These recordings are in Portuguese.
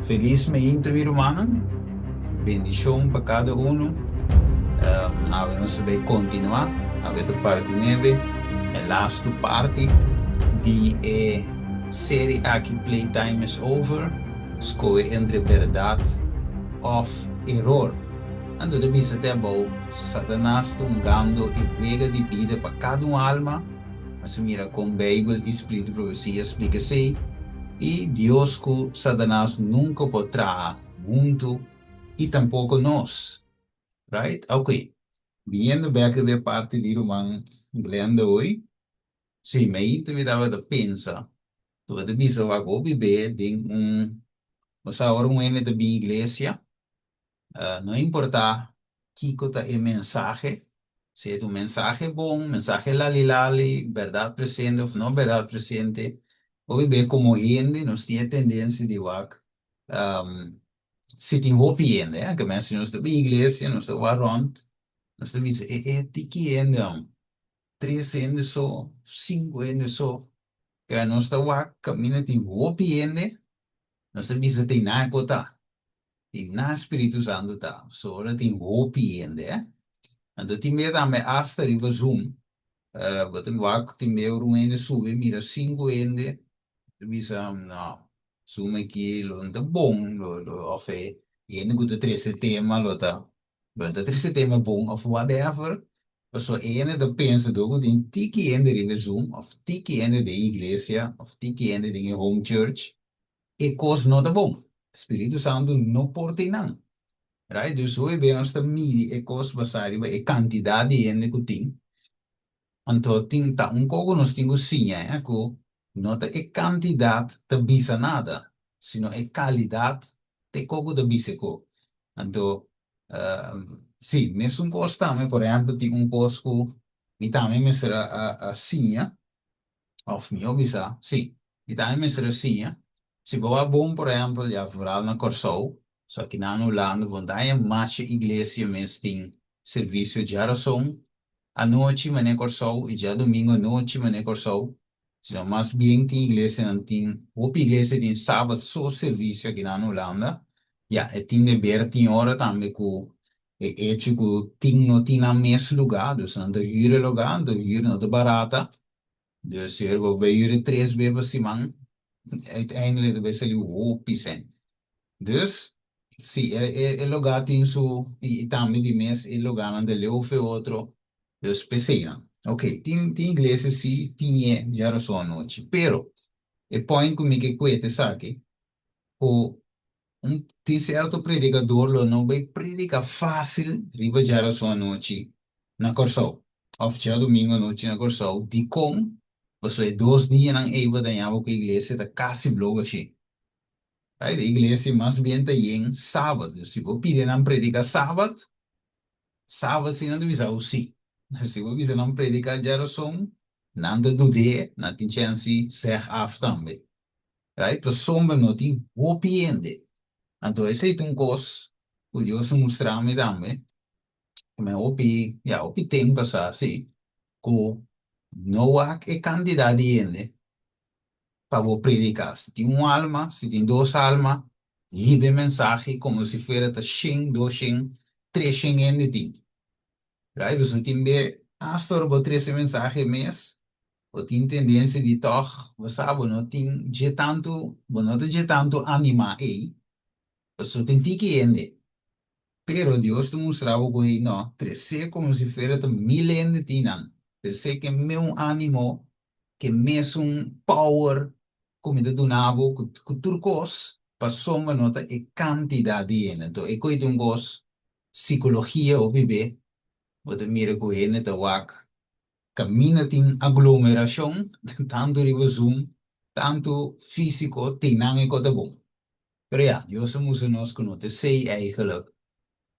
Feliz mês, meu irmão. Bendição para cada um. A ver, nós vamos continuar. A ver, a parte 9. A last parte de série aqui Playtime is Over. Escolhe entre verdade of error. Ando de vista até bom. Satanás está dando e vega de vida para cada alma. Mas mira, com a Bíblia e Espírito Profecia explica assim. E Deus que Satanás nunca podrá junto e tampouco nós, right? Ok. Viendo back de parte de Roman Glenda hoje, sim, me estava a pensar, tu vai pensar que eu viver mas agora ano de bem igreja, não importa que cota é mensagem, se é um mensagem bom, mensagem lali lali, verdade presente ou não verdade presente, ou viver como gente, nós temos tendência de se tem roupa né? Que mensen nós estamos igreja, nós estamos rond, nós estamos tiki ainda, 3 anos só, 5 anos só, que nós estamos caminhando tem roupa ainda, nós estamos tem nada botar, tem nada Espírito Santo tá, só ora tem roupa ainda, então tem medo a me hasta riba zoom, botem wak tem medo um ainda sube, mira 5 ainda, bisa não, zoom aqui, lo anda bom, lo ofe, e ainda guta 3 tema, lo tá. Dat is het thema bom of whatever. So ene de pensa do in tiki ende in Zoom of tiki ende de iglesia of tiki ende de home church e cos no de bom. Espírito Santo não porta não. Right? Dus hoe ben ons de midi e cos basari e quantità di ende que tem. Então tem tá pouco nós temos sim é que nota e quantidade de bisa nada, sino e qualidade de coco de bisa co. Então sì, nessun costo também, por exemplo, tem costo que também me será assim, of me obisa, sim, e também me será assim, se boa bom, por exemplo, já vooral na Corsou, só que na Holanda, onde há mais igreja, mas tem serviço de oração, à noite, mané Corsou, e já domingo à noite, mané Corsou, se não mais bem tem igreja, não tem, outra igreja tem sábado só serviço aqui na Holanda, ja, e tem de ver, tem hora também que é tipo, tem não tem na mesmo lugar, dus não de huur lugar, de huur não de barata, dus hier we bij huur 3 vezes por semana, uiteindelijk de best wel hoop zijn. Dus, sim, é lugar tem su, e também de mês, é lugar onde leu foi outro, dus pessoal. Ok, tem inglês, sim, tinha, já só a noite, pero, e põe comigo que cuete, sabe? O tem certo predicador, lo não vai predicar fácil, riba já só a noite, na Corsol. Of já domingo à noite na Corsol, de com, você 2 dias não é para ganhar o que a igreja está quase bloga assim. Right? A igreja mais bem está em sábado. Se você pedir não predicar sábado, sábado se não deve usar o sim. Se você não predicar já só, nada do dia, não tem chance de ser af também. Right? Para sombra não tem o piende. Então, esse é um coisa que Deus mostrou-me também. Mas o que tem passado, assim, que não há quantidade de gente para você predicar. Se tem uma alma, se tem 2 almas, vive mensagem como se fosse 100, 200, 300 gente tem. Right? Você tem que pastor para 13 mensagens mês, ou tem tendência de toch, você sabe, não tem de tanto, não tem de tanto animar aí, você tem que gente. Pero Dios te mostraba que no, trece como si fuera de milen de tinan. Trece que me un ánimo, que me es un power, como te donavo, que turcos, pasó una nota e cantidad de yen. Entonces, es un gos psicología o vive, o te mira que yen te wak, camina tin aglomeración, tanto riba zoom, tanto físico, tinan e cote bom. Pero ja, Dios moest nos que no te sei eigenlijk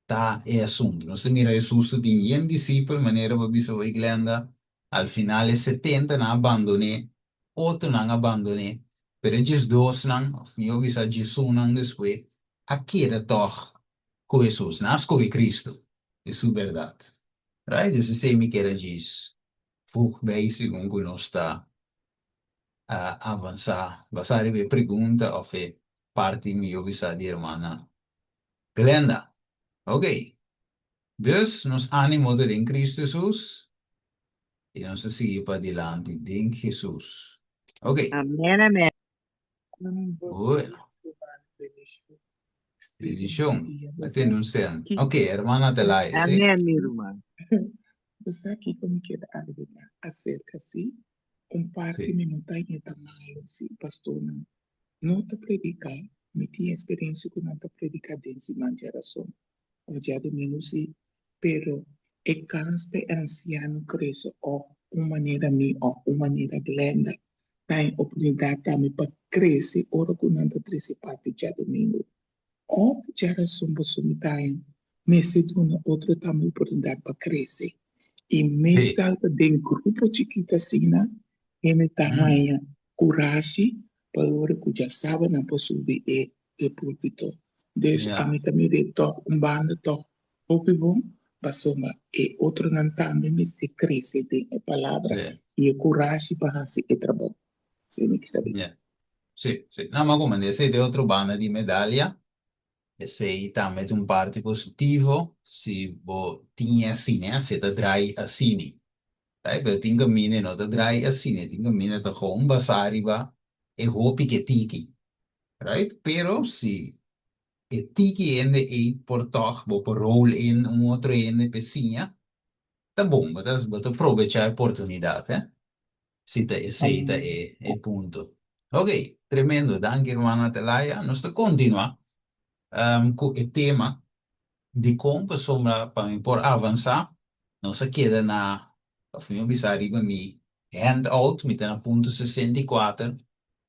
tá é assunto. Nós mira Jesus tinha um discípulo, maneira para bispo Iglanda, al final é 70 não abandone, outro não abandone, pero esses dois não, eu vi a Jesus não depois, aqui era toch com Jesus, nas com Cristo, é sua verdade. Right? Dus se me quer diz, por basic que nós está a avançar, basar em pergunta ou parte mi ovisa di hermana Glenda. Ok, dus nos ánimo de en Cristo Jesús y nos sigue para adelante en Jesús. Ok, Amén, amén. bueno, bendición. Me denuncian. Que Ok, hermana Telaya, ¿sí? Amén, mi irmã. você aqui como queda agregar acerca assim, parte Sí, minuta em tamanho se pastor não tá predicar, me tinha experiência com não tá predicar desse manjaração, ou já de menos se, pero e canspe anciano cresce ou uma maneira me ou uma maneira glenda, tem oportunidade também para crescer, ora com não tá crescer parte já domingo. Of geração bosumitain, me se dona outra também oportunidade para crescer. E sí. meestal den grupo chiquita sina, ele Mm, tamanha coragem para ora cuja sabe na possuir e púlpito. Des a yeah, mim também de to banda to pouco bom, basoma e outro não também me se cresce de a palavra sí, e coragem para se e trabalho. Se me quer dizer. yeah. Sì, sì. No, ma come dire, siete altro banda di medaglia e sei tammet un parte positivo, si vo tinha assim, né? Se te drai assim. Right? Pero tinga mine no te drai assim, tinga mine te gewoon basariba e hopi che tiki. Right? Pero si e tiki ende e portog bo por rol in un outro ende pesinha, tá bom, mas prove c'è opportunità, eh? Sita e seita Amém. e punto. Ok, tremendo, danke hermana Telaya. Nós continua com o tema de como sombra para mim por avançar. Nós queda na, of meu bisari para mim, handout, met na ponto 64.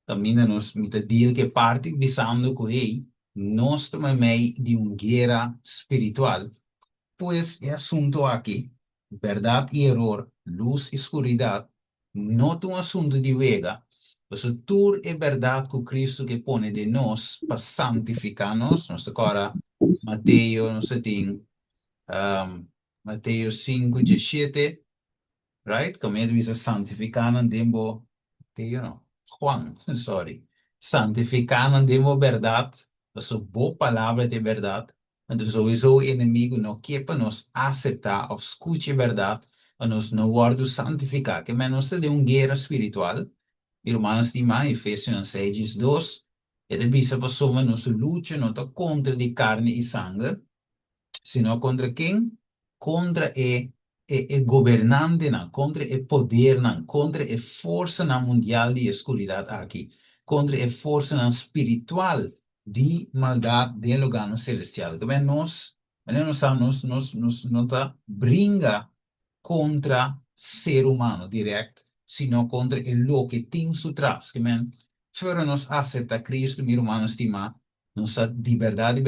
Caminha nos met a deal que parte visando com ele, nós também de guerra espiritual. Pues el asunto aquí, verdad y error, luz y oscuridad, no es un asunto de vega. Pues tú es verdad que Cristo que pone de nos para santificarnos, nos ahora Mateo, no sé, Mateo 5, 17, right? Como él dice, santificaran dembo, Mateo no, Juan, sorry, santificaran dembo verdad, pues su palabra de verdad. Want sowieso inimigo não quer para nós aceitar ou escutar a verdade, para nós não guardar santificar, que menos de guerra espiritual. Irmãos de mãe, Efésios 6:2, é de bisa para soma nossa luta não está contra de carne e sangue, sino contra quem? Contra o governante, não, contra o poder, não, contra a força na mundial de escuridade aqui, contra a força na espiritual de maldade do lugar celestial. Que bem, nós não tá brinca contra ser humano direto, sino contra o que tem por trás. Que bem, fora nós aceita Cristo, meu irmão estimado, nós de verdade,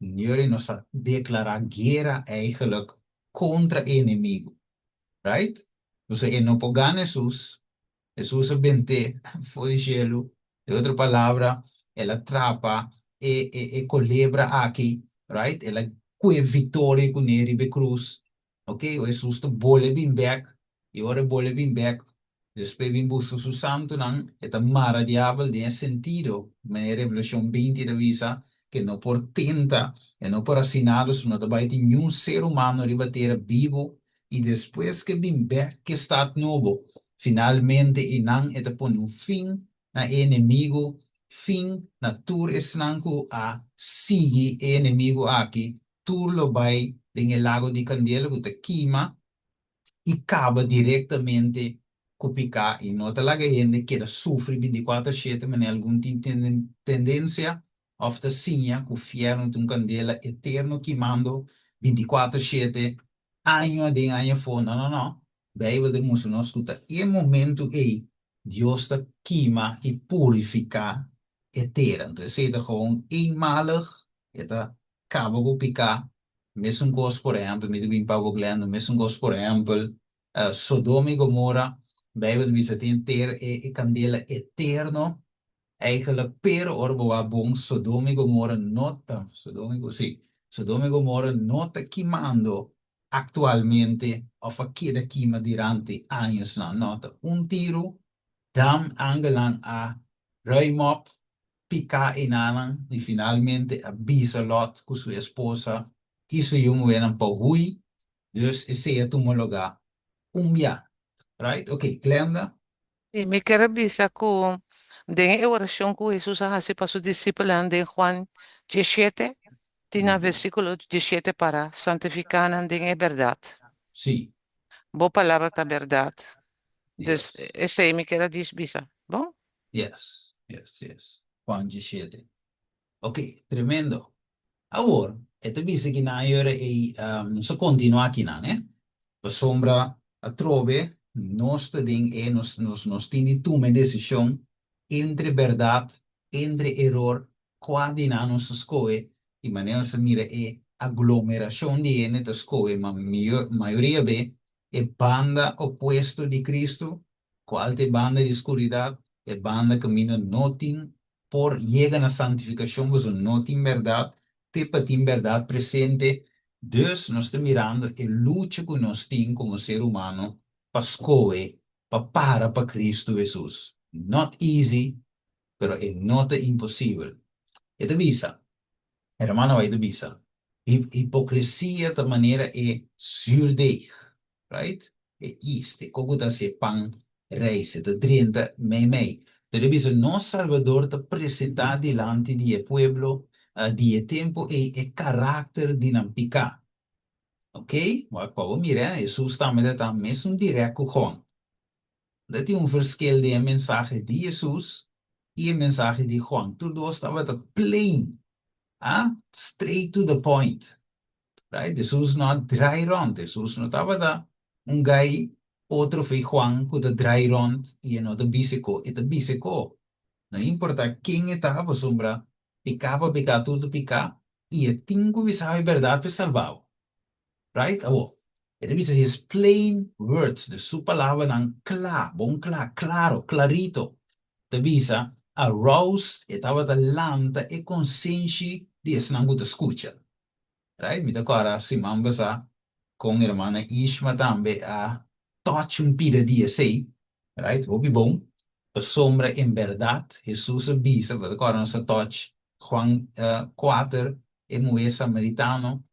Njuri nos declara guerra eigenlijk contra o inimigo, right? Dus en no pogan Jesus, Jesus bente foi gelo, de outra palavra, ela atrapa e colebra aqui, right? Ela que vitória com ele be cruz, ok? O Jesus te bole bim back, e ora bole bim back, depois bim busca su santo nan, eta mara diablo de sentido, mas Revolução 20 da visa, que não por tenta, e não por assinados, não vai ter nenhum ser humano ribater vivo, e depois que bim back que está novo, finalmente inang ito po yung fim na enemigo, fim na tur esnangko a sigi enemigo aki, tur lobay din el lago di Candela kuta kima, acaba diretamente kupica e não talaga gente que sofre 24/7, mas algum tendência of the sinha que fieram de candela eterno queimando 24/7, ano de ano for, não. Bijbel de moesten nos escuta. E momento aí, Deus está queima e purifica eterno. Então, se é gewoon eenmalig, eta acaba com picar. Mesmo coisa, por exemplo, me digo em Pablo Glenda, mesmo coisa, por exemplo, Sodoma e Gomorra, Bijbel diz que tem ter e candela eterno, eigenlijk per orbo bom Sodoma e Gomorra nota, Sodoma e Gomorra nota queimando actualmente, of aqui da queima durante anos na nota. Tiro, dam angelang a ruimop, pica en Anan y finalmente avisa Lot con su esposa y su jongen weer een paar hui. Dus is het homologa ja. Right? Oké, Glenda? E me quero bisa com den oração que Jesus hace para sus discípulos de Juan 17, tina versículo 17 para santificar en verdade. Sí, Boa palavra da verdade. Dus yes. esse aí me quero dizer bisa. Bom? Yes, yes, yes. Juan 17. Ok, tremendo. Ahora, esta dice que na hora e se continua aqui, né? A sombra a trove, nós tem nos tem uma decisão entre verdade, entre erro, quando na nossa escolha, e maneira se mira é aglomeração de ene da escolha, mas maioria bem é banda oposto de Cristo, qual é banda de escuridade, é banda que mina nothing por llegar na santificação, mas não tem verdade, tipo tem verdade presente. Dus nós estamos mirando a luta que nós temos como ser humano para escolher, para Cristo Jesus. Not easy, pero é not impossível. E te visa, hermano, vai te visa. Hipocrisia de maneira é zuurdeeg, right? É isto, como dat se pan reise, de 30 mei. Te visa, nosso Salvador te apresentar diante de pueblo, de tempo e caráter dinâmica. Ok? Maar Paul mira, Jesus também está mesmo direto com Juan. Dat is verschil de mensagem de Jesus e a mensagem de Juan. Tudo estava plain, straight to the point. Right? Jesus não dry rond. Jesus não estava da guy, outro foi Juan, que dry rond e não da biseco. E da biseco. Não importa quem estava, sombra, picar, tudo picar. E tinha que saber a verdade para salvar. Right? Ele dice his plain words, de su palabra nan claro, clarito. Te visa arouse, estava da lanta e consciência de esse não escuta. Right? Me agora se mambasa com a irmã Ishma também a touch pida dia sei. Right? Obi bom. A sombra em verdade, Jesus avisa, mas agora nossa touch Juan 4 e mulher samaritano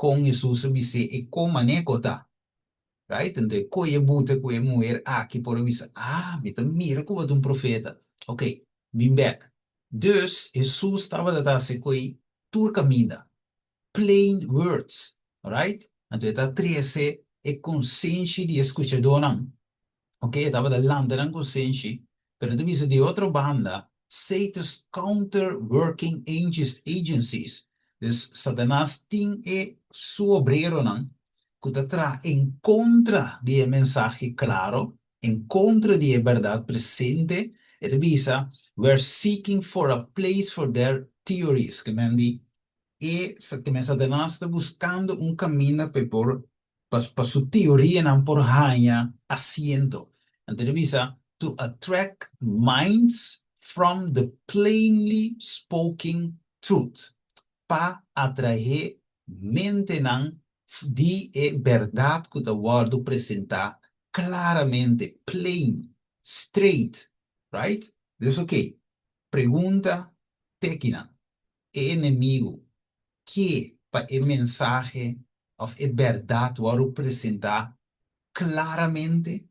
com Jesus avisa e como anecota. Right? Então, coia buta, coia mulher, aqui por avisa, me mira como um profeta. Ok, bem back. Dus, Jesus estava a dar se coi, tur caminha. Plain words, right? Então, está 13 é consciência de escuchador, não. Ok, estava da landa na consciência, pero tu visa de outra banda, Satan's counter-working agencies. Dus, Satanás tem su obreiro, não? Que está em contra de mensagem claro, em contra de verdade presente, e visa, we're seeking for a place for their theories, que me di, e Satanás está buscando caminho para sua teoria, não por ganhar asiento. Então, visa, to attract minds from the plainly spoken truth, para atrair mente, não, de verdade que o word apresentar claramente, plain, straight, right? Dus ok, pergunta técnica, inimigo, que para a mensagem of a verdade o apresentar claramente,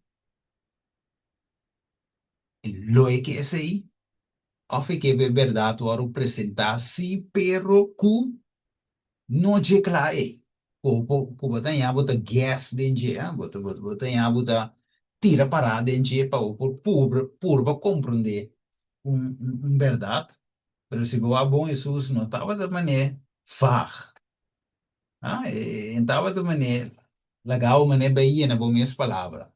lo é que é aí, of que a verdade o apresentar sim, pero com não é claro. Como tem a botar gas dentro, botar a botar tira parada dentro para por compreender verdade. Mas se o bom Jesus não estava de maneira fácil, estava de maneira legal, maneira bem na boa minhas palavras.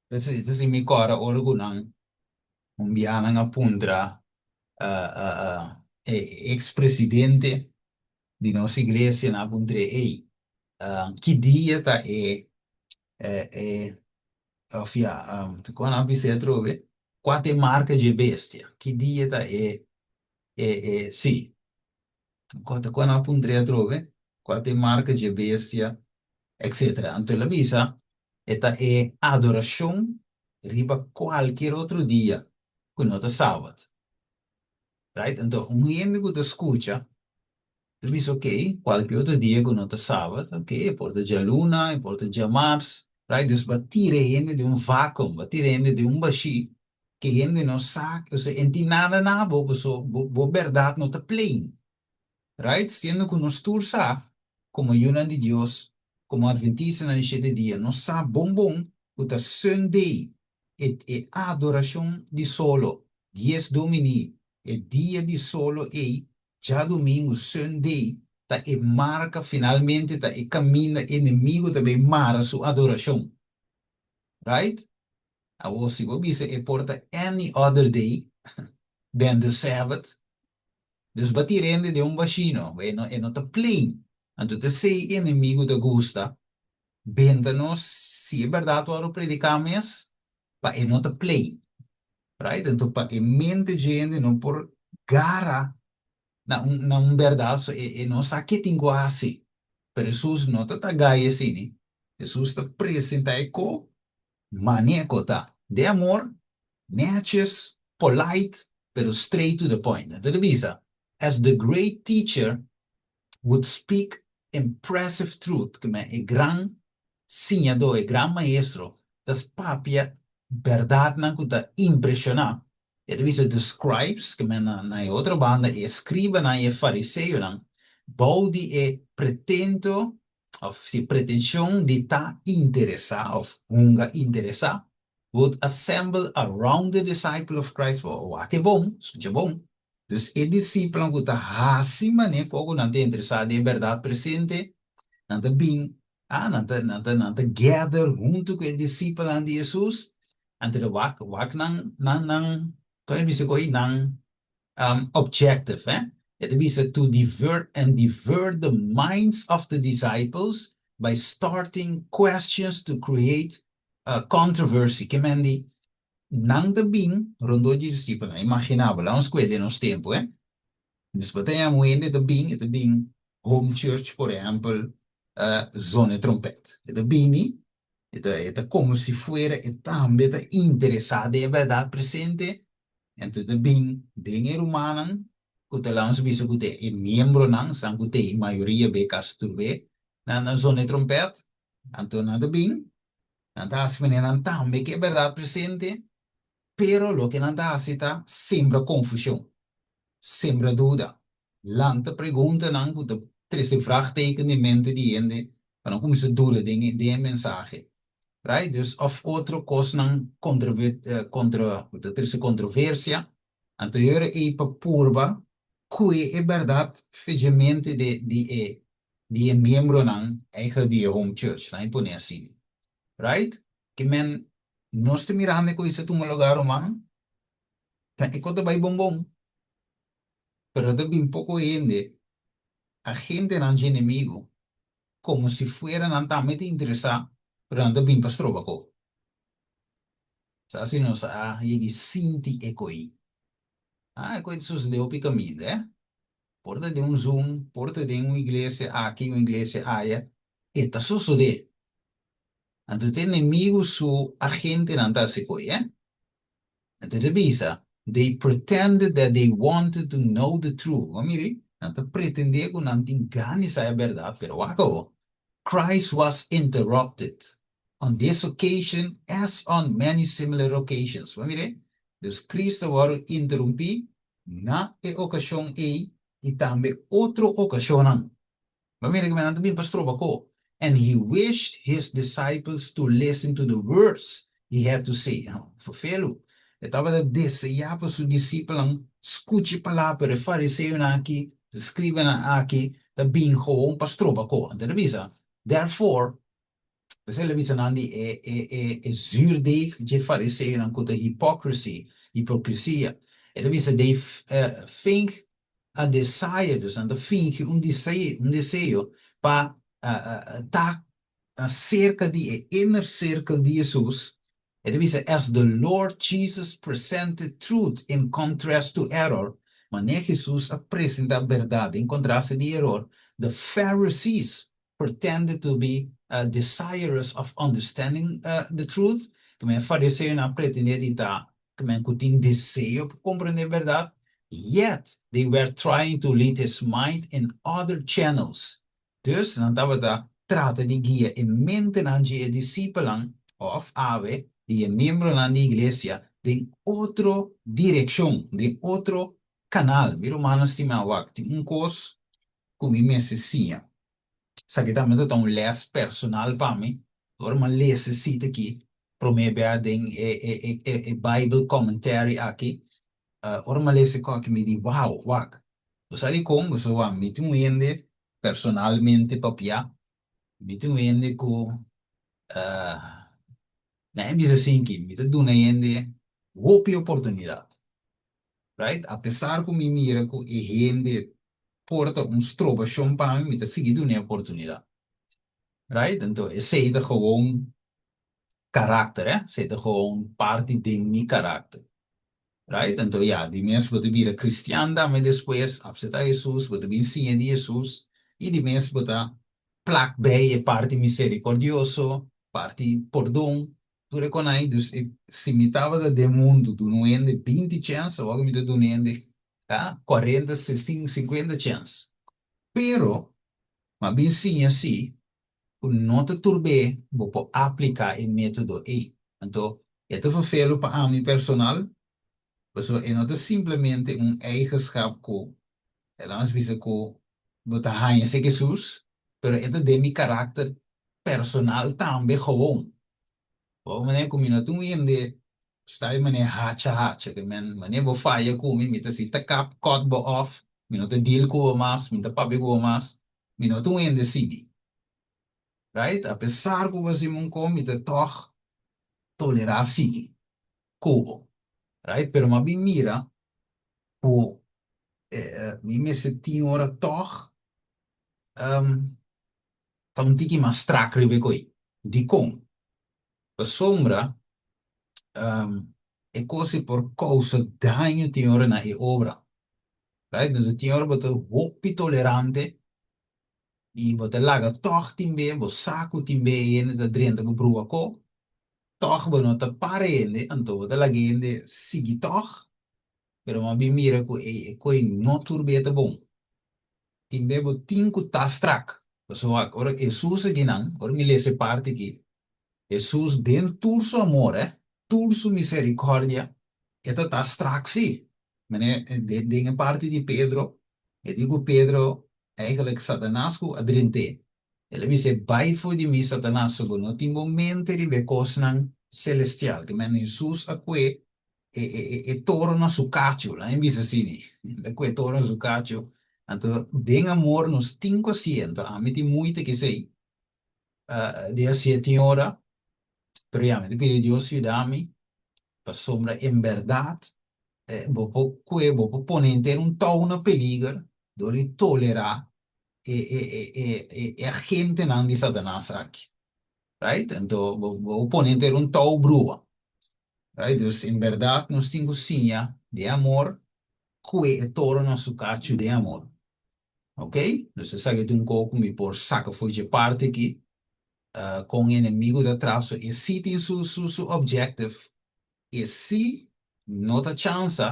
Então, me cora orgulhão, biana na pundra, ex-presidente de nossa igreja na pundra, que dia tá of tu quando você trove, quante marca de bestia, que dia tá sim, quando apundre trove, quante marca de bestia, etc. Então, la visa, esta adoração riba qualquer outro dia, que não é sábado. right? Então, gente que te escuta, tu diz, ok, qualquer outro dia que não te sábado, ok, porta de luna, porta de Mars, right? Dus batire gente de vácuo, batire gente de baixi, que gente não sabe, ou seja, enti nada na bo, so, bo verdade não te plain, right? Sendo que nós todos sabe, como Yunan de Deus, como Adventista na de dia, nós sabe bom, o ta Sunday, e adoração de solo, 10 domini, e dia de solo e já domingo, Sunday, ta e marca finalmente, ta e caminha inimigo também marca sua adoração, right? A você você e porta any other day, than the Sabbath, dus batirende de bacino, e não te plain. Então, te sei inimigo de gusta, benta-nos, se é verdade, o predicamos, para e não te plain. Right? Então, para e mente gente não por gara na verdade, e não sabe que tem quase. Pero Jesus não te gaia assim, né? Jesus te apresenta com maníaco, tá? De amor, matches, polite, pero straight to the point. Então, visa, as the great teacher would speak impressive truth, que é gran sinhador, é gran maestro, das papia verdade não que impressionar. Ele diz describes, que é na outra banda, e escreve na fariseu, não, body e pretendo, of se pretensão de ta interessar, of hunga interessar, would assemble around the disciple of Christ. Que bom, isso é bom. Dus e discípulo que está acima, né, como não tem interessado em verdade presente, não está bem, não está gather junto com o discípulo de Jesus, ante o não, como ele diz, não, objective, It means to divert the minds of the disciples by starting questions to create controversy. Que mendi, não te bem, rondo de discípulo, imaginável, vamos cuidar nos tempo, Dus tem moeite de bem home church, por exemplo, zona trompet. De bem, é como se fuera, e também interessado em verdade presente, então de bem, dinheiro humano, que te lança visto que é membro não, são que a maioria becas turbe, na zona trompet, então nada bem, então as meninas também que é verdade presente, pero lo que não dá está sempre confusão. Sembra dúvida. Lanta pergunta não, porque três vraagteken in mente die ende, para não começar dúvida de mensagem. Right? Dus of outro coisa não três controvérsia, anterior e para purba, que é verdade, felizmente de membro não, eigen de home church, não impõe assim. Right? Que men, nós te mirando com isso um lugar humano, e quando vai bom. Pero também pouco gente, a gente não é inimigo, como se fuera não também te interessar, pero não também pastor bako. Assim não sa, ele sinti ecoi. Ecoi sus deu pica mil, Porta de Zoom, porta de igreja aqui, uma igreja aí, e tá sucede. Então tem inimigo su a gente não tá se coi, Então revisa. They pretended that they wanted to know the truth. Mire, não pretender que não engane a verdade, pero waco. Christ was interrupted on this occasion as on many similar occasions. Mire, dus Cristo was interrompido na ocasião e também outra ocasião. Mire que me não bem pastor bako. And he wished his disciples to listen to the words he had to say. Fulfill. Estava desejar para seus discípulos escute palavra, fariseu aqui, escreve aqui, da bem gewoon pastor bako. Então, therefore, você levisa nandi é zuurdeeg de fariseu não conta hipocrisia. Ele visa de think a desire, dus aan de think desejo para estar cerca de inner circle de Jesus. Ele diz, as the Lord Jesus presented truth in contrast to error, maneira Jesus apresenta a verdade em contraste de error, the Pharisees pretended to be desirous of understanding the truth, que me fariseu na pretender de dar, que me tem desejo para compreender a verdade, Yet, they were trying to lead his mind in other channels. Dus, dan dat we daar traten die guia in mente aan die discipelen, of ave, die miembro aan die iglesia, de otro dirección, de otro canal. Miro manos die me wak, die un cos, como me se sia. Sa que também é um les personal para mim, agora uma lese cita aqui, promete den Bible commentary aqui, ora uma lese que me diz, wow, wak. Dus ali como, so wa, me tu ende personalmente papia, me tu ende com, na embisa assim que me tu duna ende, hope e oportunidade, right? Apesar que me mira que e ende porta strobo champagne, me tu seguir duna oportunidade. Right? Então, esse é gewoon karakter, hè? Zit er gewoon parte de mi karakter. Right? Então, ja, die mensen moeten weer christian dan, maar depois, aceitar Jesus, moeten weer zien de Jesus, e die mensen moeten plak bij e parte misericordioso, parte perdão, tu reconhece, dus se me tava de mundo, do não ende 20 chance, ou me do ende, 40, 60, 50 chance. Pero, mas bem sim, assim, nota turbe, vou aplicar o método E. Então, é te vervelho para mim personal, mas é não simplesmente eigenschap que, elas dizem que você ganha se Jesus, mas é de mi caráter personal também gewoon. Ou mané como não tu ende, está aí mané hacha, que mané vou falha com mim, mita se takap cut bo off, não te deal com o mas, mita papi com o mas, não tu ende sidi. Right? Apesar que você não come, toch toleratie kubo, right? Pero ma bem mira, o mi me se 10 ora toch tá tiki mais strak ribe koi. Di com, a sombra é coisa por causa daño 10 ora na e obra, right? Dus 10 ora bota hopi tolerante e bota laga toch timbe, bo saco timbe ene da drenta bo brua ko, toch bo nota pare ene, anto bota la gente sigi toch. Pero ma bem mira que coi não turbeta bom. Timbe bo tinku ta strak. So ora Jesus ginan, ora mi lese parte aqui. Jesus den turso amor, turso misericórdia, eta ta strak si. Mene de parte de Pedro, e digo Pedro eigenlijk Satanas ku adrinte. Ele mi se bai foi de mi Satanas go no timbo mente di becosnan celestial, que men Jesus acque e torna su caccio, la in bisa sini, le que torna su caccio, anto den amor nos tinco siento, amiti muite que sei, de a 7 ora, pero ya, me pide Dios ayudami, pa sombra en verdad, bopo ponente un tono peligro, dove tolera a gente non di Satanás aqui, right? Então, bopo ponente un tau brua, right? Dus in verdad nos tingo sinha de amor, que torna su cacho de amor. Ok? Dus você sabe que um pouco me por saca foi de parte aqui, com o inimigo de traço, e se tem su objective, e se não tem chance,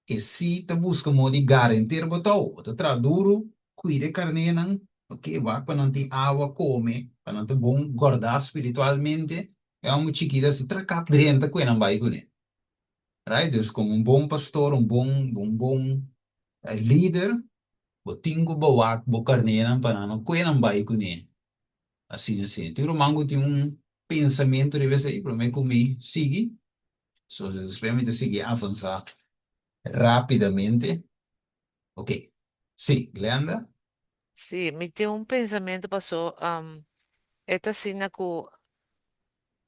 e se te busca modo de garantir botão, te tra duro, cuide carne não, ok? Vai para não ter água, come, para não ter bom guardar espiritualmente, é uma chiquita se tracar dentro, que não vai com ele. Right? Dus como bom pastor, bom líder, bo tingo bo wak bo carneiro para não cuidar vai com ele. Assim. Tiro mango tem pensamento de vez aí para mim comigo, sigue. So, se experimenta seguir avançar rapidamente. Ok. Sim, Leandra? Sí, me dio un pensamiento pasó, esta cena con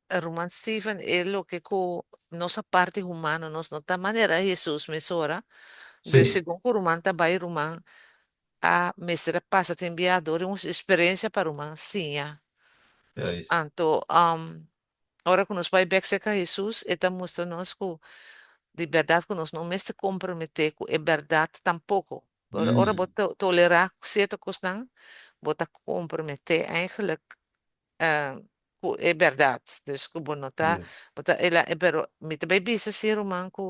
Roman Stephen es lo que con nuestra parte humana, nuestra manera Jesús mesora, de Sim, según que Roman também Roman a mestra passa te enviador uma experiência para Roman, sim, é isso. Anto, ahora que nos vai back a Jesus, está mostrando-nos que de verdade que nós não me se comprometer com é verdade tampouco. Ora, bota tolerar certa questão, bota comprometer eigenlijk com é verdade. Dus que bom nota, Yes. bota ela, pero me também bisa ser humano que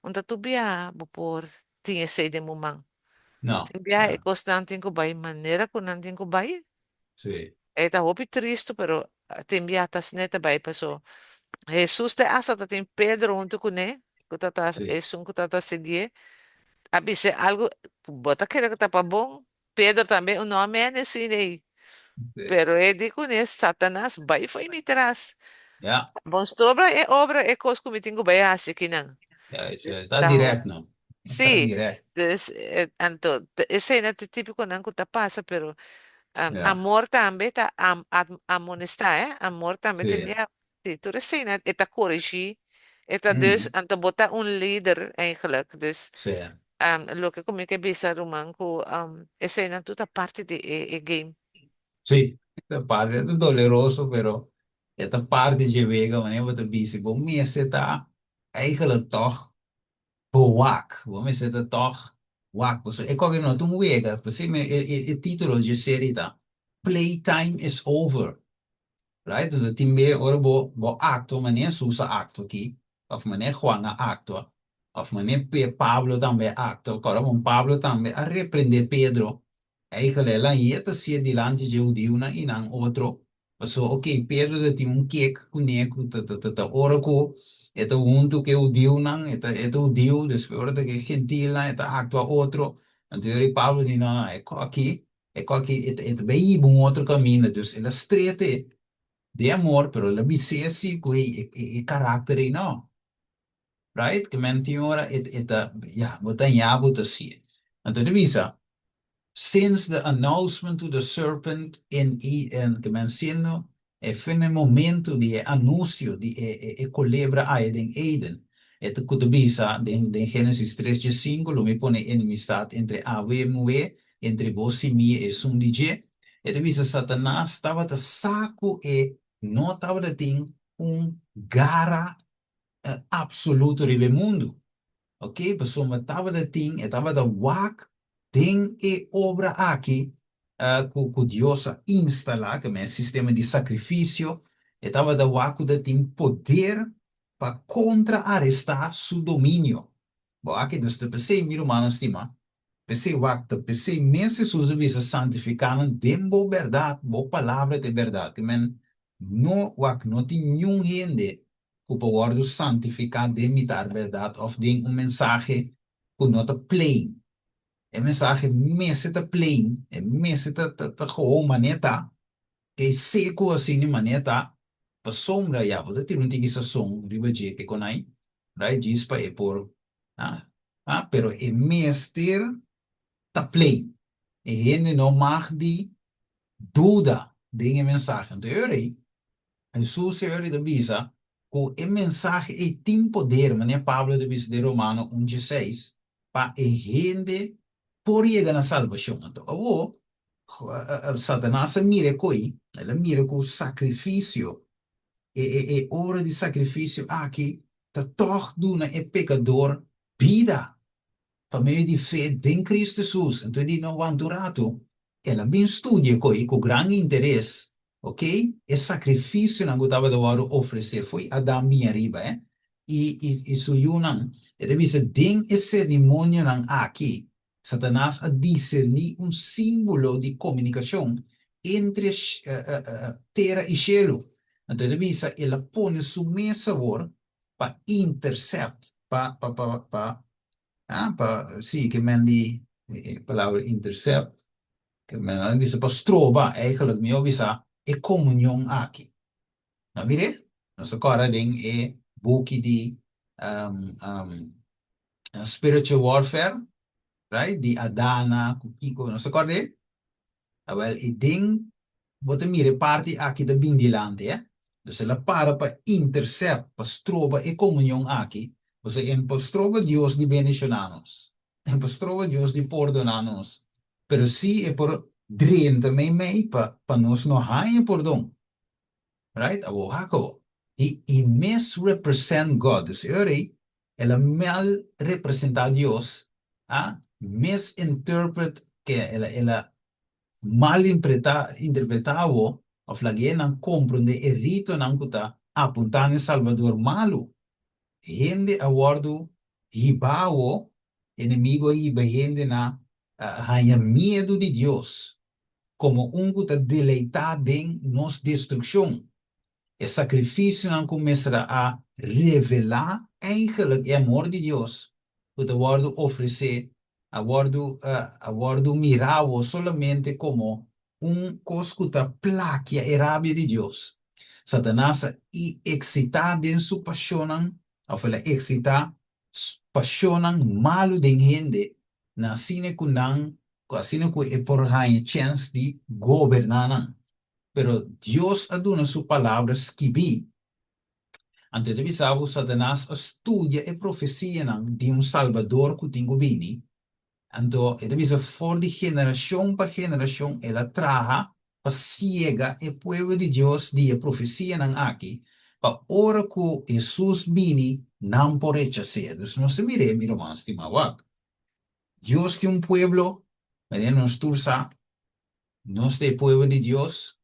onde tu bia, por tinha sei de mumang. No, Timbia e constante ko bay manera ko nantin ko bay. sì, Eta hopi triste, pero timbia tas neta bay paso. Jesus te asa tatin Pedro junto com ele, que tata sì, es un que tata seguir. Abise algo, bota que tá para bom. Pedro também, o nome é nesse aí. sì. Pero ele diz Satanás vai foi me traz. Ja, Bom, obra é coisa que me tenho bem assim que não. ja, sta Tá, direct, no? Sta sim, direct. anto, esse é típico não que tá passa, pero Ja, amor também tá amonestar, amor também tem sì, minha, tu recém, tá corrigir, tá dus, mm, anto botar líder eigenlijk, dus, sì, lo que como que bisa romanco, esse é tudo parte de game. sì. Questa parte è doloroso, però questa parte je wega wanneer we te busy. Voor mij zit daar eigenlijk toch bewak. Voor mij zit het toch wak. Dus ik kan nog toen wega. Precies, het titel je serie daar. Playtime is over. Right? Dus timbe ora bo acto, wanneer Susa acto ki. Of wanneer Juana acto. Of wanneer Pablo também acto. Agora Pablo também a repreender Pedro. Eigenlijk lá hier te zie delante de Judeu na inang outro. So, ok, Pedro de ti un kek kuneku ta ora ko eta junto que Judeu nang eta Judeu después de que gentil na eta actua outro. Então Pablo di não, é aqui eta bem um outro caminho, dus ela strete de amor, pero la bisesi kui e carattere no, right? Que mentiora ja, botan ja botan zie. Então visa. Since the announcement to the serpent en que menciono, fue el momento de anuncio de culebra a en Eden. Esto kutubisa de Génesis 3:5 lo me pone enemistad entre Ave y Mujer, entre vos y mí es un DJ. Esto visa Satanás estaba de saco no estaba de un gara absoluto de mundo. Ok, pessoa estava de ting, estava de wak, ting e obra aqui, que Deus instala, que é um sistema de sacrifício, estava de wak de ting poder para contrarrestar seu domínio. Bom, aqui dus de PC, meu irmão, estima, PC wak, de PC, meses usa visa santificando, dembo verdade, bo palavra de verdade, que men, no wak, no tem nenhum gente que pode santificar de imitar verdade, of de mensagem que não está plain. É mensagem messe está plain, é messe tá gewoon maneta, que seco assim de maneta, para sombra já, você tem um tique essa som, riba je que conai, right, diz para é por, pero é mester tá plain. E gente não mag die duda de mensagem. Então, Jesus Senhor da Bisa, com o mensagem e tem poder, mas Pablo de Bisa de Romano 1:16, para a gente por chegar na salvação. Então, Satanás mira coi, ela mira com o sacrifício, e hora de sacrifício aqui, tá toch doen é pecador vida, para meio de fé em Cristo Jesus. Então, ele não vai durato, ela bem estudia coi, com grande interesse. Ok? E sacrifício não gostava de oferecer foi Adão bem arriba, E suyunang, e deve ser den e cerimônia não aqui, Satanás a discernir um símbolo de comunicação entre terra e cielo. Então, deve ser, ela põe sua mesa para intercept, sim, que mendi, palavra intercept, que men visa para stroba, eigenlijk meer visa e comunião aqui. Nou, mire, nós agora tem boek die spiritual warfare, right? Die Adana, Kiko, nós agora wel, e ding, bota mire parte aqui da bindilante, Dus ela para intercept, para stroba e comunião aqui. Você em para stroba Deus de bendicionanos. Em para stroba Deus de perdonanos. Pero si é por dream também mei para nós não há perdão. Right? Abo hako. E misrepresent God. Dus ela mal representa Deus. Misinterpret que ela mal interpretado of lagi não compreende e rito não kuta apuntar em Salvador malo. Gente awardo hibao Inimigo aí behende na haya medo de Deus, como que deleitar em nos destruição. O sacrifício não começará a revelar eigenlijk o amor de Deus. O te wordt oferecer, a wordt mirado solamente como coisa que plaquea a rabia de Deus. Satanás e excitado em sua paixão, ou ela excita paixão malo de gente, na sine kunang, sine ku e por hain chance de governar. Pero Dios aduna su palabra escribí. Ante revisavo Satanás estudia e profecia de un Salvador que tingo bini. Anto revisa for de generación para generación ela traja pa ciega e pueblo de Dios de profecia aqui pa ora que Jesus bini não por rechazar. Não se mire, mi romano estimado. Dios tem pueblo, mas nos tursa, nós de pueblo de Dios,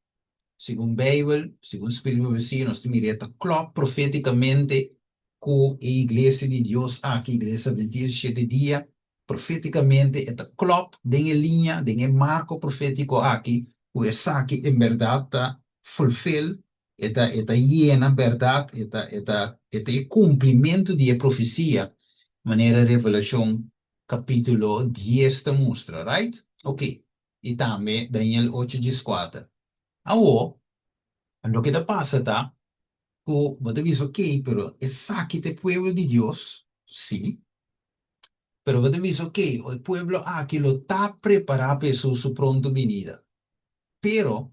según Bible, según Espíritu Profecía, nos mireta clock proféticamente con la iglesia de Dios aquí, iglesia 27 días, proféticamente esta clock en línea, en marco profético aquí, pues aquí en verdad está fulfill, esta llena verdad, esta cumplimiento de la profecía, manera revelación capítulo 10 te muestra, right? Ok, y también Daniel 8:4. Ahora, lo que te pasa está, que vos te dices, ok, pero es aquí el pueblo de Dios, sí, pero vos te dices, ok, el pueblo aquí lo está preparado para su pronta venida, pero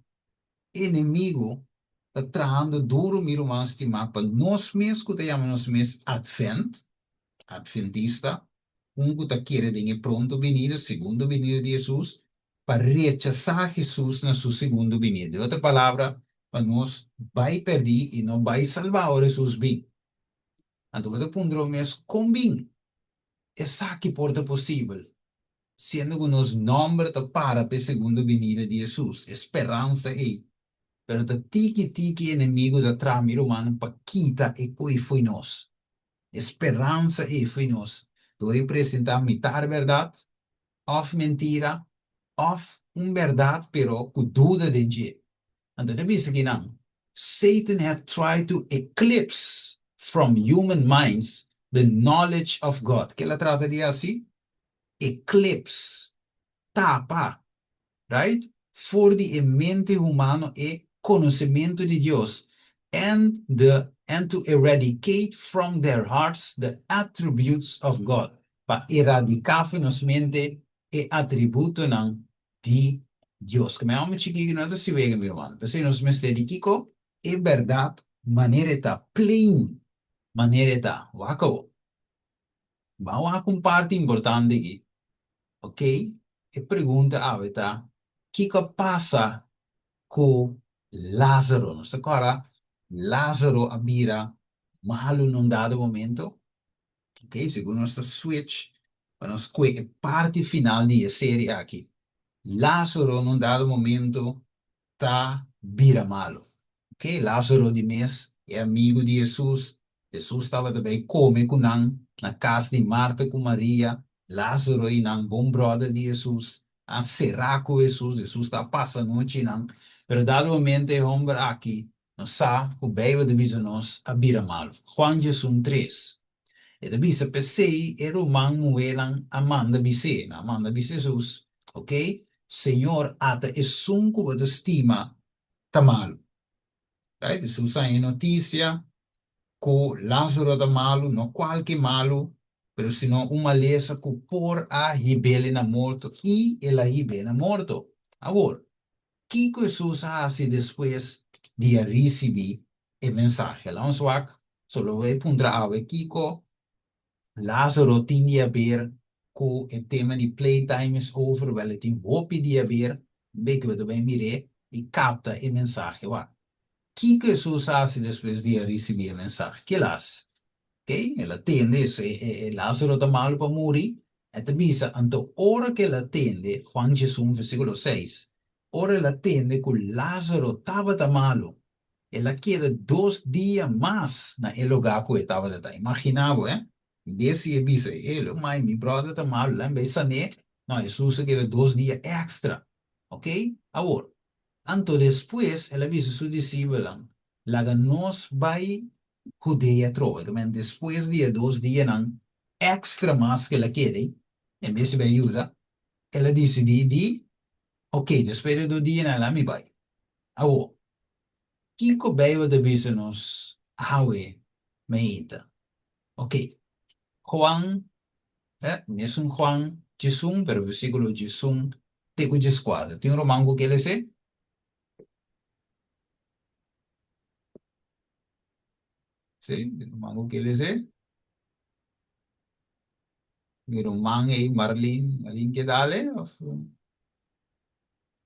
el enemigo está trabajando duro, mi hermano estimado, para nos mismos, que te llamamos adventista, que quiere de pronto venida, segunda venida de Jesús, para rechazar Jesús en su segunda venida. De otra palabra, para nos vai perder e não vai salvar o Jesús bem. Então, o ponto é com bem. Essa que porta possível. Sendo que nos nombre para a segunda venida de Jesus. Esperança aí. Pero o tiki inimigo da trama romana para quitar e coi foi nós. Esperança aí foi nós. Do representar metade verdade, of mentira, of verdade, pero com dúvida de jeito. Então, revisa aqui não. Satan had tried to eclipse from human minds the knowledge of God. Que ela trataria assim? Eclipse. Tapa. Right? For the mente humano e conhecimento de Deus. And to eradicate from their hearts the attributes of God. Para erradicar nos mente e atributo de Deus. Que me amo chiquinho, não se vega, meu irmão. Você nos mestre de Kiko, é verdade, maneira está plain, maneira está, wacao. Vamos a uma parte importante aqui, ok? E pergunta a tá, o que passa com Lázaro? Não se acorda? Lázaro abira malo num dado momento, ok? Segundo nossa switch, para nós parte final da série aqui. Lázaro num dado momento está vira malo. Ok? Lázaro de mês é amigo de Jesus. Jesus estava também come com na casa de Marta com Maria. Lázaro e bom brother de Jesus. A será com Jesus. Jesus está passando noite não. Pero dado momento é homem aqui. Não sabe que o Bíblia diz nós a vira malo. Juan Jesus 3. E da bisa pesei e romang muelang Amanda bise. Amanda bise Jesus. Ok? Senhor, ata é sunco de estima tá malo. Right? Jesus hay notícia que Lázaro tá malo, não qualquer malo, pero sino uma lesa que por a ribele na morto e ela ribele na morto. Agora, que Jesus faz depois de receber a mensagem? Vamos ver, só vai puntra a ver Kiko, Lázaro tinha a ver com o tema de playtime is over, wel het in hoop de a ver, bem que we mire e capta a mensagem. O que Jesus faz depois de receber a mensagem? Que ele faz? Ok? Ele atende, Lázaro está mal para morrer. Ele avisa, então, hora que ele atende, Juan Jesus, versículo 6, hora ele atende que Lázaro estava malo. Ele queda 2 dias mais na lugar que estava. Imaginava, Desse aviso, ele, mas mi brother tá mal, lá em Sané, não, Jesus quer 2 dias extra, ok? Agora, anto depois, ele avisa seu discípulo, lá nós vai Judeia trova, men depois de 2 dias, não, extra mais que ela quer, em vez de ajuda, ela disse, ok, depois de 2 dias, ela me vai. Agora, Kiko beijo de avisa nos, hawe, meita, ok, Juan nessun Juan Gesù, per versículo Gesù, te cuja squadra. Tem um romango que ele se? Sim, tem um romango que ele se? Mi romang e Marlin che dale?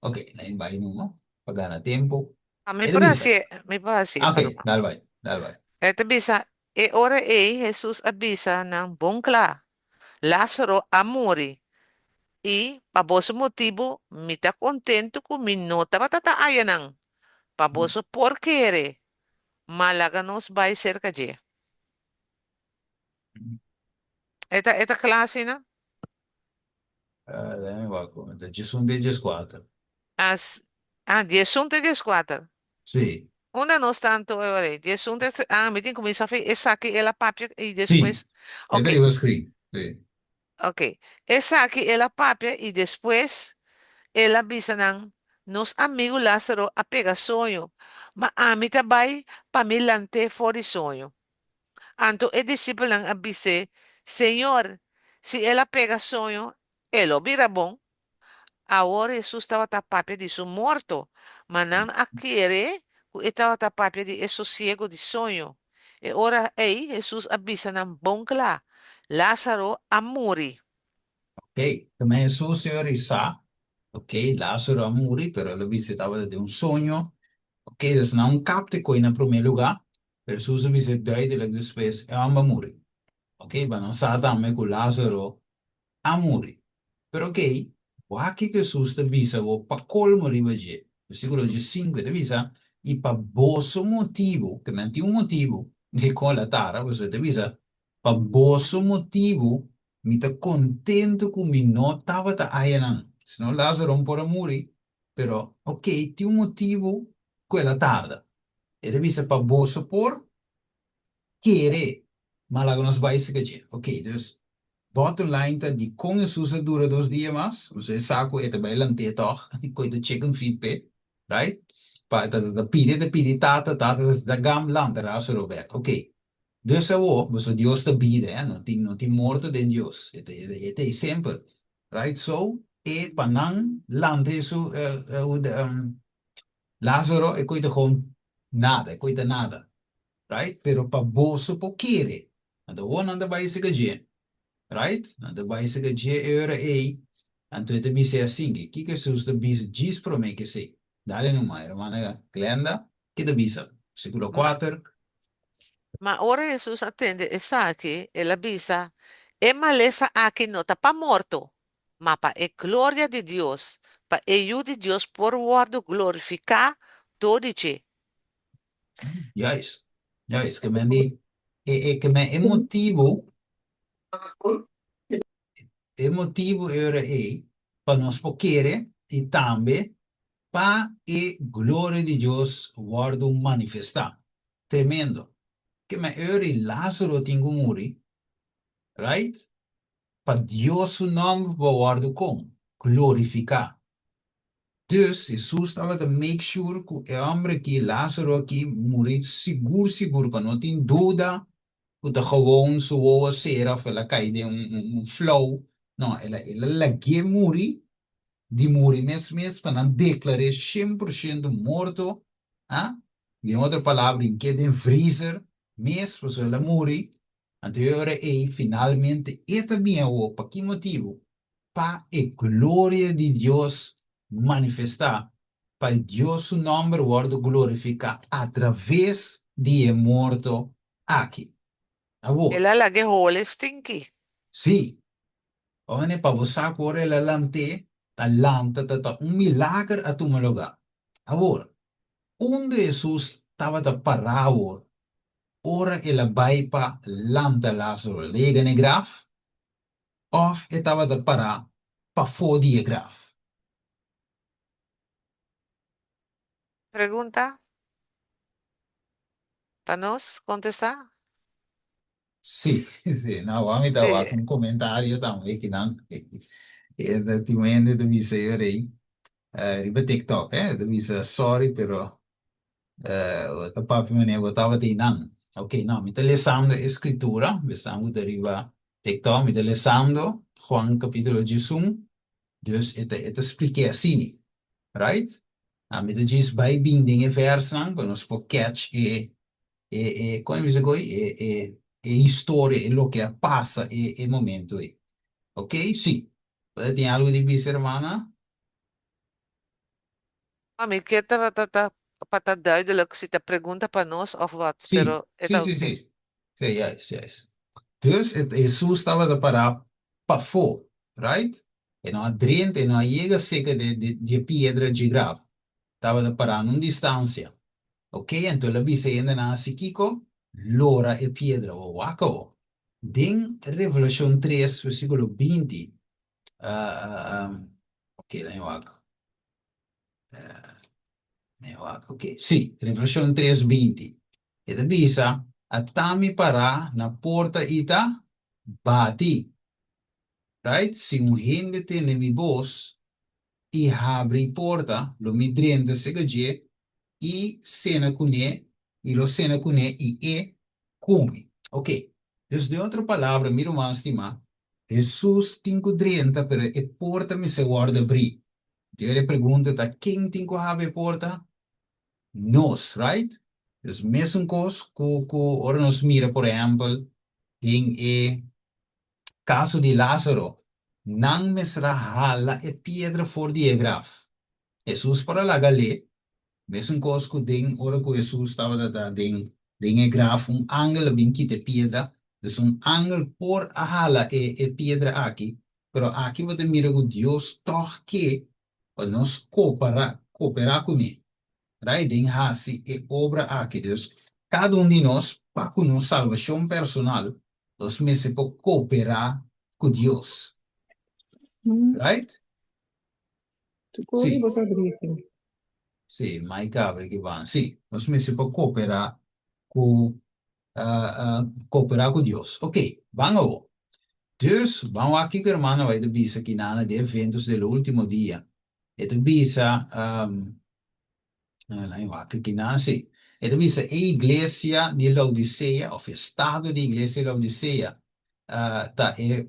Ok, na vai mo, pagana tempo. Ah, E bisa. me parece, Ok, pardon. dal vai. Ito bisa, e ora Jesus abisa ng bongkla, Lázaro amori, e paboso motibo, mita contento ko minota matataayan ng paboso porkere, malaga nos bay cerca de. Esta klase na, Da Gesù de squadra. as, jesunte de squatter. Sì, Una no tanto, ore, jesunte, mitin comienza a fe, esa que la papia, y sì, después, e ok, arriva screen. Sì. ok, esa que la papia, y después, ela bisa ng nos amigo Lázaro apega sonho, ma ami tabay pamilante fori sonho. Anto e discípulo ng abise, Senhor, si ela pega sonho, elo vira bom. Agora Jesus estava tapapia de su morto, mas não aquele que estava tapapia de sossego de sonho. E ora ei, Jesus avisa ng bom lá, Lázaro a morrer. Ok, come Gesù, Signore, sa, ok, Lazzaro morì, però lo visitava di un sogno. Ok, dus não capte coi na primeiro lugar, pero Jesús dice duidelijk después, é uma muri. Ok, mas não sabe também que Lázaro a muri. Pero ok, o aqui que Jesus te visa, o pa colmo ribaje, versículo 5 te visa, e pa bosso motivo, que não tem um motivo, de qual a tara, você te visa, pa bosso motivo, mi ta contento com mi não estava ta ayanan. Senão Lázaro não pode morrer, pero ok, tem um motivo, quella tarda. E devi sapere bosso por querer, mas lá nos vai se gajer. Ok, dus bottom line tá de com Jesus dura 2 dias mais, você sabe que é bem lante toch, coisa chicken feedback, right? Pa pide tata da gam landa raso Robert. Ok. Dus você Deus te bide, não tem morto de Deus. É sempre, right? So, e panang lande isso Lázaro é coisa com nada, é coisa nada. Right? Pero pa boso po kere. Ando one anda vai se gaje, right? Anda vai se gaje euro e anto ete bise assim que sus de bise diz pro me que sei. Dale no mai, hermana Glenda, que de bisa. Século 4. Ma ora Jesus attende e sa che e la bisa e malesa a che nota pa morto, ma pa e gloria di Dios, pa e iu di Dios por guardo glorificar dodici. Juist. Juist, que men die que me emotivo era para nós poquere e também para e glória de Deus guardo manifestar. Tremendo. Que me era Lázaro tinha morrer, right? Para Deus su nome guardo com glorificar. Dus Jesus estava te make sure que o homem que Lázaro aqui morrer seguro, para não ter dúvida, que tá gewoon so over sera, ela cai de flow. Não, ela lagi morrer, de morrer mesmo, para não declarar 100% morto, ah? De outra palavra, em que de freezer, mesmo, se ela morrer, anterior finalmente, e também o, para que motivo? Para a glória de Deus manifestar, para Deus su nome guarda glorificar através de morto aqui. E Agora, la laghe hole stinky. sim, onde para você agora ela lante, a lanta, milagre a tu lugar. Agora, onde Jesus estava parado, ora ela vai para lanta Lázaro lega ne graf, of estava de parar para fora de graf. Pergunta para nós contestar? Sì, sì, no, vamos a Sim. dar un commentario também que não, é ti mende tu mi sei rei, riba TikTok, tu mi sei sorry però o papi me ne botava ti nan. Ok, no, mi te lesando escritura, estamos de riba TikTok, mi te lesando Juan capítulo 1, dus het expliquei assim, right? Mi te diz bij binding versen, quando si può catch come dice poi, storia, e lo che passa, e momento. Ok? Sì. Tiene algo di bis, hermana? Mami, que para duidelijk, se te pergunta para nós of wat, Sì, pero sì, está sì, ok. sì. Sì, yes, yes. Dus Jesus stava da parar para fora, right? E não adrente, e não chega seca de pedra de grave. Stava da parar numa distância. Ok? Então, la bisa ainda na Kiko, Lora e Piedra o Wako. Din Revelación 3, versículo 20. Ok, nem Wako. Nem Wako. Ok, sì, Revelación 3, 20. E da bisa, atami para na porta ita, bati. Right? Se um gente tem mi boss, e abre porta, lo midriente se gaje, e cena com ele, e lo cena com ele, e come. Ok. Dus de outra palavra, miro mais estima, Jesus tinha 30, pero e porta me se guarda abrir. Dio pergunta, tá, quem tem que abrir porta? Nós, right? Dus mesmo coisa que ora nos mira, por exemplo, em caso de Lázaro, não me será hala e pedra for de graf. Jesus para lá galé, mesmo coisa que tem, ora que Jesus estava da tem graf, ângulo bem que de pedra, dus ângulo por a hala e pedra aqui, pero aqui você mira que Deus toque para nós cooperar com ele. Right? Tem hasi e obra aqui, dus cada de nós, para com nossa salvação personal, nós mesmos para cooperar com Deus. Right? Tu corri Sim, você briefing. sim, mais cabra que vão. Sim, nós mesmos para com, cooperar com Deus. Ok, vamos. Dus, vamos aqui, irmão, vai de bisa aqui na de eventos do último dia. E de bisa, aqui na, sim. E de bisa, a igreja de Laodicea, ou estado de igreja de Laodicea, tá, é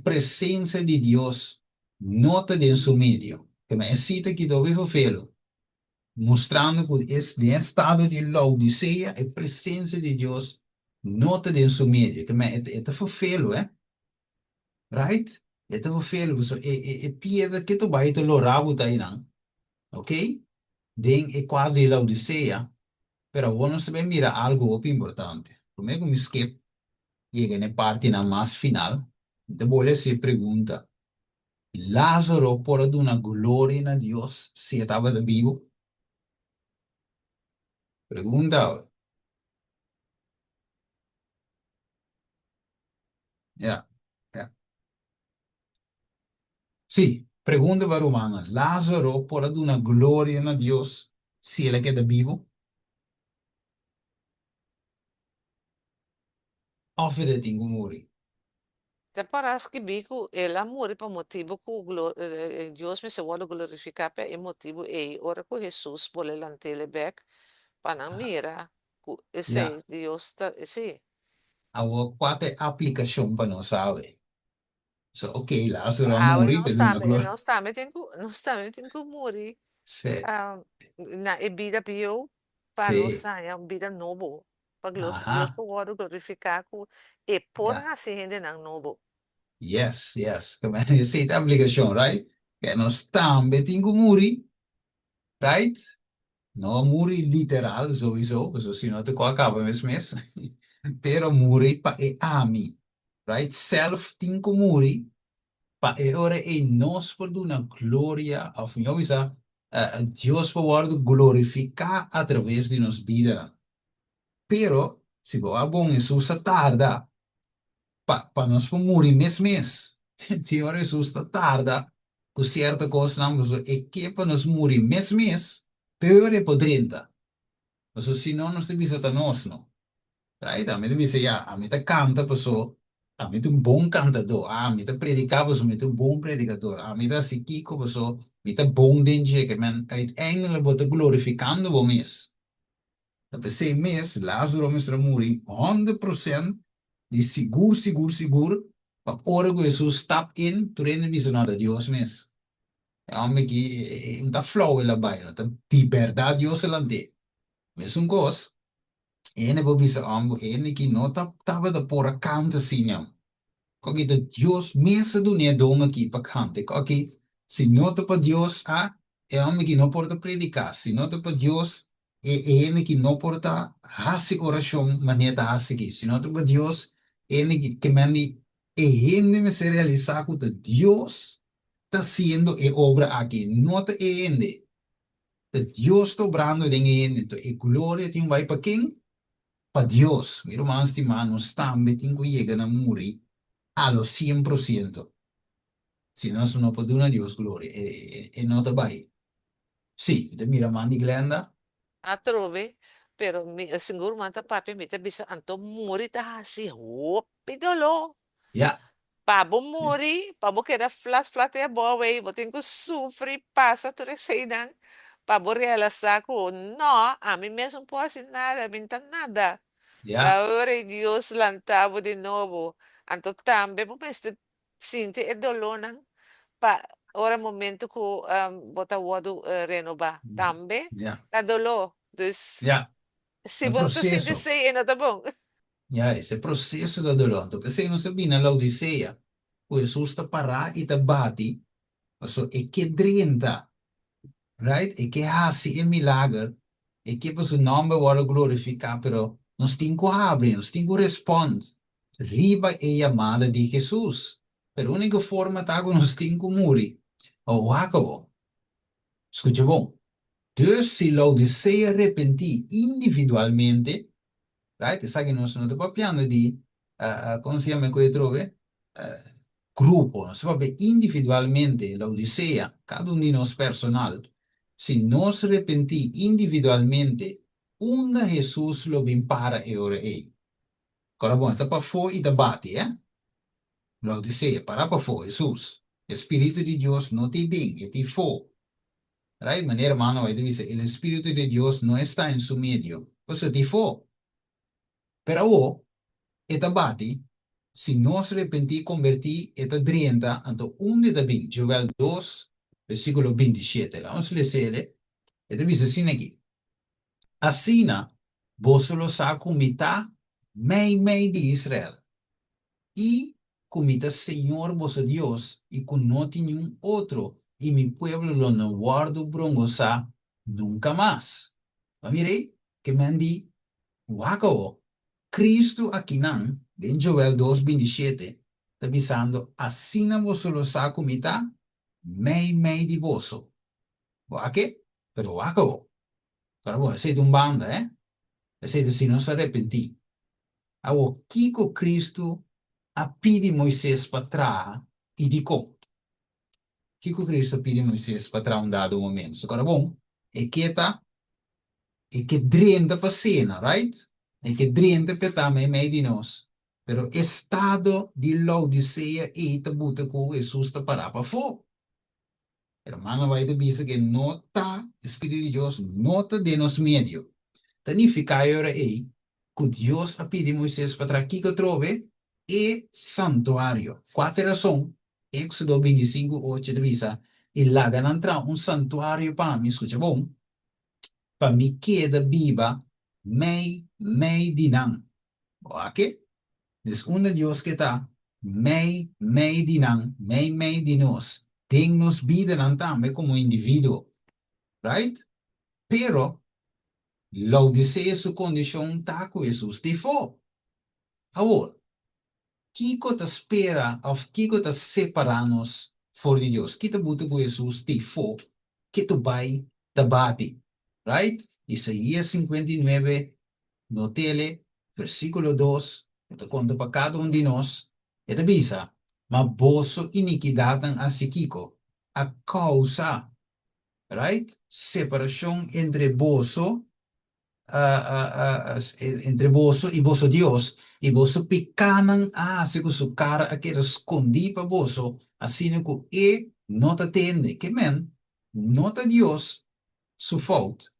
presença de Deus nota de seu meio. Que me cita que dove felo, mostrando que esse estado de Laodicea é presença de Deus nota de seu meio. Que me é felo, right? É felo, so é pedra que tu vai te lorabo tá aí não, ok? Den é quadro de Laodicea, pero vamos também mira algo muito importante. Como é que me skip chega na parte na mais final, então vou se pergunta. Lázaro por una gloria a Dios si estaba de vivo. Pregunta, ya, ya. Sí, pregunta para humana. Lázaro por una gloria a Dios si él queda vivo. Of ele tem que morrer. Te parece que bico ela morre por motivo que Deus me se vuole glorificar per il motivo e ora que Jesus vuole lantele back para não mira e Ya, sei Deus tá sim. agora quatro aplicação para nós saber. So, ok, Lázaro Ah, morre per una gloria. não está me tem que morrer. Sí, Ah, na e vida più para nós sí, é uma vida novo. Para Deus ajá, pode glorificar e por ya, nascer ainda não novo. yes, yes. Come essa aplicação, right? Que nós também tem que morrer, right? No muri literal sowieso, so sino te ko acaba mes. Pero muri pa e ami, right? Self tinko muri pa e ore e nos por una gloria of visa Dios por glorificar a través de nos vida. Pero Se boa bom, Jesus tarda, pa nós vamos morrer mês. Tem hora Jesus tarda, com certa coisa, não, mas é que para nós morrer mês, pior é por 30. Mas se não, nós temos que estar nós, não. Right? A mí me dice, ya, a mí te canta, pues, a mí te un bom cantador, a mí te predicava, pues, a mí te un bom predicador, a mí te psiquico, pues, a mí te bom dingje, que men, uiteindelijk wordt glorificando voor mes. Dat we zeggen, mes, Lazarus is er moeri, 100%, die sigur, maar ora que Jesus stap in, toen rende we naar de Dios mes. Ja, me que, não tá flow ela baila, tá liberdade Dios elante. Mes un cos, ene bo bisa ambo, ene que não tá, tava da por a canta sinham. Koki de Dios mesa do ne doma aqui para cante. Koki, se nota para Dios, é homem que não pode predicar. Se nota para Deus, é ele que não pode fazer oração, maneira de fazer aqui. Se nota para Deus, é ele que manda, é ele que se realizar que Deus está fazendo a obra aqui. Nota é ele. Deus está obrando em ele. Então, a glória tem vai para quem? Para Deus. Meu irmão, estimado, está metendo que chega na morrer a los 100%. Si no, no puede dar a Dios gloria. No te va. Sí, te mira mandi glenda. Atrove, pero siguro manta papi mi te bisa anto muri ta hasi hop idolo. Ya, Pabo sí, muri, pabo queda flat e boa way, botin ko sufri passa tu nang. Pabo realizar ko, no, a mí mesmo puedo hacer nada, minta nada. ya, Ahora Dios lantavo de novo. Anto tambe po este sinti e dolonan pa ora momento ko bota wado renova. Tambe ya, la dolo. Dus ya. si El bonto sinti proceso, sei e nada bom. ya, ese proceso de dolor. Entonces, si no se viene la Odisea, pues Jesús te para y te bate, eso es que drenta, right? Es que hace el milagre, es que pues su nombre va a glorificar, pero nos tengo abre, nos tengo responde. Riba e llamada de Jesús. Pero única forma está con nos tengo muri. O acabou. Escucha bom. Dus se Laodicea arrepentir individualmente, right? Sai che non stiamo parlando di, come si chiama quello trove? Gruppo, non si parla individualmente, Laodicea, cada uno di noi personal. Se nos arrepentir individualmente, onda Jesus lo impara e ora è. Ora bom, sta pa fuori da bati, Laodicea, para pa fuori, Jesus. Espíritu de Dios no te dingue, te fo. Right? Manera hermano, ahí dice, el Espíritu de Dios no está en su medio. Pues te fo. Pero o, esta bati, si no se arrepentí, convertí, esta drienta, anto un de bin, Joel 2, versículo 27. Vamos a leerle. Esta dice así aquí. Asina, vos lo sa comita, mei de Israel. Y comita Señor vos Dios, y con no tiene un otro, y mi pueblo lo no guardo brongosa nunca más. Mire, que me han dicho, Wako, Cristo aqui não, em Joel 2:27, está dizendo, assim vos lo sa comita, mei de vosso. Wake? Pero wako. Para vos, aceita banda, Aceita se não se arrepentir. Awo, Kiko Cristo a pedi Moisés para trás e dico, Kiko Cristo pedi Moisés para trás dado momento. Agora, bom, é que drenta para cena, right? É que drenta para também meio de nós. Pero estado de Laodicea e tabuta com Jesus está para fora. Hermano, vai te dizer que nota, Espírito de Deus, nota de nos meio. Significa agora aí, que Deus a pedido Moisés para aqui que trove e santuário. Quatro razões. Éxodo 25:8 divisa. E lá ganha um santuário para mim, escuta bom? Para me queda viva, mei dinam. Ok? Dus onder Dios que está, mei dinam, mei dinos. Tem nos vida também como indivíduo. Right? Pero, Laodicea su condição está com Jesus de fora. Agora, Kiko te espera, of Kiko te separa-nos for de Deus. Kita buta com Jesus de fora, que tu vai te bate. Right? Isaías 59, no tele, versículo 2, ito conta para cada um de nós, ito bisa, maboso iniquidad ang asikiko, a causa, right? Separação entre boso, entre boso e boso Deus, e boso picanang asico su cara a que escondi para boso, assim que e nota tende, que men, nota Deus, su fault,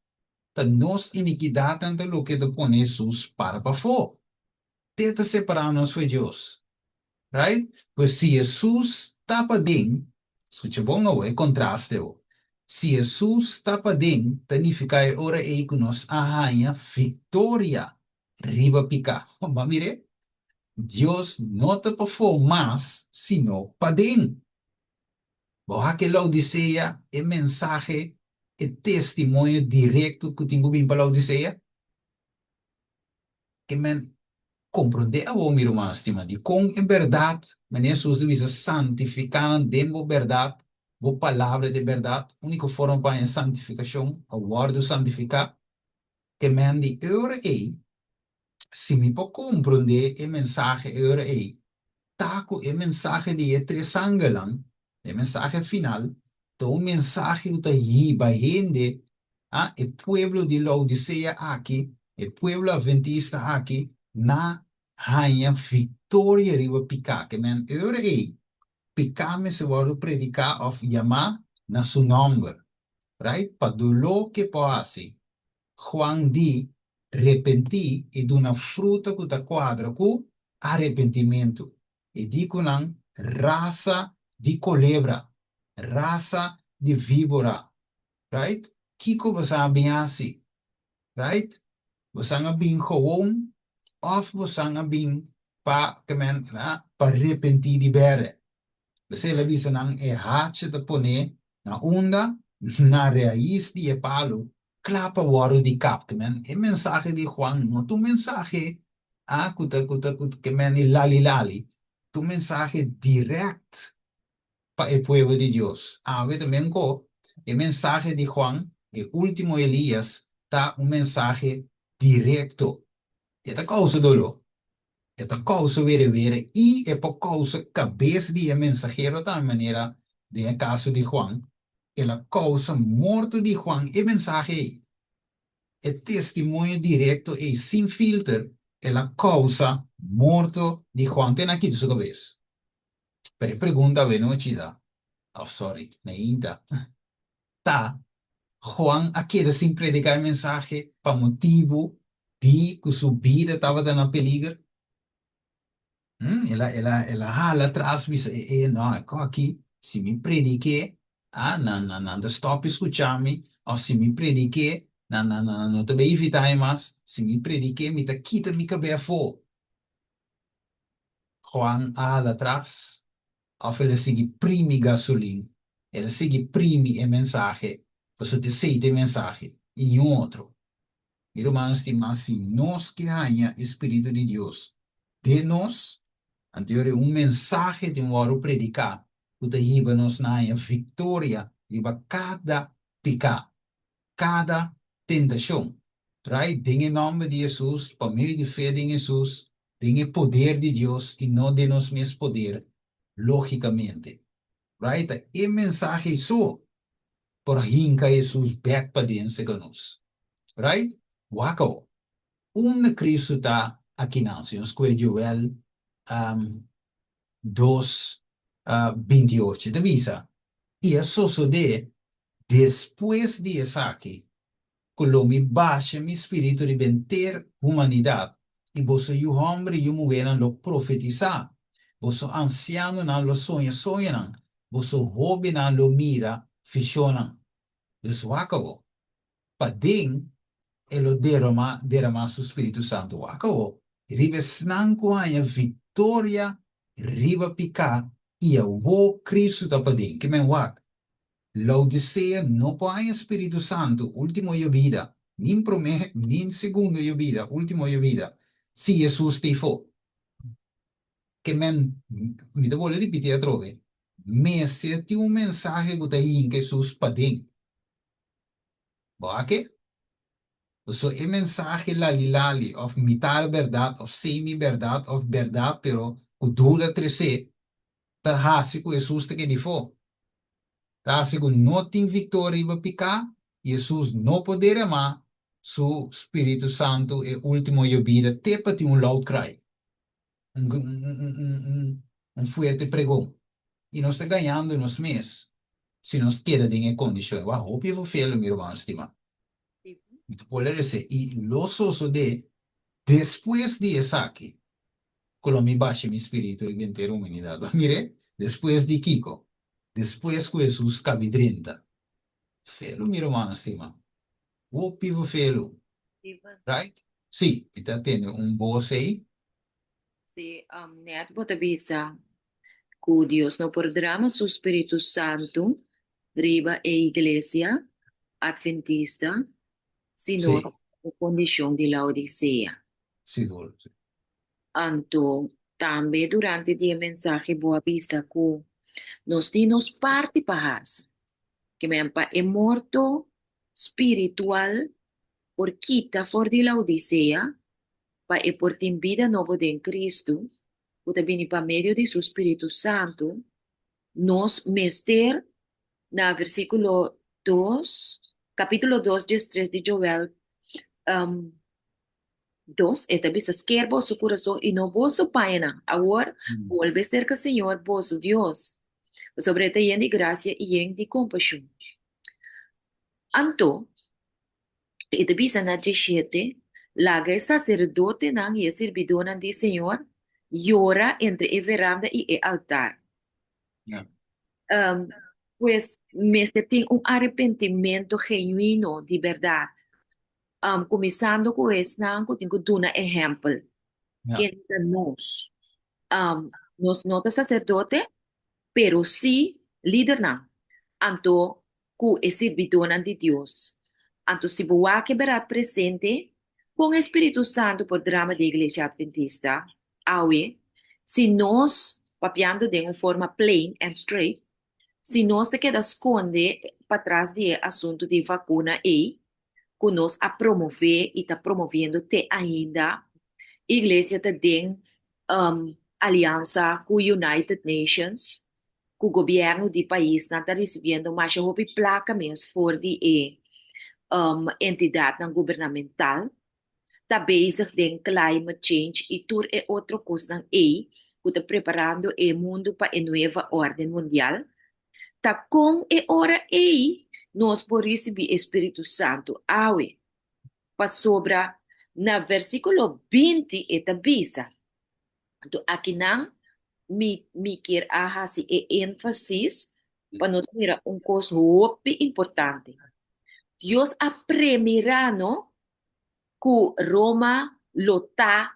ta nos iniquidad ante lo que te pone Jesus para fora. Tenta separar-nos de Deus, right? Pues se Jesus tapa dentro, escucha bom não é contraste o. Se Jesus tapa dentro, significa ora aí que nós arranha vitória, riba pica. Mas mire, Deus não te para mais, sino para dentro. Boha que Laodiceia é mensagem, é testemunho direto que tenho bem para Laodiceia, que men compreender o meu irmão, estima, de com é verdade, mas Jesus deve santificar dentro da verdade, a palavra de verdade, a única forma para a santificação, a word santificar, que men de eure aí, se me pode compreender a mensagem eure aí, taco a mensagem de três angelang, a mensagem final, então a mensagem que aí vai render, o pueblo de Laodicea aqui, o pueblo adventista aqui, na hanha vitória riba picar, que men eure ei, picar me se vai predicar of yama na su nombre, right? Pa do que pode Juan di repenti e d'una fruta que ta quadra cu arrependimento. E dico nan raça de culebra, raça de víbora, right? Kiko você bem assim, right? Você bem gewoon of você bem pa kemen pa arrepenti di bere. Você la visa nan e hache de pone na onda na raiz de e palo clapa waro di cap kemen e mensaje di Juan no tu mensaje kuta kemen i lali lali tu mensaje direct pa el pueblo de Dios. Ve también ko el mensaje de Juan el último Elías ta un mensaje directo. Esta causa dolo. Esta causa vere y es por causa cabeza de mensajero de manera de el caso de Juan, que la causa muerto de Juan el mensaje, el testimonio directo y sin filtro, es la causa muerto de Juan. Ten aquí su cabeza. Pero pregunta bueno chida. Oh, sorry, me inta. Ta, Juan aquí sin predicar el mensaje para motivo de que su vida estaba en peligro. Ela rala atrás, não, aqui, se me predique, não, stop escutar-me, ou se me predique, não, também evitar mais, se me predique, me tá quita me cabeça fora. Juan rala atrás, ou ele segue prime gasolina, ele segue prime a mensagem, você te aceita a mensagem, e outro. Meu irmão, estima, se nós que ganha Espírito de Deus, de nós, anterior um mensagem de um predicar, o que nos na vitória, riba cada picar, cada tentação. Right? Em nome de Jesus, por meio de fé em Jesus, tem poder de Deus e não de nós mesmos poder, logicamente. Right? E mensagem só, por hinca Jesus back para dentro de nós. Right? Wako, Cristo está aqui não, se nos que Joel 2, 28 de visa. E eso sucede después de Isaac, cuando me baja mi espíritu de vender humanidad, y vos y hombre y mujer lo profetizar, vos anciano lo soñan, vos joven lo mira, fisionan. Deswakabo. Pading, elo derrama su Espíritu Santo. Wakabo. Rivesnanco a vitória, riba picar, e a wo Cristo tá pading. Que men wak. Laodicea não põe Espírito Santo, último de vida, nem promete, nem segundo de vida, último de vida, se Jesus te for. Que men, me te vou repetir a trove, mas se tem mensagem que está aí em Jesus padem, boa que? So, el mensaje lali lali, of mitad verdad, of semi-verdad, of verdad, pero kudula trece, ta hasi ku Jesus te que difo. Ta hasi ku no ting victoria iba pica, Jesus no poder ma, su Espírito Santo e último yo vida, tepa ti un loud cry, un fuerte pregão. E nós está ganhando nos mês, se nós queda em condição. Eu hope eu vou fazer, meu irmão, estima. Então, pode ser, e los oso de, depois de essa aqui, quando me baixa meu espírito e inteira humanidade. Mire, depois de Kiko, depois que Jesus cabe 30. Felo, meu irmão, estima. Hope eu vou fazer, right? Sim, então tem voz aí. Sí, net bota bisa que Dios no programa su Espíritu Santo riba e iglesia adventista, sino Sim, a condición de la Odisea. sim, sim. Anto, también durante el mensaje boa vista que nos dinos parte pahas, que me ampa é morto espiritual por quita for de la Odisea, pa e por tim vida novo de Cristo, o também para meio de su Espírito Santo, nos mester na versículo 2, capítulo 2, 3 de Joel, 2, e também se quer vosso coração e não vosso paina. Agora, vuelve cerca, Senhor, vosso Deus, sobre te em de graça e em de compaixão. Anto, e também se na 17, laga sacerdote nang e servidor de Senhor, llora entre a veranda e o altar. Yeah. Pues me tem arrependimento genuíno de verdade. Começando com esse, não, eu tenho que dar um exemplo. Yeah. Que nós não é sacerdote, pero sí líder não. Anto, que é servidor de Deus. Anto, se boa que verá presente, com o Espírito Santo por drama da Igreja Adventista, awe, se nós, papiando de uma forma plain and straight, se nós te queda esconde para trás de assunto de vacuna e que nós a promover e está promovendo te ainda igreja te tem aliança com United Nations, com o governo do país não está recebendo mais houve placa mesmo for de entidade não governamental está bezig com climate change e tudo é outra coisa que está preparando o mundo para a nova ordem mundial. Tá com e hora aí, nós por receber Espírito Santo, awe, para sobra, na versículo 20, e tabisa. Então, aqui não, me quer ahasi e ênfasis, para nós mirar coisa muito importante. Deus apremirano que Roma lota,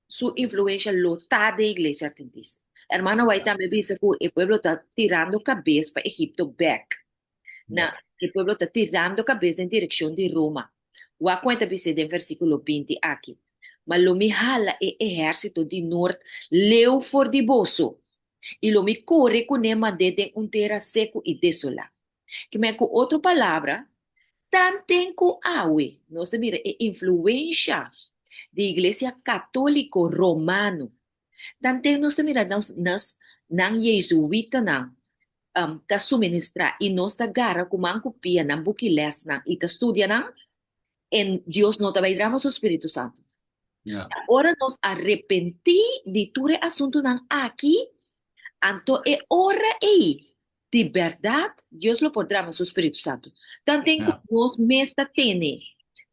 sua influência lotada da igreja adventista. Hermano, vai também dizer que o pueblo está tirando cabeça para Egipto back. O pueblo está tirando cabeça em direção de Roma. O a conta dice em versículo 20 aqui. Mas lo me jala o exército de norte leu for de bolso. E lo me corre com nema de terra seco e desolado. Que me com outra palavra, tanto com awe, nós mira a influência da igreja católico romano. Dan nós mira nang jesuita nang ta suministra e nós ta gara kumang kupia nang bukiles nang ita estudia nang en Dios no te o Espírito Santo. Yeah. Ahora nos arrepentí de ture asunto nang aquí, anto e ora de verdad Dios lo podrá o Espírito Santo. Dan nos mesta tene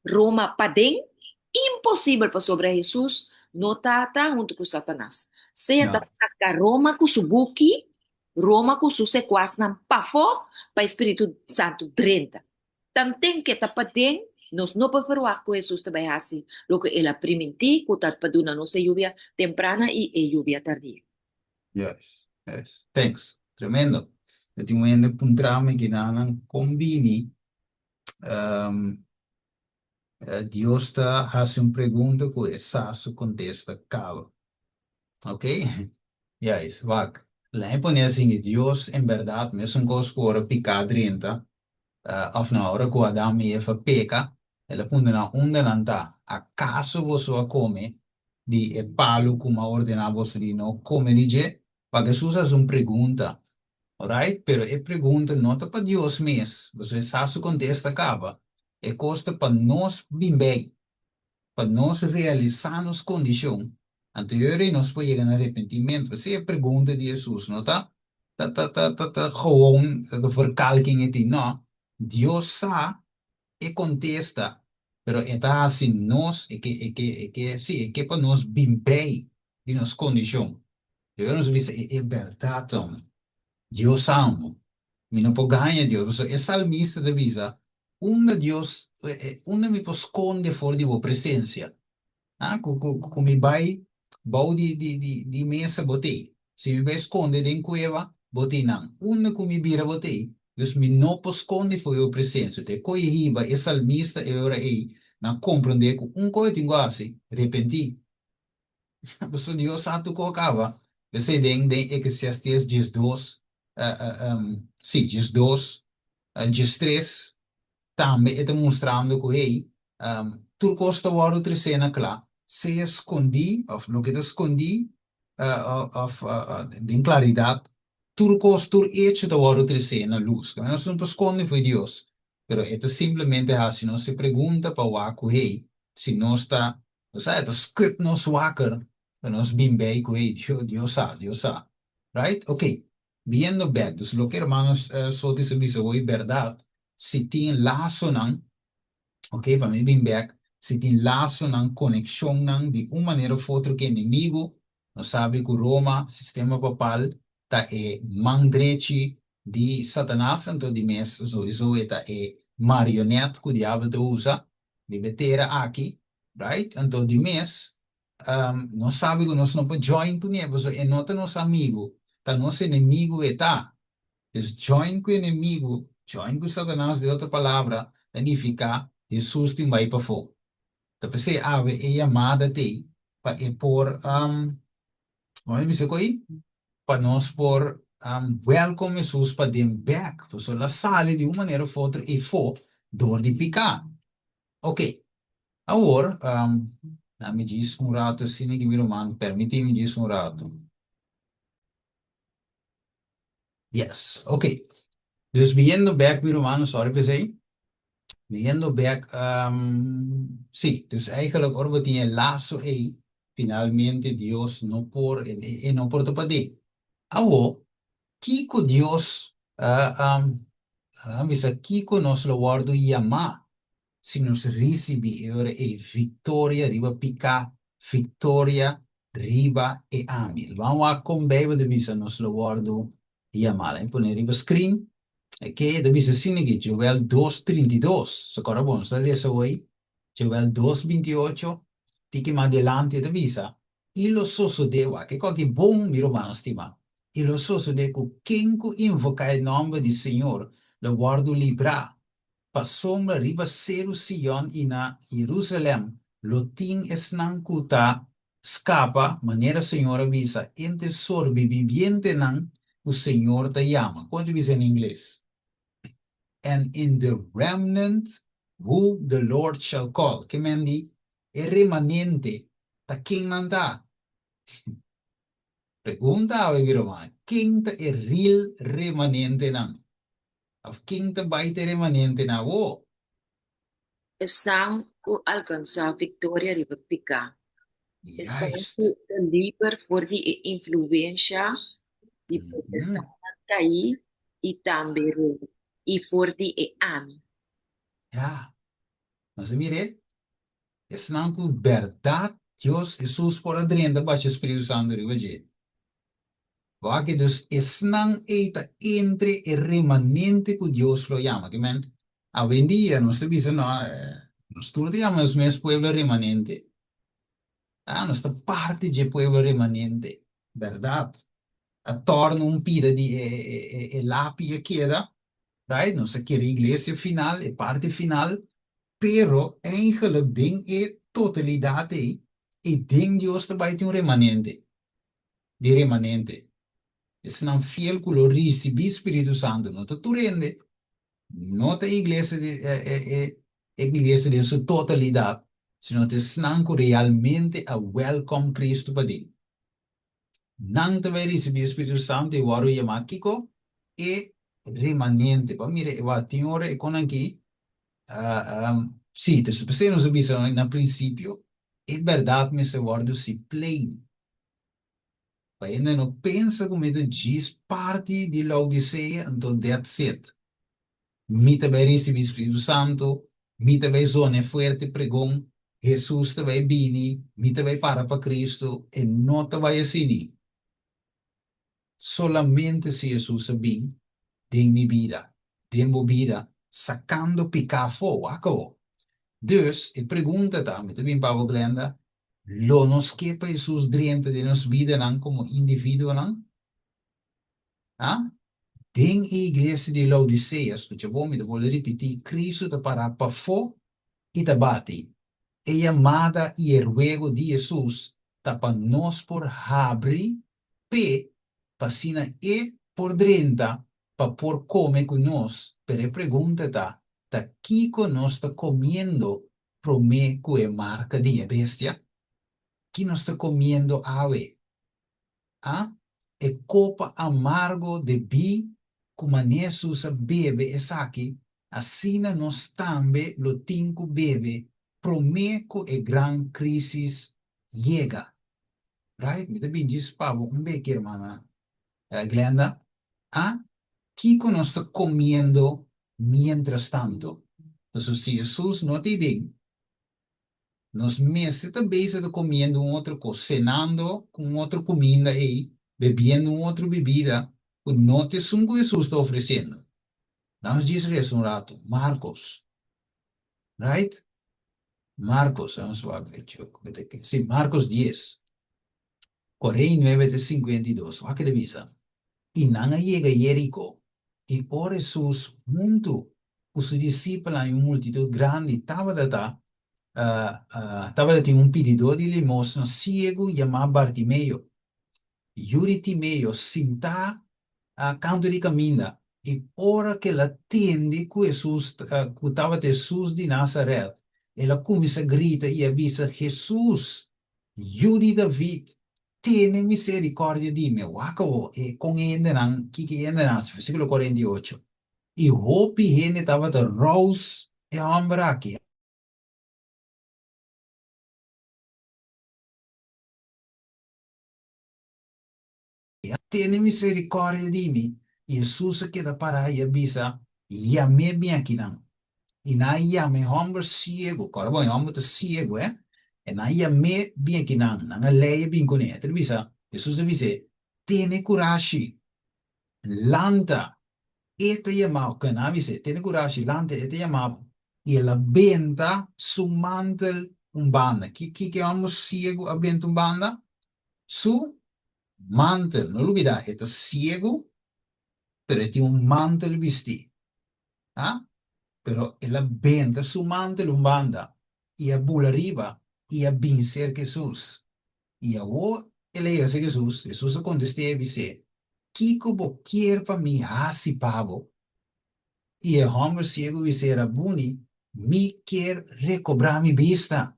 Roma padeng impossível para sobre Jesus não está junto com Satanás. Se está saca Roma com subuki, Roma com su sequaz não pafo para Espírito Santo 30. Tanto que está padeng, nós não podemos falar com Jesus também assim, lo que ela primiti, que está paduna nossa lluvia temprana e lluvia tardia. Yes, yes. Thanks. Tremendo. Dat yung ende puntrame ginanang combini. Dios está hace una pregunta que Sasso contesta cabo. ¿Ok? Yes, vak. La pone assim que Dios en verdad me es un cosa que ahora pica 30. Of na hora que Adam e Eva peca, Ela punta na onda nanta. Acaso você a come di e palo como ordenar você de não come de je? Para Jesus é uma pergunta. Alright? Pero e pergunta não é para Deus mesmo. Você sabe se contesta acaba. É costa para nós bem, para nós realizar nos condições. Anterior nós podemos chegar no arrependimento. Você é pergunta de Jesus, não tá? Gewoon de verkalking het não. Deus sabe e contesta. Pero está assim nós, sim, é que para nós bem de nos condições. Eu não sei se é verdade, Deus sabe. Mi non può ganhar Deus. É salmista de visa. Deus, onde me esconde fora de tua presença. Ah, como me vai, bau de mesa botei. Se me vai esconder em cueva, botei não. Onde como me vira botei. Dus me não esconde fora tua presença. Te coi riba, é salmista, e ora aí, na compreender que coisa tem assim, repenti. Você Deus sabe tu colocava. Você tem Eclesiastes 12, sim, 12, 13, também está mostrando que, hey, tu gosta de outra cena, claro, se escondi, ou no que te escondi, de claridade, tu gosta de hecho de outra cena, luz, que não se esconde foi Deus, pero é simplesmente assim, não se pergunta para o aco, hey, se não está, o sea, é script nos wakker, nos bem bem, hey, Deus sabe, right? Ok, viendo back, dus lo que hermanos, so te servicio hoy, verdade, se tem laço não, ok, para mim bem back, se tem laço não, conexão não, de uma maneira ou outra que inimigo, não sabe que Roma, sistema papal, tá é mandrete de Satanás, então de mes, so tá é marionete que o diabo usa, de betera aqui, right? Então de mes, não sabe que nós não podemos join com ele, so é nota nosso amigo, tá nosso inimigo está. Dus join com o inimigo, join com Satanás, de outra palavra, significa Jesus tem vai para fora. Então, você ave é amada te para por, vamos dizer aí, para nós por welcome Jesus para dem back, para la sale de uma maneira ou outra e for dor de picar. Ok, agora, me diz rato, assim, que meu irmão, permite-me diz rato. Yes, ok. Dus viendo back, meu irmão, sorry, pensei. Viendo back, sí, dus eigenlijk orbe tinha laço e finalmente Dios no por e no por topadi. Awo, kiko Dios, misa kiko nos lo guardo yama, si nos recibi ora e victoria riba pica, victoria riba e amil. Vamos a con bebe de misa nos lo guardo yama. Impone riba screen. Que deve ser assim, que Joel 2:32, socorro bom, só isso aí, Joel 2:28, tique mais adelante deve ser, e lo sosso dewa, que qualquer bom, meu irmão, estima, e lo sosso de que quem invoca o nome do Senhor, lo guardo libra, pa sombra riba seru Sion e na Jerusalém, lo ting esnan kuta, scapa, maneira Senhor avisa, entre sorbi viviente nan, o Senhor te chama. Quanto diz em inglês? And in the remnant who the Lord shall call. Que mendi, e remanente, ta quem nanda? Pergunta a Viromai, quem ta e real remanente nan? Of quem ta baite remanente na wo? Estão por alcançar vitória e picar. Estão Juist. livre voor die influência de protestante cair e também e voor die ami. Ja. Mas mire, es não que verdade Deus Jesus por adrenda baixa Espírito Santo de hoje. Porque dus es não eita entre o remanente que Deus lo chama, que men. Hoje em dia nós dizemos nós estudamos mesmo pueblo remanente. Nós parte de pueblo remanente, verdade? A torna pira de lápia queda, right? Nós quer igreja final, parte final, pero eigenlijk ding totalidade e ding Deus também tem remanente, de remanente. Es não fiel que lo recibe Espírito Santo, não te tu rende, não te igreja de iglesia de su totalidad, sino te snanco realmente a welcome Cristo para ti. Nang te vai receber Espírito Santo e waru yamakiko e remanente. Pa mire, wa tinore e con aqui, sì, te supesemos non subiscono in principio, e verdade me se guardo si plain. Pa ainda não pensa como te diz parte de Laodiceia, então that's it. Mita vai receber Espírito Santo, mita vai zona forte pregão, Jesus te vai bini, mita vai para Cristo, e não te vai assim. Solamente se Jesus bem, tem minha vida, sacando picar fogo, acabou. Dus, ik pergunta também, também para Glenda, lo nos que para Jesus dentro de nos vida não como indivíduo não? Ah? Den igreja de Laodiceia, escuta bom, me vou repetir, Cristo está para fo e está bate. E amada e o ruego de Jesus está para nós por abrir pe pasina e por dentro para por comer com nós. Pero a pergunta está, Kiko nós está comendo prome com a marca de bestia? Que nós está comendo ave? Ah? E copa amargo de bi, como Jesus bebe essa aqui, assim nós também lo tinco bebe, promeco e gran crisis llega. Right? Me também diz, Pablo, beque, irmã, Glenda, ah? Kiko nós está comendo mientras tanto. Então, se Jesus não te diz, nós meses também está comendo outra coisa, cenando com outra comida aí, bebendo outra bebida, o não te sungo Jesus está oferecendo. Vamos dizer isso um rato. Marcos, right? Marcos, vamos ver, sim, Marcos 10, 49 de 52, olha que divisa. E não chega Jerico, e o Jesus, junto com os discípulos em uma multidão grande, estava tinha um pedidor de limosna ciego chamado Bartimeu. Yuri Timeo sinta a canto de caminho. E ora que ela tende com Jesus, que estava Jesus de Nazaré, ela começa a gritar e avisa, Jesus, Yuri David, tiene misericórdia de mim. Wako, e com ele não, que ainda não, versículo 48. E hopi ele estava de rose e ambraque. Tiene misericórdia de mim. Jesus queda para aí avisa, llame bem aqui não. E na llame homem ciego, cara bom, homem tá ciego, E na llame bem aqui não, na lei bem com ele. Avisa, Jesus avisa, tiene coragem, lanta, este llamado, que na avisa, tiene coragem, lanta, este llamado, e ela benta su mantel banda. Que homem ciego abenta banda? Su mantel, no olvida, está ciego, pero tiene un mantel vestido. ¿Ah? Pero él vende su mantel un banda y a bula arriba y a vencer Jesús. Y a vos, él dice Jesús, Jesús contesté y dice, Kiko bo quiere para mí así pavo. Y el hombre ciego dice, Rabuni, mi quiere recobrar mi vista.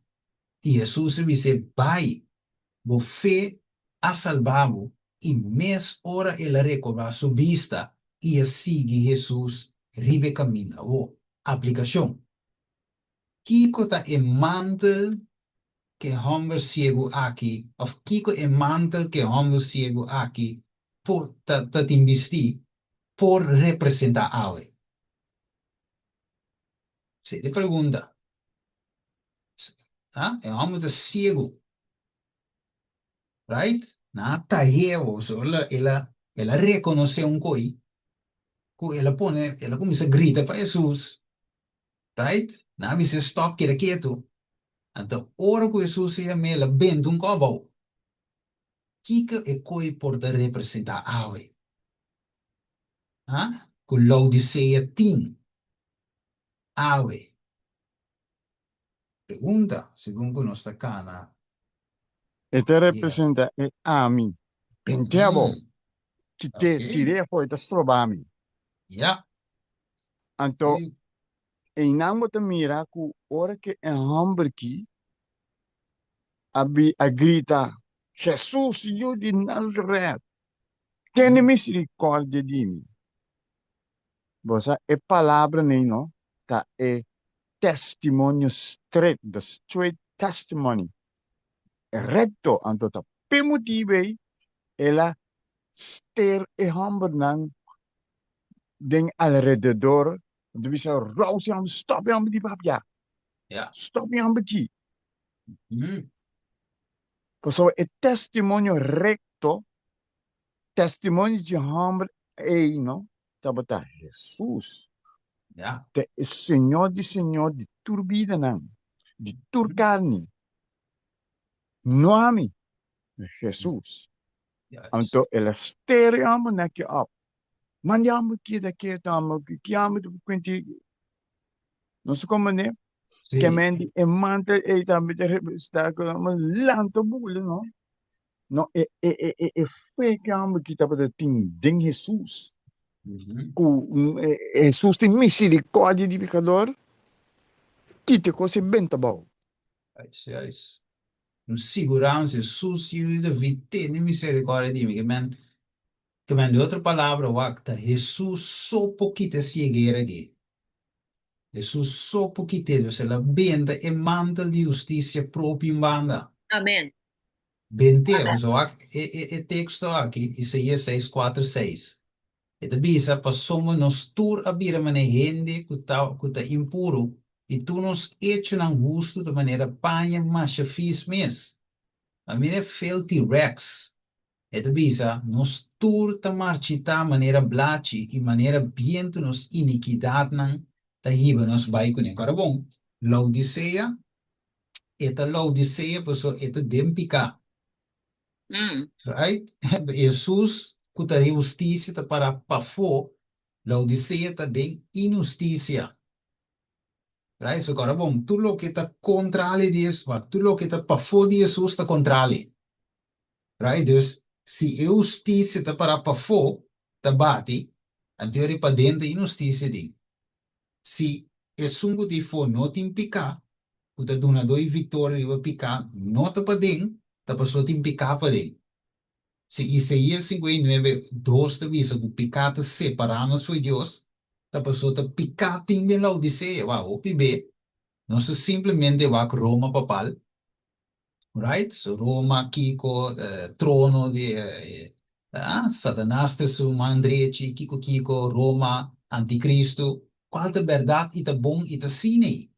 Y Jesús dice, vai, bo fe a salvado y mes hora él recobra su vista. Y así Jesús ribe camina o aplicación. Kiko ta e mantel que homem ciego aqui, of Kiko e mantel que homem ciego aqui, por te investir, por representar algo. Se te pergunta, é homem ciego, right? Na tajevo, ela reconhece coi, ela começa a gritar para Jesus, right? Na vez stop que quieto. Então, ora que Jesus se chama ela bem um cobal. Kika e coi por te representar algo. Con Laodicea tin. Ave. Pregunta, según con nuestra cana. E te representa e ami. Penteavo, Ok. ti refo e te strobami. Yeah. Anto, E inang mo mira ku ora que é hamburgi abi a grita, Jesus, you de Nazareth, tem misericórdia de mim. Bosa é palavra nem não, tá é testemunho straight, the straight testimony. É reto, anto tá pemotive, ela ster e hamburg nang ding alrededor, du bisa raus yang stop yang di babia, Ja. stop yang beki. Mm. So é testemunho recto, testemunho de hamburg ei, não? Tá bota Jesus. Ja. De Senhor de turbida não, de turcarne, nome Jesus. Yes. Anto ela stereo amo na que up. Mandiamo kita kita amo que amo tu quinti. Não sei como né? Que Sí. mendi e manta e também está com uma lanto bule não. Não é foi que amo que tava de ding Jesus. Mhm. Com Jesus tem misericórdia de pecador. Que te coisa bem tá bom. Yes, yes. Um segurança, Jesus, e David tem misericórdia de mim. Que men de outra palavra, wacta, Jesus só pouquinho cegueira aqui. Jesus só pouquinho, se ela benda e mantel de justiça própria em banda. Amen. Bente, so e texto aqui, Isaías 6:4-6. E te bisa, passamos nos tur a bira mane gente que tá impuro, e tu nos hecho ng gusto de maneira panha masha fis mes. A mire filthy rex. E te bisa, nos tur ta marchita maneira blachi e maneira biento nos iniquidad nang ta hiba nos bai kune. Agora bom, Laodicea, eta Laodicea, paso eta dempika. Right? Jesus kutari justiça ta para pafo, Laodicea ta den injusticia. Right? So agora bom, tu lo que ta contrali dies, tu lo que ta pafo de Jesus ta contrali. Right? Dus se justiça ta para pafo, ta bati, anteriori pa dentro injusticia din. Se é sungo de fo não tem picar, o ta duna doi vitória va picar, não ta pa den, ta passou tem picar pa den. Se Isaías 59:2 te visa que o pecado separamos foi Deus, a pessoa está pecado de Laodiceia, vai, o PB, não se simplesmente vai com Roma papal, right? So Roma aqui com trono de Satanás, te su mandreci, Kiko, Roma, anticristo, qual é a verdade e tá bom e tá cine,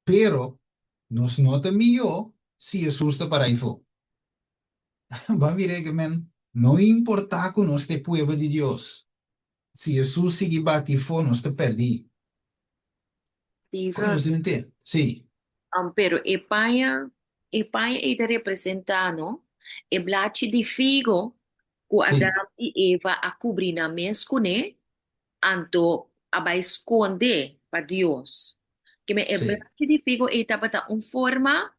pero nos nota melhor se Jesus está para aí for. Vai vir que men, não importa que nós te pueblo de Deus. Se Jesus seguir batifo, nós te perdi. Stephen, Você entende? Sim. pero Epaia ita representa, no? E blachi di figo, ku Sim. Adam e Eva a cobrir na mescune, anto aba esconde para Dios. Que me e Sim. blachi di figo ita bata forma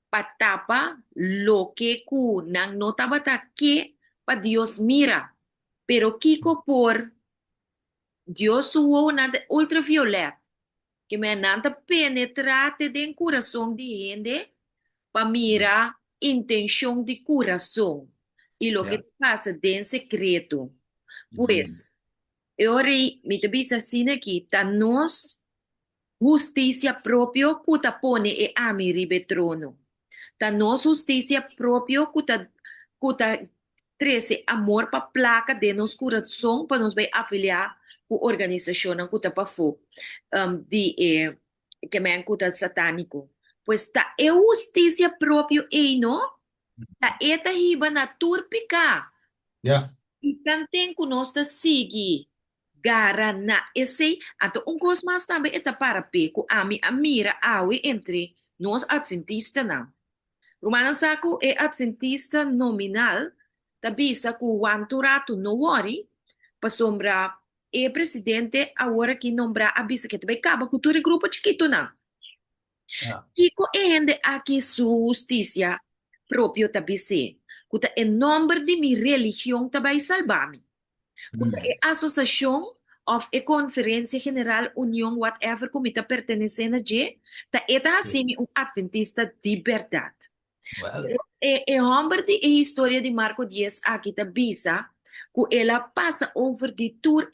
patapa lo que ku nang nota bata que pa Dios mira. Pero kiko por Dios suo na ultraviolet. Que me nanta penetrate den coração de gente para mirar intenção de coração e lo que Yeah. passa den secreto. Pues, eu me te bisa assim aqui, tá nós justiça próprio que ta pone e ami ribe trono. Tá nós justiça próprio que ta trece amor para placa de nos coração para nos vai afiliar com organização que ta pa fo que me ancuta satânico. Pues ta e justiça próprio e no, ta eta hiba na turpica. Ja. E tanten kunosta sigi gara na esse ato un cos mas também eta para pe ku ami amira awi entre nós adventista na. Romana saco é adventista nominal, tabisa ku wanturato no worry, pa sombra e presidente agora que nombra a bisa que também acaba com todo grupo chiquito na. Ja. Kiko ende aqui su justicia proprio tabise. Kuta em nome de mi religião também salvar-me. Kuta é associação of a conferencia general, unión, whatever, comita pertenecendo a je, ta eta Sí. assim um adventista de verdade. Well, Homem de a história de Marco 10 aqui ta bisa, que ela passa over de tour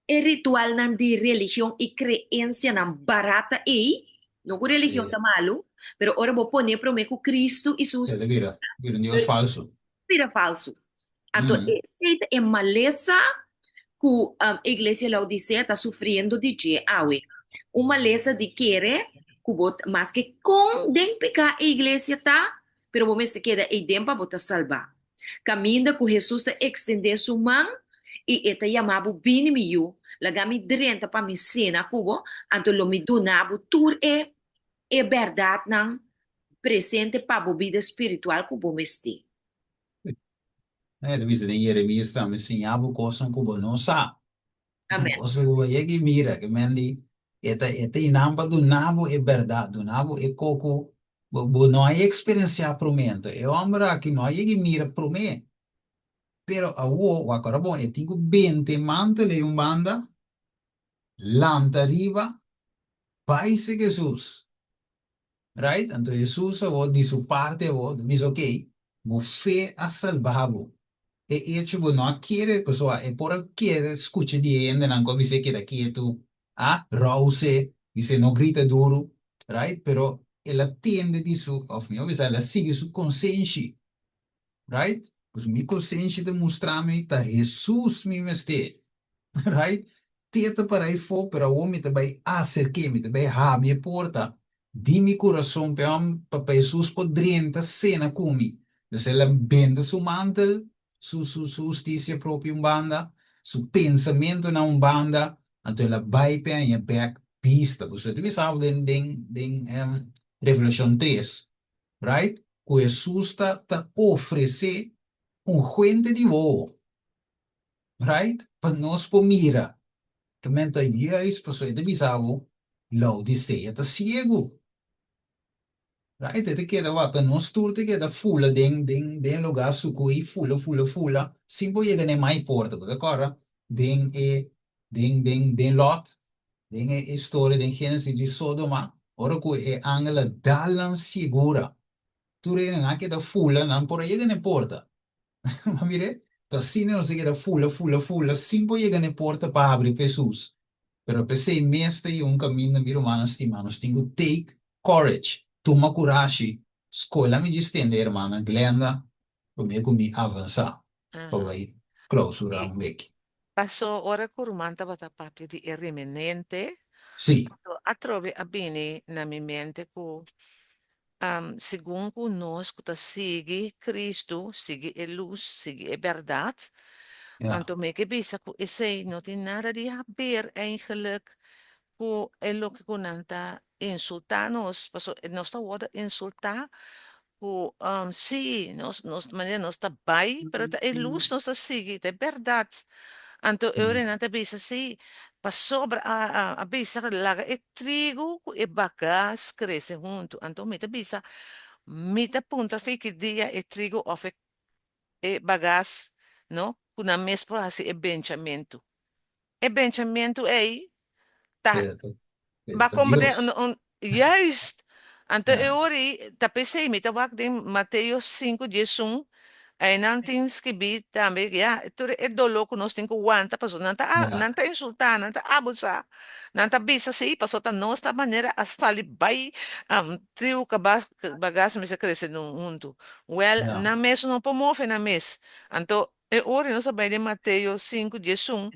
ritual nan de religião e crença nan barata não que religião sí. tá malo, pero ora vou poner para mim que Cristo e sus Mira un Dios falso. vira falso. Então, essa é maleza que a igreja Laodicea está sofrendo de dia. Uma maleza de querer, que bot, mas que com den pecar a igreja tá, pero vamos se queda aí dentro para botar salvar. Caminha que Jesus está extender sua mão e eta chamava bini miu, lagami drenta para me cena cubo, anto lo mi donavo tur é verdade não presente para a vida espiritual que vamos ter. De visa de Jeremias também sim, abo coisa que não sabe. Amém. Coisa que que mira, que mendi, eta inamba do nabo é verdade, do nabo é coco, não é experienciar promento, é homem que não é que mira promete. Pero a o agora bom, eu tenho 20 manteles um banda, lanta arriba, vai ser Jesus. Right? Então Jesus, de sua parte, diz, ok, vou fé a salvar-vos. E tipo, não quer, pessoal, é por querer escutar de ainda, não como você quer quieto, rouse, você não grita duro, right? Pero ela atende disso, of me, ela sigue sua consciência, right? Pues minha consciência demonstra-me que Jesus me mestre, right? Tenta para aí for, pero o homem também acerque-me, também abre a porta, de meu coração, para Jesus podrenta cena comigo. Então ela vende seu mantel, su justiça própria umbanda, su pensamento na umbanda, então ela vai para a back pista. Você deve saber em Revelação 3, right? Que Jesus está oferecer fuente de voz, right? Para nós por mira, que menta yes, pessoa deve saber, Laodicea está cego. Right, det queda vata non sturte queda fulla den lugar su cui fulla, simbo llega ne mai porta, d'accordo? Den Lot, den storia den Genesi di Sodoma, ora cui è angela dallan sicura. Tu rene na queda fulla, non por llega ne porta. Ma mire, to sine non si queda fulla, simbo llega ne porta pa abri Jesus. Pero pensei meste e un cammino mi romano stimano, stingo take courage. Toma coragem, escolha me distender, irmã Glenda, comigo me avançar, para vai clausurar beco. Passou ora curumanta bata papi di irriminente, Sì, a trove a bene na mi mente ku segundo nós que tá sigue Cristo, sigue a luz, sigue a verdade, ja, anto me que bisa ku esse não tem nada de haver eigenlijk ku elo que kunanta insultar nos, paso nos tá word insultar ku sim, nos maneira nos tá bai, pero tá a luz nos tá sigue, é verdade. Anto eu renata bisa sim, passou a bisa laga e trigo e bacas cresce junto. Anto mita bisa mita punta fique dia e trigo of e bagas, no? Kuna mesmo assim e benchamento. E benchamento é tá ba compreende Deus, juist. Anto ja, eu ori tapesei mita wak din Mateus 5:11. Aí não tem que vir também, já, tudo é dolo que nós temos que aguentar, passou, ja, não tá insultar, não tá abusar, não tá bisa assim, passou, tá nossa maneira, hasta ali vai, trio que bagagem me se cresce no mundo. Well, ja, na mesa não promove na mesa. Então, é hora nós sabemos de Mateus 5:11.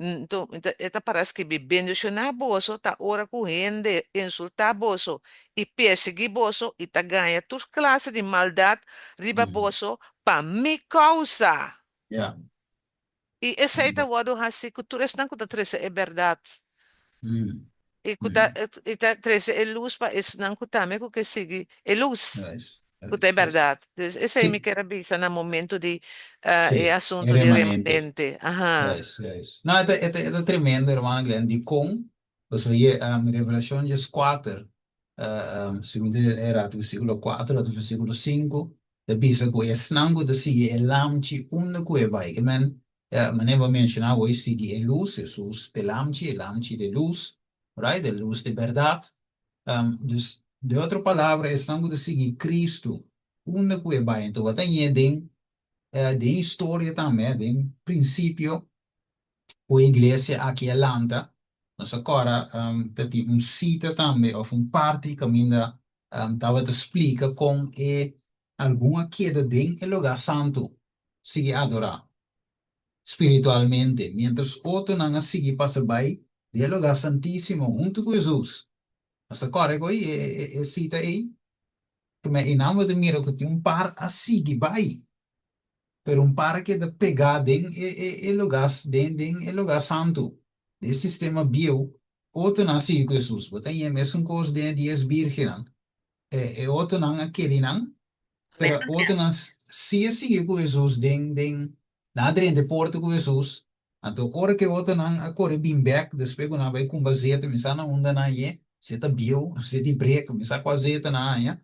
Então, esta parece que bebendo na bolsa, tá ora correndo, insultar bolso e perseguir bolso e tá ganha toda classe de maldade riba bolso para me causa. ja, E essa é o lado assim que tu restan que tá trece é verdade. E que tá trece é luz para isso não que tá me que sigue é luz. Que é yes, verdade. Esse aí me sì, quer avisar no momento de sì, è assunto de remanente. remanente. Aham. Yes. No, è tremendo, hermano Glenn, di con, pues oye, Revelación 4, si mi era tu versículo 4, tu versículo 5, de bisa ko es nango de si e lamchi unde ko e bai, que men, Meneer we mencionar hoy sigue en luz, Jesús de lamchi de luz, right? De luz de verdad. Dus de outra palavra é sangue de seguir Cristo. Onde que vai então wat dan de história também, de princípio, o igreja aqui em Landa, nós agora tem sítio também, ou parte que ainda estava te explica com alguma queda de lugar santo, sigue adorar espiritualmente, mientras outro não sigue passa bem, de lugar santíssimo, junto com Jesus. Nós agora é cita aí, que me enamo de mira que tem par a seguir bem, pero par que de pegar em lugar santo, de sistema bio, outro não sigue com Jesus, botem é mesmo coisa de 10 virgens, outro não aquele não, pero outro não sigue com Jesus, na de porta com Jesus, então hora que outro não agora bem back, depois quando vai com baseado, misana onda na se tá bio, se te break, misa quase na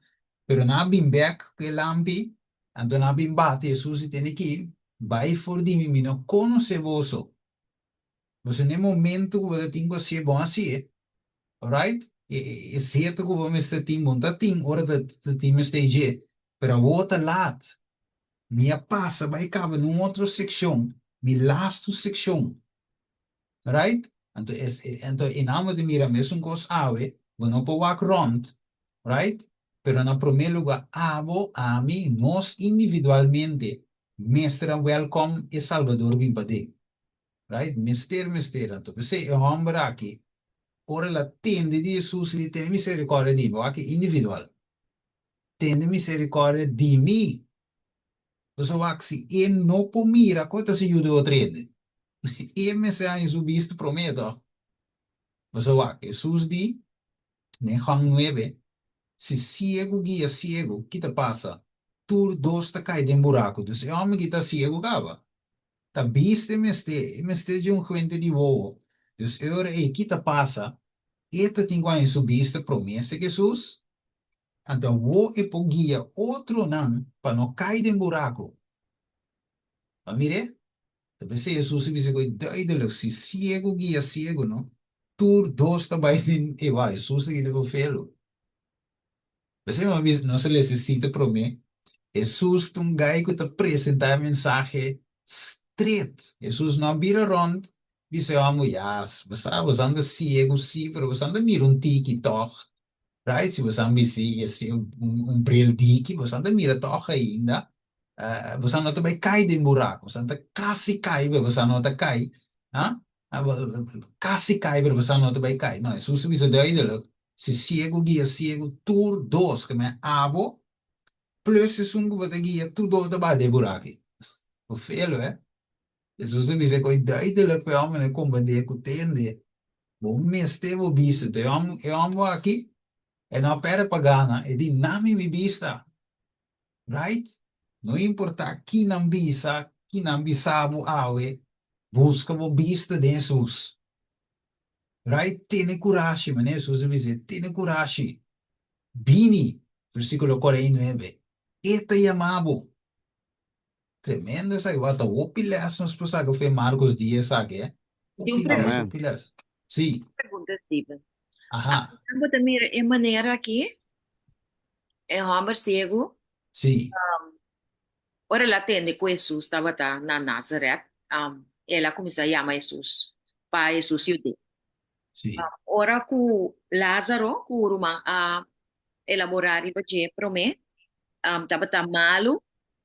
pero na bem back que lampi, então na bem bate, Jesus tem que vai for de mim, não conhece você. Você nem momento que você tem que ser bom assim, alright? É certo que você está tem bom, tá tem hora de tem stage, pero outra lado, minha passa vai caber numa outra secção, minha last secção, right? Então em nome de mira mesmo coisa ave, você não pode walk around, right? Pero na primeiro lugar, abo a mim, nós individualmente, mestre welcome e Salvador Bimpade, right? Mister, então você é homem aqui, ora la tende de Jesus, ele tem misericórdia de mim, aqui individual, tende misericórdia de mim, você vai se e não por mira, quanto se ajuda o treino, e me se a Jesus prometo, você vai, Jesus di, nem Juan 9, se ciego guia ciego, que te passa? Tur dos te cai den buraco. Dus é homem que está ciego, cava. Tá viste me este de gente de voo. Dus ora e que te passa? Eta tem quando subiste promessa Jesus. Então vou e por guia outro não, para não cair den buraco. Mas mire, talvez Jesus se visse coi duidelijk, se ciego guia ciego, não? Tur dos te vai den e vai, Jesus que te felo. Você não se necessita promessa. Jesus um gai que te apresenta a mensagem straight. Jesus não vira rond. Diz, amo, ja, você anda ciego, sim, pero você anda mira tiki toch. Right? Se você anda esse bril tiki, você anda mira toch ainda. Você não também cai de buraco. Você anda quase cai, você não tá cai. Ah? Quase cai, pero você não também cai. Não, Jesus diz, duidelijk. Se ciego guia ciego, tur dos, que me abo, plus is um wat aqui tudo da bade buraki. O felo Jesus me dice coi duidelijk pe homem ne combater com tende. Bom meste vo bista, te amo aqui e não pera pagana e di nami mi bista. Right? Não importa que não bisa, que não bisabo awe, busca vo bista de Jesus. Right? Tiene coragem, mano. Jesus me dice, tiene coragem. Bini, versículo 49. Eta yamabo. Tremendo essa guata. O pilas nos passa que foi Marcos 10, sabe? O Tem pilas, Amém. o pilas. Sim. pergunta, Steven. Ajá. Vamos também é maneira aqui, é homem cego, Sim. ora ela atende com Jesus, estava na Nazaré, ela começa a chamar Jesus, para Jesus ajudar. Sim. Ora com Lázaro, com o irmão, a elaborar e fazer para mim, estava malo,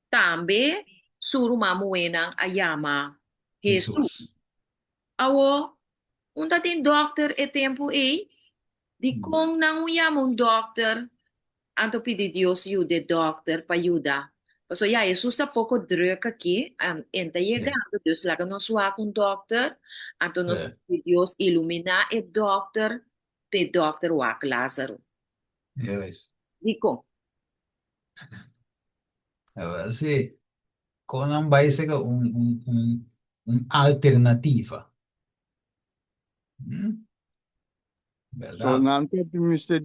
também, sua irmã Moena a chamar Jesus. Jesus. Awo, onde tem doctor e tempo aí, de como não chama doctor, anto pedir Deus ajuda doctor para ajudar. So ja, Jesus está pouco druk aqui, enta chegando, Deus lá que nós vamos com doctor, anto nós pedir Deus iluminar e doctor, pe doctor wak Lázaro. Yes. Dico, Sim. Com não vai ser alternativa. So Verdade. nanti Mr.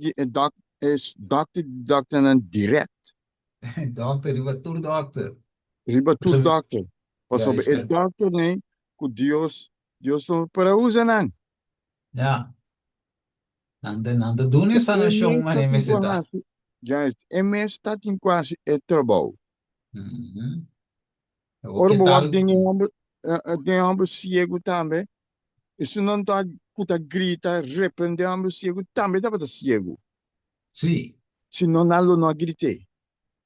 Is doctor nan direct. Doctor, riba tur doctor. Riba tu Sabi- doctor. Paso Ja, is doctor nee, com Deus não para usar não. Ja, nanda doen is aan E een show, mês man, está en em meseta. quase, já, e mês está em quase é trabalho. O Ora, que boa, tal? tem homem cego também. Isso não está, cuta grita, repreende homem cego também, está para cego. Sim, Se não, não grite. ja,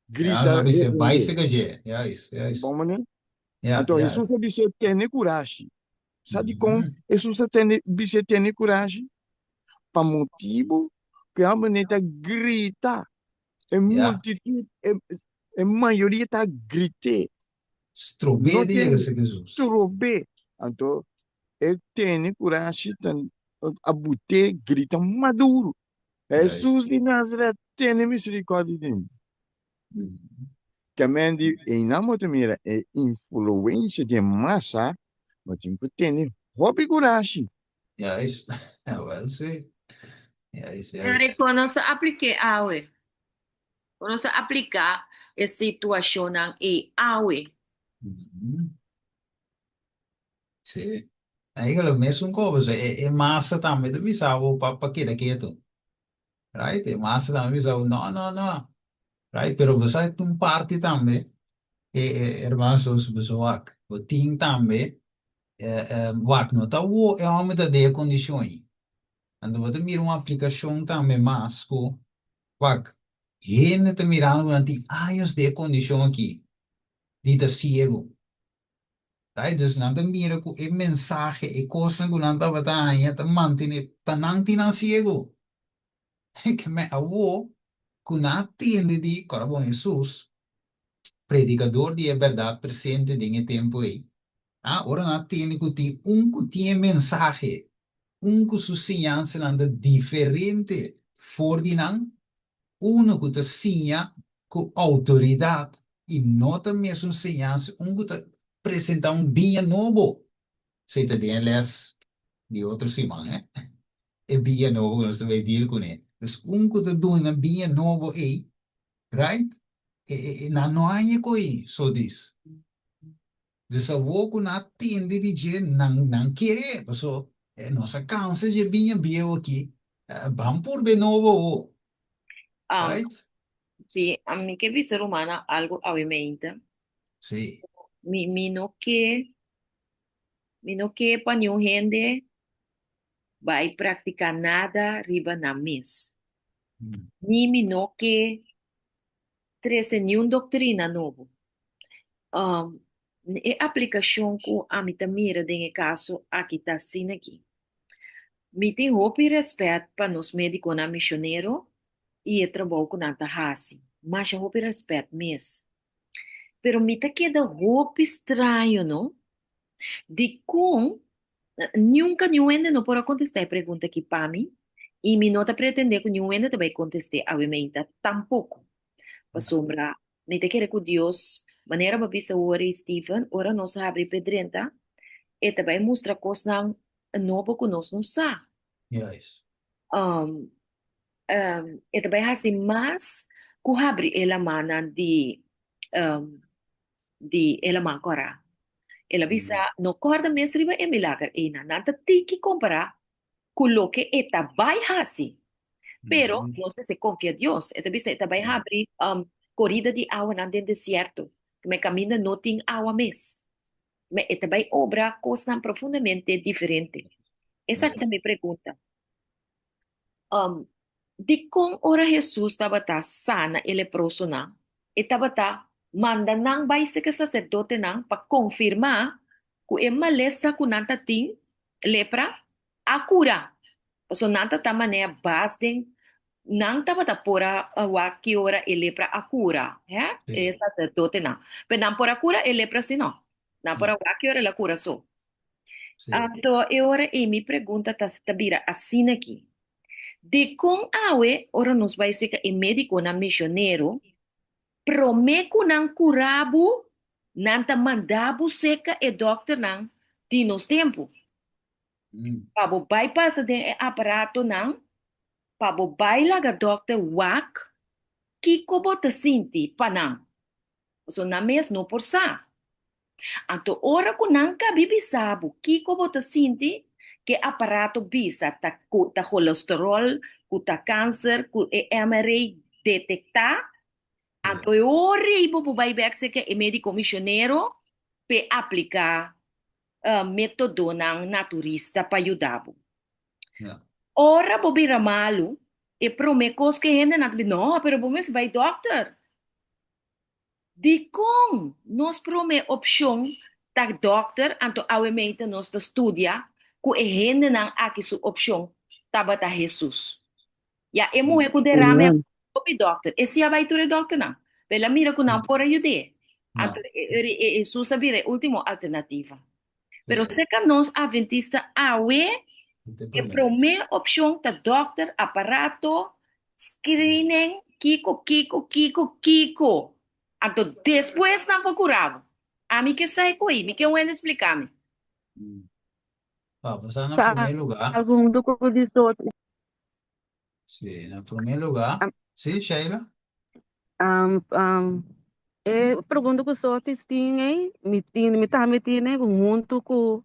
Grita, não vai ser repreende. básica, já. Ja, isso, ja, isso. Bom, mané? Ja, Então, ja. Jesus disse, tem coragem. Sabe como? Jesus disse, tem coragem. Para motivo que a maneira grita. A Ja, multitude, a maioria está gritando. Não strobede tem je, zegt Jesus. trobe. Então, ele tem coragem de abuter, grita maduro. Juist. Jesus de Nazaré tem misericórdia de mim. Também de em nome de mira é influência de massa, mas tem hobby coragem. Juist. Ja, wel, zie. Juist, Pero juist. quando se aplique awe, quando se aplica a situação e awe, Sim. Eigenlijk mesmo como você é massa também do bisavo para que daqui tu, right? É massa também bisavo não, não, não, right? Pero você tem um parte também hermanos os pessoas o tem também wak não tá o é uma de condições. Então você mira uma aplicação também mas com wak gente tá mirando durante anos de condição aqui, dita ciego. Right? Dus dan de mira ku e mensaje e cosa ku nanta batanya ta mantine tanang tinan ciego. Que me awo ku na tiende di corabo Jesus, predicador de verdade presente em tempo aí. Ah, ora na tiende ku ti un ku tie mensaje, un ku su señanza nanda diferente for di nan, uno ku ta sinha ku autoridade e nota mesmo señanza, un ku ta presenta un bien novo. Sei te den les die outro Simon, né? E bia novo que nós também deal com ele. Então, que te doen na bia novo aí, right? Na noia coi, so diz. Então, eu vou com a tende de gente não querer, so, nossa cansa de bia aqui, vamos por de novo, um, right? sí, a mí que vi ser humana algo obviamente, Sim. mi no que para nenhum gente vai praticar nada riba na mes. Mi no que trece nenhum doutrina novo. Um, e aplicação com a mita mira de caso aqui tá assim aqui. Mi tem roupa e respeito para nós médicos na missioneiro e trabalho com nanta hasi. Mas roupa e respeito mesmo. Pero mi tá queda roupa estranho, não? De com nunca nenhum não pode contestar a pergunta aqui para mim. E mi nota pretender que nenhum também conteste a mim tampouco. Para sombra, me te quer que Deus, maneira para bisa ora Stephen, ora nós abre pedrenta, e também mostra coisas novo que nós não sabe. Juist. Um, e também assim, mas, que abre ela mana um, de ela mancora. Ela bisa, no corda mesmo riba e milagre, e na nada tiki comparar, coloque eta vai assim. Pero no se confía en Dios. Entonces, esta vai abrir corrida de agua en el desierto. Que me camina no tiene agua mes. Me esta vai obra cosas profundamente diferente. Esa es mi pregunta. De con ora Jesús estaba ta sana el leproso na, estaba ta manda nang vai se que sacerdote nang para confirmar que é maleza que nanta ting lepra a cura. So nanta ta maneira basden nang tava ta pora wa que ora e lepra a cura, é? É Sim. sacerdote não. Pero não pora cura e lepra se não. Não pora wa que ora la cura so. Sim. Então, e ora e me pergunta ta vira assim aqui. De com awe, ora nos vai ser que médico na missioneiro, promeco nan curabu, nanta mandabu seca e doctor nan, dinos tempo. Pabo bypass de aparato nan, pabo bailaga doctor wak, que como te sinti panang. So na mes no por sa. Anto ora ko nangka bibisabo, kiko bota sinti que aparato bisa ta colesterol, ku ta câncer, ku e MRI detectar, Yeah. anto ora ibo po bai bekse que e médico missioneiro pe aplicar método ng naturista pa ayudabo. Yeah. Ora bobi ramalo, e promekos que hende nat no, pero bomes vai doctor. Di kong nos prome option tak dokter anto awe meite nos te studia ku e hende nang aki su option tabata Jesus. Ya emo e ku derame Amen. opi dokter. E sia vai ture dokter na. Pela mira ku nang pora yude. Anto No. su sabire ultimo alternativa. Pero Yeah. seca nos adventista awe Inte e promet. prome option ta dokter aparato screening Kiko. Anto después não curava. A mim que sai com aí, me que eu ainda explicar-me. Pasar en Sa primer lugar. algum do ko disot Sí, en primer lugar. Sí, Sheila. um pergunta ko so testing mi ta mi tine junto ko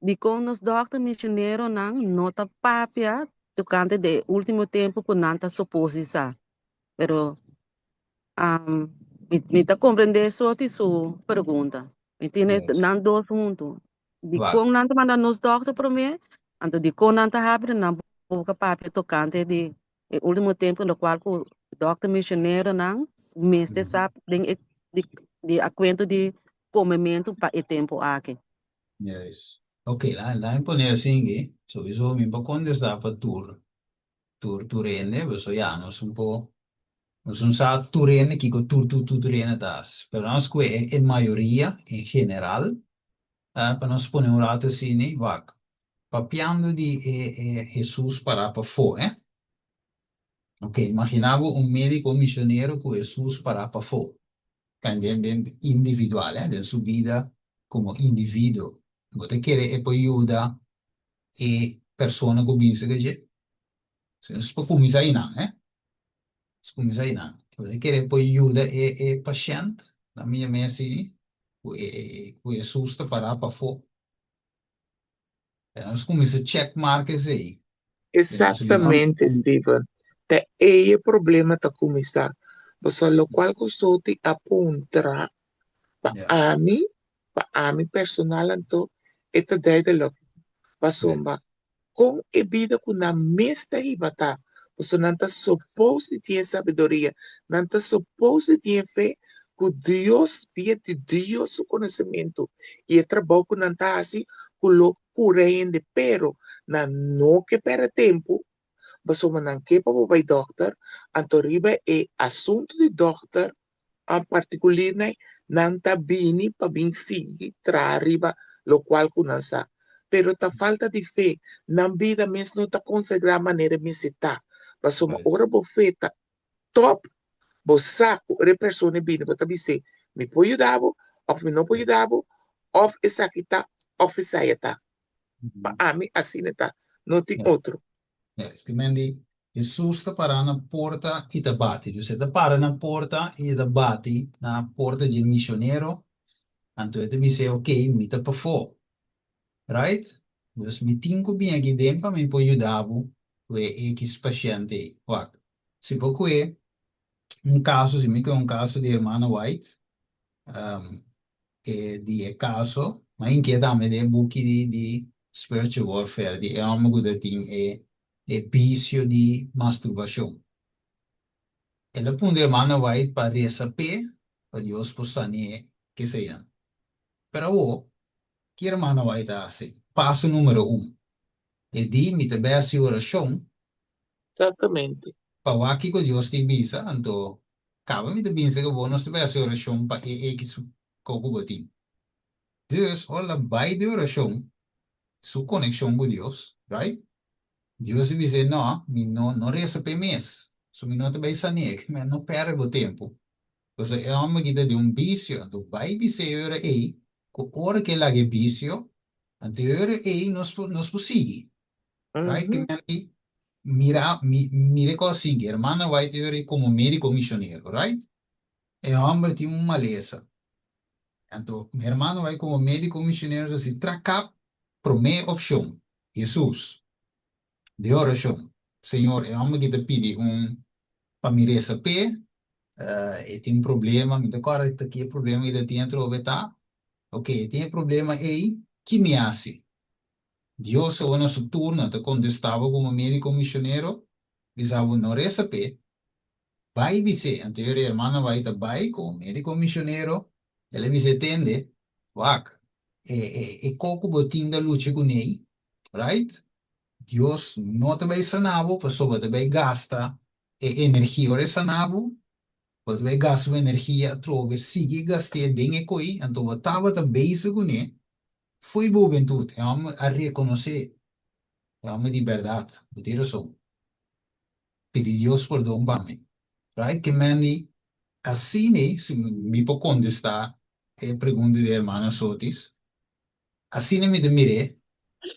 di com nos doctor missioneiro nang nota papia tocante de último tempo ko nanta suposisa pero mi ta compreender so ti su pergunta mi tine Yes. nan dos junto di Vale. com nanta manda nos doctor para mim anto di com nanta abre na boca papia tocante de último tempo no qual ko doctor missioneiro nang mês de sap de acuento de comimento para o tempo aqui. Yes. Ok, la imponer así, sowieso mi pa quando sta per tour rende, so ja, nos un po', nos un sa tour rende, kiko tour rende das. Pero nos que en mayoría, en general, para nos poner un rato assim, va, papiando di Jesus para fora, Ok, immaginavo un medico misionero con Jesus para fora, individuale, della sua vita come individuo. Você quer e poi aiuta e persone comincia che c'è, se può cominciare in anno, si comincia in anno. Você quer e poi aiuta e paziente, la mia mesi, con Jesus para fora. E nós comincia a check marques aí. Exatamente, Steven. Te é problema tá começar. Você lo qual gostou de apontar para a mim personal então é te duidelijk. Pasomba, com a vida com na mesta ibata. Você não está suposto de ter sabedoria, não está suposto de ter fé que Deus via de Deus o conhecimento. E o trabalho que não está assim, que lo corrende, pero na não que perde tempo, você não quer para o doctor, então riba é assunto de doctor, em particular, né, não está bem para bem seguir, tra riba, lo qual que não sabe. Pero ta falta de fé, na vida mesmo não está conseguindo maneira de me citar. Mas uma hora você tá top, você saco, a pessoa é bem, você dizer, me pode ajudar, ou me não pode ajudar, ou essa aqui tá, ou essa aí tá. Para mim, assim tá, não tem outro. Quindi Jesus sta parando a porta e te batti. Cioè, te para na porta e te batti na porta di missionero. Anto te dice, ok, mi te per fuori. Right? Dus mi tingo bem aqui dentro, mi può aiutare e chi paziente. Guarda, se può qui, un caso, se mi è un caso di hermana White, e di caso, ma inquieta me dei buchi di spiritual warfare, di arma gudatin e vicio di masturbazione. E la punta di hermana White para sapere, para Dios posani che sia. Però, che hermana White hace? Passo número 1. E di mi te besi oração, Exatamente. para aqui com Deus te bisa, então, acaba me te bisa que vou nós te besi oração para que isso coco botim. Dus, olha, vai de oração, sua conexão com Deus, right? Deus me diz, não, me não recebe mês, so me não te vai saber, que me não perde o tempo. Então, é uma guida de vício, então, vai dizer ora aí, com hora que lá é vício, anterior aí nós seguir. Right? Que mire così, che hermana vai te come medico missionario, right? E hombre ti un malesa. Então, meu irmão vai como médico missionário se tracar primeira opção, Jesus, de oração. Senhor, eu amo que te pedi para me receber, e tem um problema, me decora que aqui é problema que tem dentro, tá? Ok, tem problema aí, que me hace? Deus, o nosso turno, te contestava como médico missionário, dizia, não receber, vai dizer, anterior irmã vai estar vai como médico missionário, ele diz, entende, wak, e coco botinho da luta com ele, right? Deus não te vai sanar, pessoa te vai gastar energia ora sanar, você vai gastar energia, trove, sigue gastando dinheiro com ele, então você estava te bem com ele, foi boa ventura, é a reconhecer, é uma liberdade, você razão, pedir Deus perdão para mim, right? Que mani, assim, né, se me pode contestar, pergunta de irmã Sotis, assim me de mire,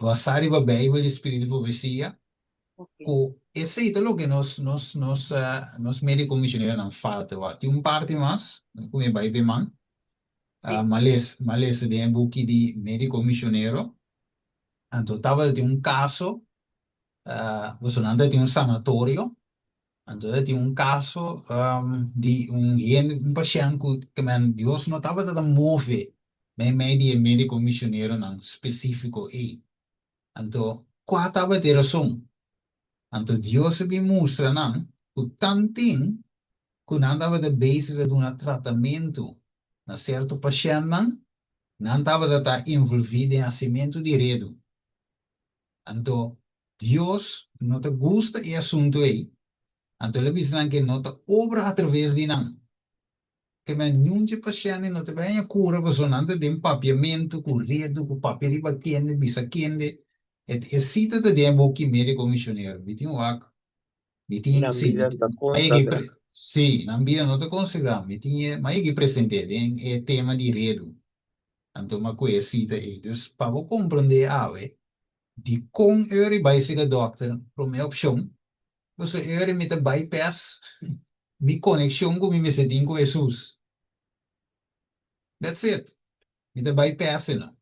você vai bem, o Espírito de profecia, Ok. com esse é o que nós médicos missionários não falta, tem parte mais, como vai bem, man, Sí. mas de um book de médico missionário, então tava de caso, você não tem sanatório, então tem caso de paciente que man, Deus não estava tão move, mas de médico missionário não específico aí, então qual estava de razão, então Deus me mostra não, o tanto que não estava de base de um tratamento na certo paciente não estava de estar envolvido em nascimento de redo. Então, Deus não te gusta esse assunto aí. Então, ele diz que não te obra através de não. Que nenhum paciente não te vai a cura, você não te tem papiamento, com redo, com papel de baquende, bisa quende. É cita de tempo que médico missionário. Bitin wak. Bitin, sim, Nambilan ta mas consagra. sim, não vira não te consagra. Bitin, mas que presente é tema de redo. Então, uma coisa cita aí. Então, para compreender de com eure basic doctor, para minha opção, você eure met bypass, mi conexão com mi setting com Jesus. That's it. Met bypass, não.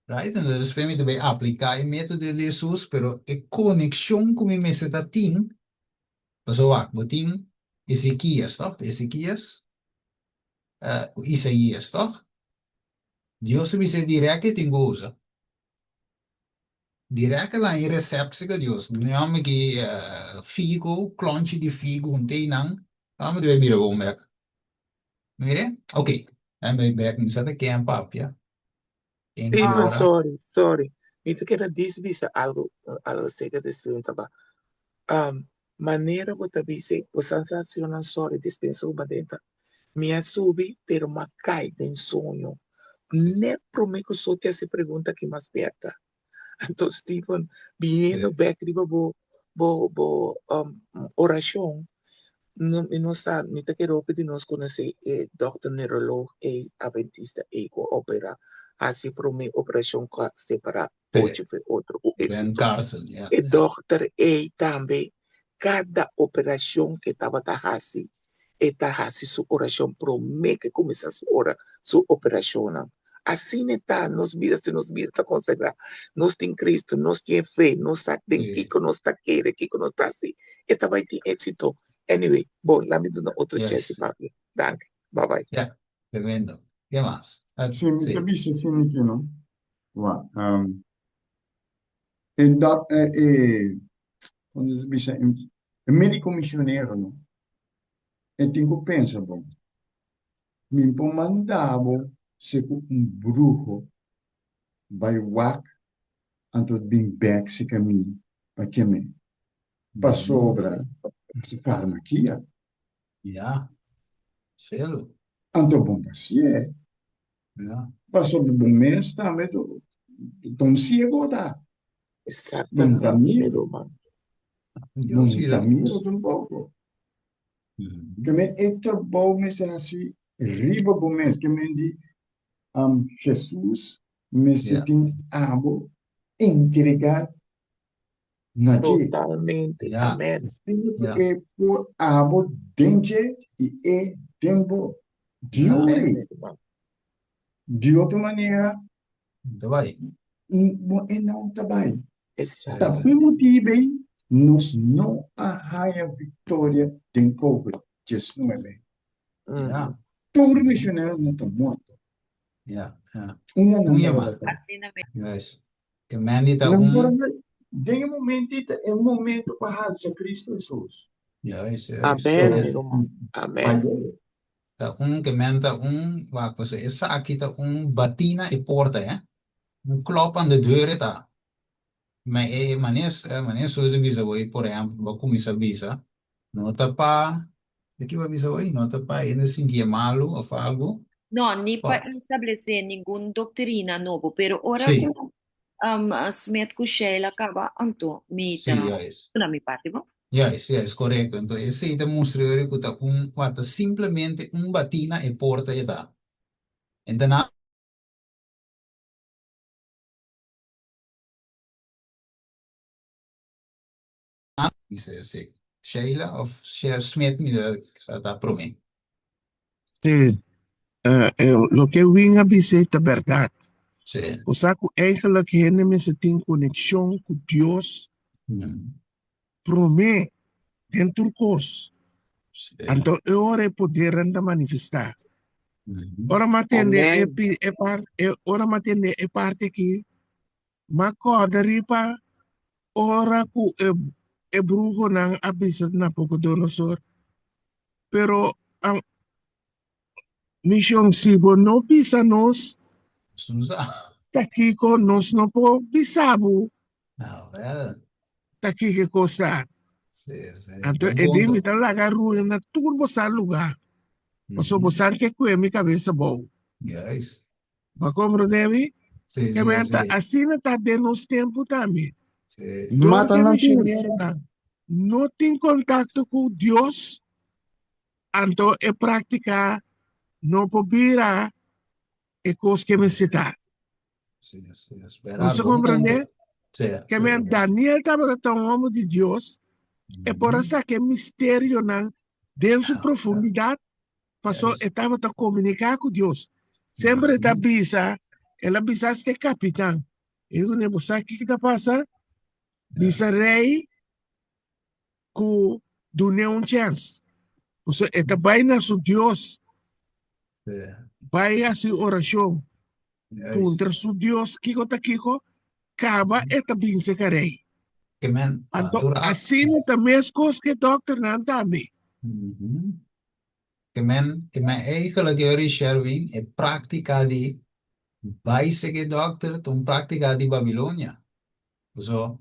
Right? Então, depois me vai aplicar o método de Jesus, pero a conexão com mi setting, você vai, botin Ezequias, toch? Ezequias, Isaías, toch? Deus me diz direto que tem coisa. Direto lá em recepção que Deus. Não é que figo, clonche de figo, não tem não. Vamos ver mira o merc. Mire? Ok. I'm back in the camp up, yeah. Thank you, Stephen, ora. sorry. Niet que dice visa algo acerca de su taba. Maneira bota dice, o sensacional sorry dispenso uma denta. Me subi, pero ma cai den sonho. Ne prometo só te essa pergunta que mais perto. Então, Stephen, vindo back riba oração, não sabe, me te quero pedir nós conhecer Dr. Neurolog e Adventista e com opera, assim para mim operação separar pode ver outro o Ben êxito. Carson, yeah. E Dr. E também cada operação que estava assim, está assim sua oração para mim que começa sua operação não. Assim está, nos vidas se nos vidas está consagrar, nós tem Cristo, nós tem fé, nós sabemos que nós está querendo, que nós está assim, e vai ter êxito. Anyway, bom, lá me dá outro chance, Yes. papi. Danke. Bye bye. Yeah. Tremendo. ¿Qué más? Sim, me Sí. cabeça assim aqui, não? Wa, e dat quando bisa e médico missionário, não? E tenho pensa, bom, me mandava se bruxo vai wak anto bem back se caminho, para que me para sobra farmacia, Yeah. Celo. anto bom paciente, Yeah. para sobra bom mês também, tão ciego tá, bom Exatamente, caminho, meu irmão. Dios bom ira. caminho um pouco. Que me entra bom mês assim, riba bom mês, que me di Jesus me Yeah. tem abo entregar na gente. Totalmente. Yeah. Amém. Espírito Yeah. é por abo dente e é tempo Yeah. Amém, diure. meu irmão. De outra maneira, Então vai. não trabalho. Exacto. Tapi motivo nós não arranha vitória tem cobre. Jesus não é bem. Yeah, Todo missionário não está morto. yeah, yeah. Uma não Tunha, mora man. da Assim na Yes. Que mandita Não mora tem um momento para a Cristo Jesus. Yes, yes. Amen, Yes. amigo mo. Amen. Ta que menta wat was essa aqui tá batina e porta, é? Klop aan de deur tá. Mas maneira só de visa hoje, por exemplo, vai começar visa, não tá pa, daqui vai visa hoje, não tá pa, ainda sentia malo ou algo. No, ni Pa, para establecer ninguna doctrina nuevo, pero ahora sim, con Smith Kushel acaba anto sim, mita yes. na mi parte, ¿no? Yes, yes, correto. Então, esse aí demonstra que tá what, simplesmente batina e porta e tá. Então, dice sí. Sheila of Share Smith, mira, está para mim. Sí, lo que vinha dizer é verdade. Sim. O saco eigenlijk henne mensen tem conexão com Deus, pro me, dentro do curso. Sim. Então, eu ora poder ainda manifestar. Ora matende Amen. ora matende é parte aqui, ma corda ripa, ora ku e brugo nang abisat na pouco donosor. Pero ang mission sibo no bisa nos, Susa. takiko nos no po bisabu, Ah, well. takike kosa. Sim, sim. Então, Bom edimi ponto. talaga ruim na turbo sa lugar. Paso bosan que kue mi cabeça bom. Yes. Ba compreende? Sim, Que sim, menta sim. assim na tá dentro nos tempo também. Sim. Todo Mata que não missionário não tem contato com Deus, então é prática não pobira é coisa que me cita. Sim, sim. Esperar, Você bom compreende? ponto. Sim, Que sim. men Daniel estava tão homem de Deus, é por isso que mistério não dentro sua profundidade, passou Yes. estava a comunicar com Deus. Sempre está bisa, ela bisa este capitão. Eu não sei o que está passando. Bisa rei que deu um chance. Você está bem na sua Deus, Sim. vai a sua oração. Contra Yes. su Deus, kiko ta kiko, kaba eta bin se karei. Que man, Anto, atura. assim ta meskos que doctor nan dami. Que man eigenlijk jullie Sherwin e pratica di Baiseke doctor, tu pratica di Babilonia. So,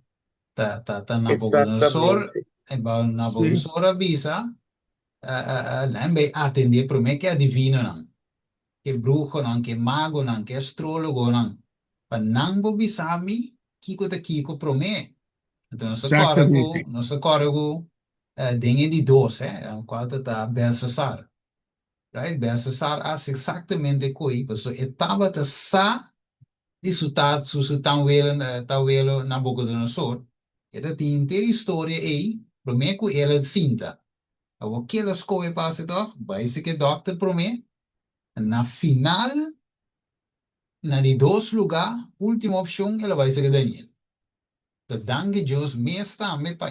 ta Nabucodonosor, Exactamente. e Sim, Nabucodonosor avvisa, lei attende per me che adivino nan, che brujo nan, che mago nan, che astrologo nan. Pa nang bo bisami, kiko te kiko pro me. Então, exatamente. não se corrego, dinge di dos, qual ta Belshazzar. Right? Belshazzar as exatamente coi, so etava ta sa di città su tawelo Nabucodonosor. Esta tem inteira história aí, para mim que ela sinta. O que ela escolhe passa toch? Vai ser que doctor para mim. Na final, na de dois lugar, última opção, ela vai ser que Daniel. Então, danke Deus, me está me pa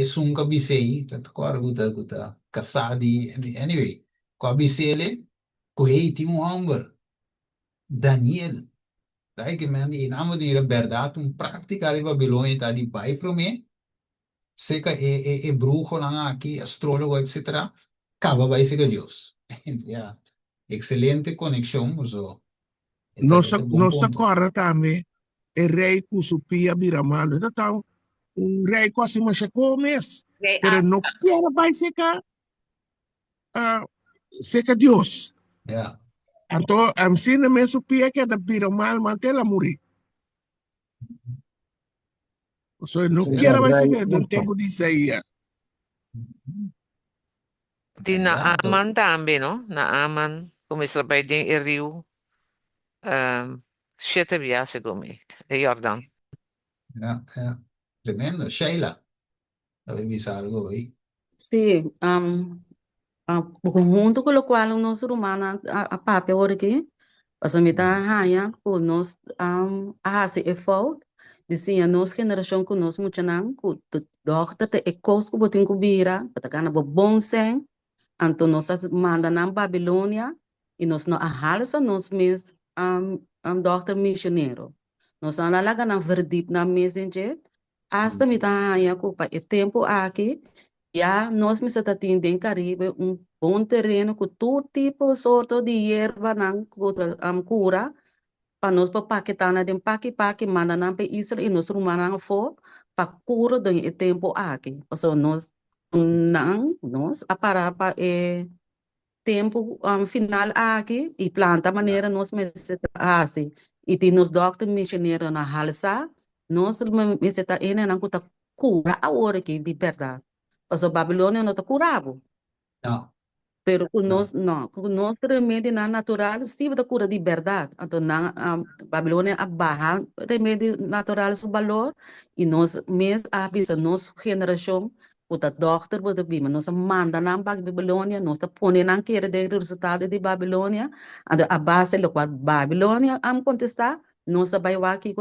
sunga bisei, tá claro que tá casado, anyway. Com a bisele, com ele tinha homem, Daniel. Right? Que men in nome di verdade, prática de Babilônia está de pai para mim, seca bruxo lá aqui, astrólogo, etc. Acaba vai ser Deus. Yeah. Excelente conexão, so. Este bom Nossa ponto. corra também, é rei que supia biramalo. Então, rei quase mais comes, Okay, pero não quer vai seca, seca Deus. Yeah. Então, assim me supia que da biramal mantela muri. So, não Yeah. quer vai seca, não tenho disso aí. Di Yeah. naaman tambi, no? Naaman, kumislabay din iriw, siete via segumi, e Jordan. Yeah. Yeah. Tremendo. Sheila, avevi algo aí? Sí, junto con lo cual uno ser humano a papi ahora que Paso mita hanya ku nos ahasi effort dizia nos geração ku nos mucha nang ku dokter te ekos ku botin ku bira patakana bo bom sen anto nos manda nam Babilônia e nos no ahalsa nos mes dokter missioneiro nos analaga na verdip na messenger hasta mita hanya ku pa e tempo aqui já nós me está tendo em Caribe bom terreno com todo tipo sorto de erva não cura para nós para paquetana de paque manda não para Israel e nós rumana for para cura do tempo aqui. Então nós não nós a parar para tempo final aqui e planta maneira nós me assim e tem nos doctor missionário na halsa nós me está indo não cuta cura a hora que de verdade. Então Babilônia não está curado. No, Pero kung no. nós, não, kung nós remédio na natural, estive da cura de verdade. Então, na Babilônia, a barra remédio natural su valor, e nós, mesmo a bisa, nossa geração, o da doctor, o da bima, nós manda na Babilônia, nós tá põe na queira de resultado de Babilônia, a base, lo qual Babilônia, contestar, nós vai aqui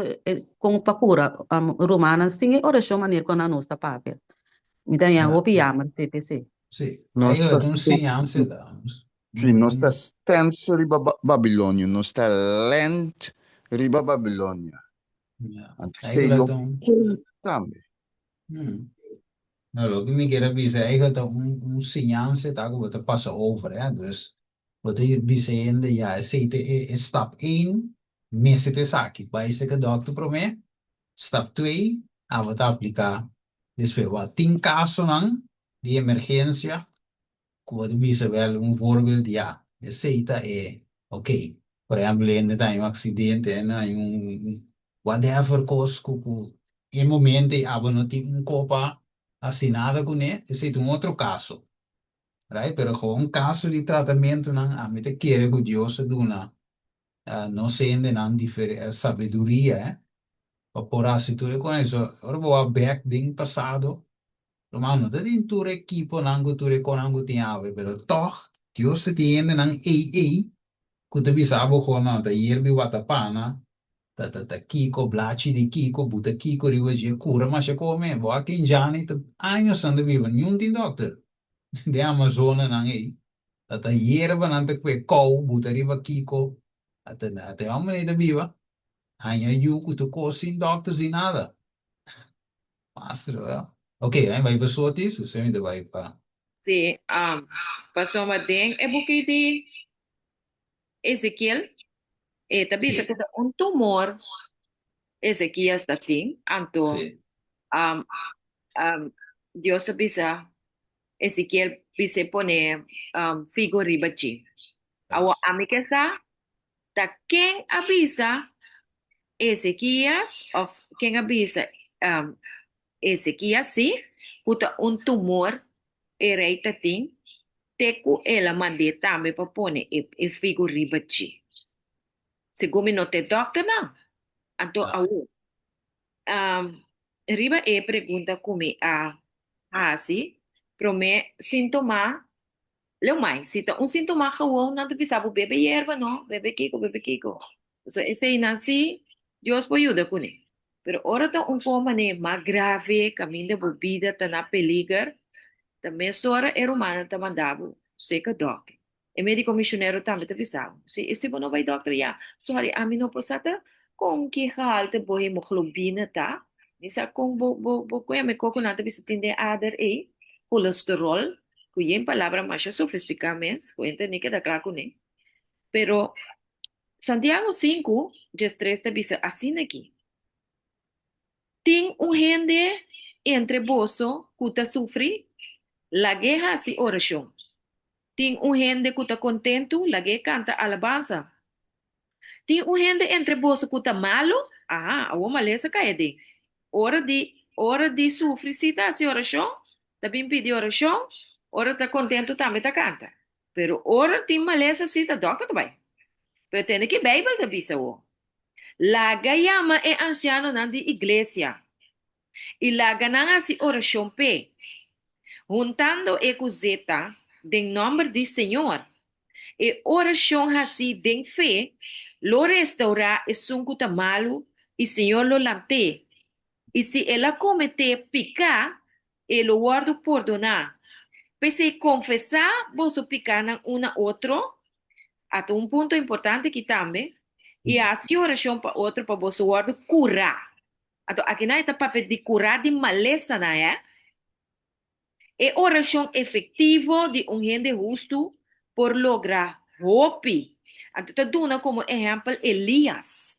com a cura, romana, sim, oração maneira com a nossa papel. Então, eu vou Yeah. piar, TPC. Sì, Nós io está non si ansia damos. sim, nós está stens riba Babilônia, nós está lent riba Babilônia. Antes Io sei la eu ton. também. Nou, lo che mi chiede bisa, io ho un segnale da che passa over, dus wat hier bisa ja, zit stap 1, meeste te saki, bij se que dokter pro me, stap 2, a wat aplica, después wat 10 casos dan, die emergencia, wat bisa wel un voorbeeld, ja, je zit oké, por ejemplo, in de time accidente, en un whatever cos, in momento, abo no un copa, assinada com ele, esse é um outro caso, right? Pero com um caso de tratamento, não, a mim te quer que Deus dê uma, não sendo não sabedoria, para por assim tudo com isso, eu vou back ding passado, mano, dat in tu equipo nango tu reconango tinha, pero toch, Deus te tiende não que tu bisabo com não, da hierbi watapana, ta Kiko, Blachi di Kiko, buta Kiko, rivagia cura, ma se come, va che in gianni, años ando vivo, non ti doctor, de Amazona nang tata hierba nante que kou, buta riva Kiko, ate hombre de viva, año yuku tu cosin doctors y nada, master, ok, vai pa sotis, se mi de vai pa, Sí, pasó más bien, porque de Ezequiel, también se sì, queda un tumor, Ezequiel está tin, anto, sì, um, Dios avisa, Ezequiel pise pone figo ribachi. Awa amiga sa, ta quien avisa Ezequías, of quien avisa Ezequías, sí, puta un tumor, rei tatin, teku ela mande tame pa pone e figo ribachi. Segumi no te doctor na, anto no, awu. Riba e pergunta kumi si, prome sintoma, leu mais, se tá um sintoma gewoon, não te pensava, bebe erva, não, bebe kiko, bebe kiko. So, esse aí nasci, Deus pode ajudar com ele. Pero ora tá um pouco mais grave, caminho de bebida, tá na peligro, também sora é humana, tá mandado, seca doc. E médico missionário também te pensava, se você não vai doctor, já, sorry, a mim não possata, com que halte boa hemoglobina, tá? Nisa kung bo kuya may koko natin bisa tindi other colesterol, kuya yung palabra masya sofisticamente, kuya ni kita klako ni. Pero Santiago 5, just 3 te bisa assim aqui. Tem gente entre boso que sofre, la guerra si oração. Tem gente que está contento, la guerra canta alabanza. Tem gente entre boso que está malo, a maleza cai de. Hora de sofrer, se está assim oração, também pedir oração, hora está contento, também está canta. Pero hora tem maleza, se está doctor também. Pero tem que Bíblia da bisa o. La gayama é anciano na de igreja. E la gananga si oração pe. Juntando e coseta, em nome do Senhor. E oração assim, de fé, lo restaura es un cuta malo y Señor lo lante. Y si él comete pica, él lo guarda por donar. Pese confesar vos pican uno a otro, hasta un punto importante que también, y así oración para otro, para vos guarda curar. Aquí no hay papel de curar de maleza, ¿no? É oração efetiva de um gente justo por lograr hope. Então, tá dando como exemplo Elias.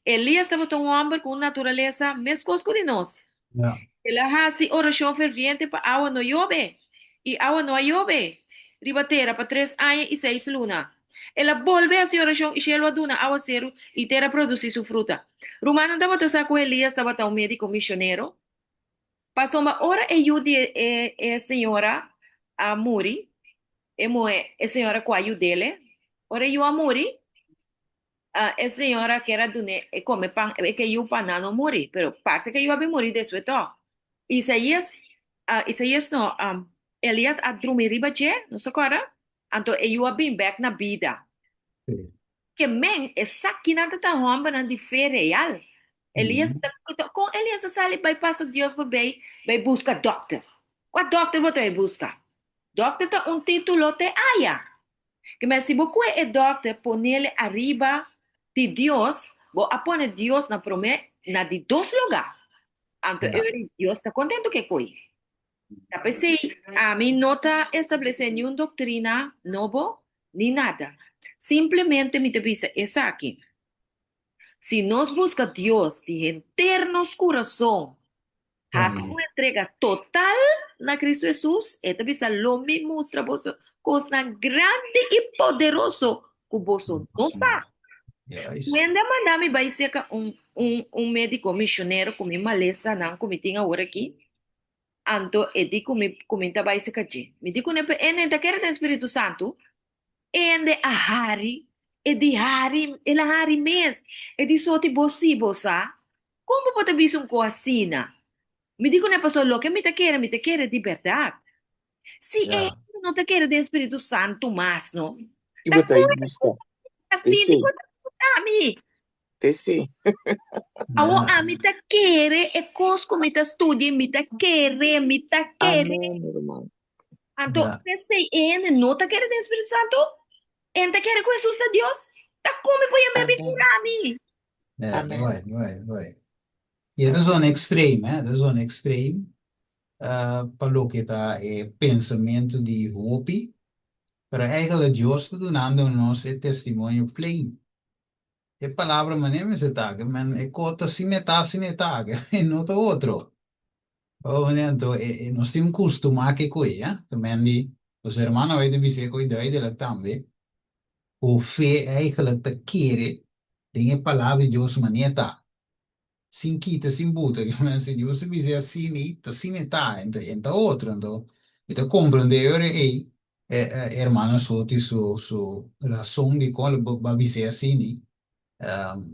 Elias estava tão homem com natureza mesmo que nós. Ja. Ele fazia oração ferviente para a água não chove. E a água não chove. Ribatera para 3 anos e 6 lunas. Ela volve a fazer oração e chega a duna água zero e terra produzir sua fruta. Romano estava com Elias, estava um médico missionário. Passou uma hora e eu a senhora a Muri, a senhora com a dele, ora eu a Muri, a senhora que era do come pão, que eu pana não Muri, pero parece que eu havia Muri depois to. Isaías não, Elias a dormir riba je, não está claro? Então eu a bem back na vida. Sí. Que men essa que não está homem na de fé real. Elias, com Elias sale bypassa Deus por bem, vai buscar doctor. Qual doctor você vai buscar? Doctor tá título te aya. Que mas se você é doctor, ponele arriba de Deus, vou apone Deus na promessa na de dois lugares. Então, Deus está contento que coi. Tapi se a mim não está estabelecendo nenhuma doutrina novo, nem nada. Simplesmente me avisa essa aqui. Si nos busca Dios de internos corazón, haz una entrega total na Cristo Jesús, esta visa lo me muestra vos cosa grande y poderoso que vos no está. Yes. Quando mandar me vai ser um médico missionário com minha maleza não como tem agora aqui, anto e digo me comenta vai ser que me digo ne tá querendo Espírito Santo, ende a hari e di hari e la hari mes e di soti bossi bossa como pode vir um coasina me digo ne pastor lo que me te quiere de verdade se Yeah. não te quer de Espírito Santo mas não E tá botar aí busca. assim Sim. de ami Sim. awo Yeah. ami te quer e cosco me te studi me te quer Amém, irmão. anto Yeah. te sei ene não te quer de Espírito Santo ene te quer com Jesus de Deus tá como pode me curar ami Ja, Amen. right. Ja, dat is een extreem, hè? Dat is een extreem. Para que está pensamento de hope, pero eigenlijk Dios está dando nos testemunho plain. E palavra mané se taga, man e cota sine taga, e não to outro. Então, nós temos costume que coisa, que man di, os hermanos vai de dizer cuidado dela também. O fé eigenlijk te querer, tem a palavra de Deus maneta. Sin quita, sin buta, que man se Deus se dizer assim, e tá, então outro, então compreender hermano soti su razão de qual vai dizer assim,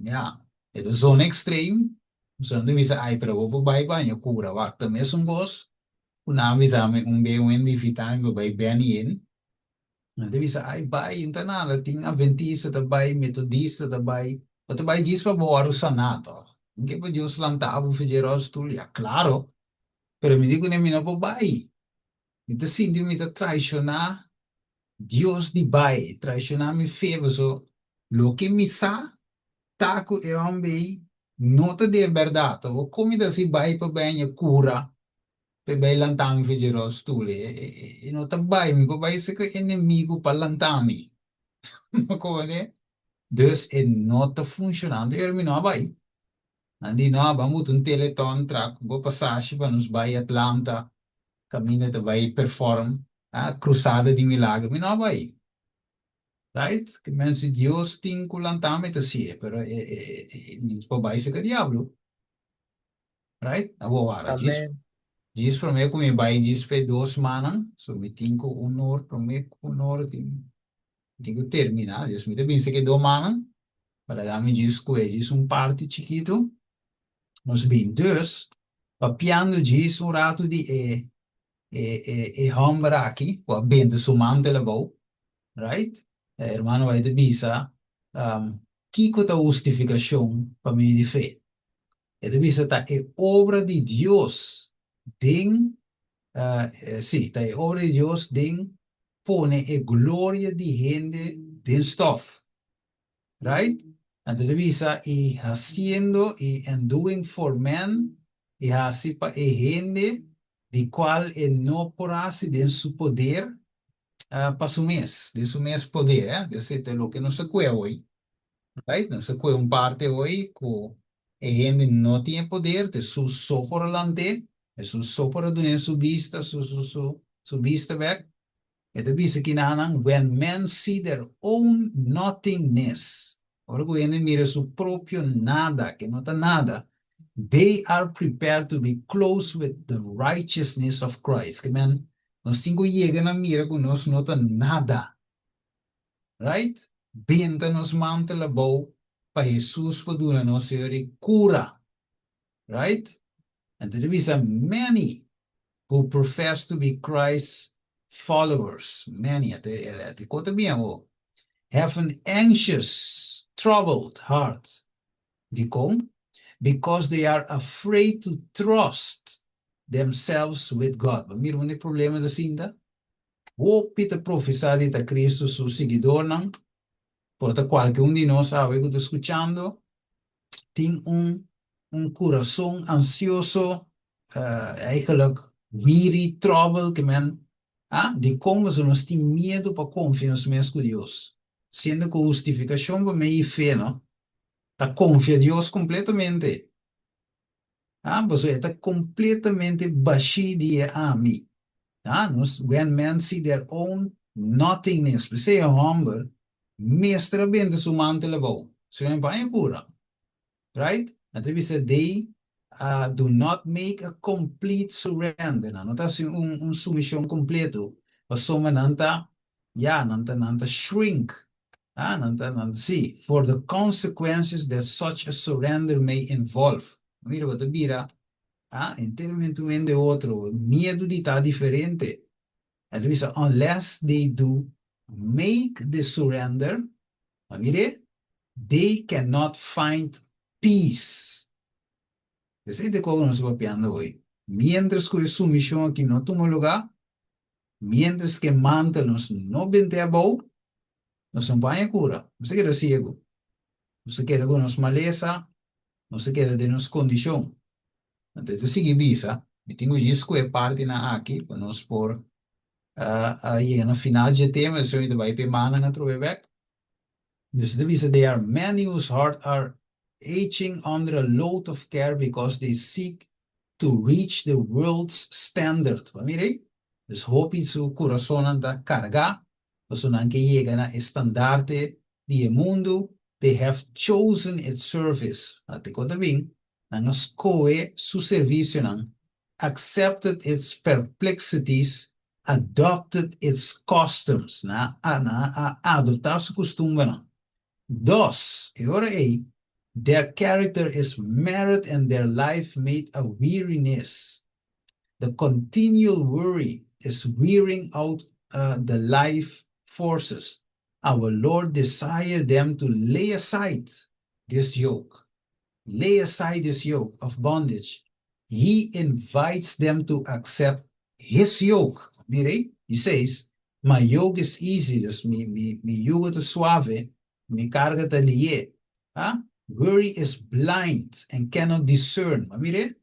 ja, het is zo'n extreem, zo'n de visa ai para o bai banho cura, wakta mesmo vos, una visa me bem um individual go bai bem de visa ai bai internala ting adventista da bai metodista da bai, o te bai diz para boa sanato. Que para Deus lantava fizeros tu ja, claro, pero me digo nem não vou bai. Me te sinto me te traicionar Deus de bai, traicionar me feva so, lo que me sa taco é homem nota de verdade, o comida se vai para bem cura, para bem lantang fizeros tu e nota bai, me vai ser que inimigo para lantami, não come? Dus é nota funcionando, eu me não vai. Andi no, vamos um teleton track, vou passagem para nos vai Atlanta, caminha de vai perform, cruzada de milagre, me não vai. Right? Que mensen Deus tem culantame te si, pero niet po vai se que diablo. Right? Agora, Amém. diz para mim como vai diz para 2 semanas, so me tinco hora para mim hora tinco terminar, diz me te pensa que 2 semanas, para dar me diz que diz parte chiquito. Nós bem dus, papiando diz rato de hambra aqui, com a bende sumante levou, right? Hermano vai de bisa, kiko ta justificación para mí de fe. Ito bisa ta e obra de Dios ding, sí, ta e obra de Dios ding pone e gloria de gente den stof, right? Entonces bisa y haciendo y en doing for men y así pa e gente de cual e no por así de su poder para su mes, de su mes poder, de lo que no se puede hoy. Right? No se puede un parte hoy que gente no tiene poder, de su sopor adelante, de su sopor de su vista, su vista back. Ito bisa kinahanang when men see their own nothingness, ahora que gente mira su propio nada, que no está nada, they are prepared to be close with the righteousness of Christ. Que man, nos tengo llegan a mira que nos nota nada. Right? Benta nos mante la bow pa Jesus paduna no se cura. Right? And there is a many who profess to be Christ's followers. Many at the Cotabiamo have an anxious, troubled heart. Because they are afraid to trust themselves with God. Mira un problema da cinta. O pita professare da Cristo su seguidor não. Porta qualquer de nós sabe que está escutando tem coração ansioso, eigenlijk weary, trouble, que men, de como se nós tem medo para confiar nos com Deus. Sendo que a justificação para mim é fé, não? Tá confia em Deus completamente. Você está completamente baixo de a mim. When men see their own nothingness, say a humble, meestal bent su mante labo. So yan pa yung cura. Right? And we said they do not make a complete surrender. No tas un sumisión completo. Pasoma nanta shrink. See, for the consequences that such a surrender may involve. Mira what the bira. Enteramente de otro, miedo de estar diferente. Entonces, unless they do make the surrender, mire, they cannot find peace. Ese es de cómo nos va piando hoy. Mientras que su misión aquí no toma lugar, mientras que mantenos no vente a bow, no se vaya cura, no se queda ciego, no se queda con nos maleza, no se queda de nos condición. Entonces, sigue visa, e tenho isso que é parte na aqui, para nós por aí no final de tema, so ainda vai ter mana na back. Dus de visa, there are many whose heart are aching under a load of care because they seek to reach the world's standard. Mire, dus hopi su corazón anda carga, so nan que llega na estandarte di mundo, they have chosen its service. Ate ko bing, nang escoe su servicio nang accepted its perplexities, adopted its customs, adotar su costumbre nang. Thus, their character is marred and their life made a weariness. The continual worry is wearing out the life forces. Our Lord desired them to lay aside this yoke. Lay aside this yoke of bondage. He invites them to accept his yoke. Mire, he says, my yoke is easy, dus mi yugo te suave, mi carga te lié. Worry is blind and cannot discern. Mire,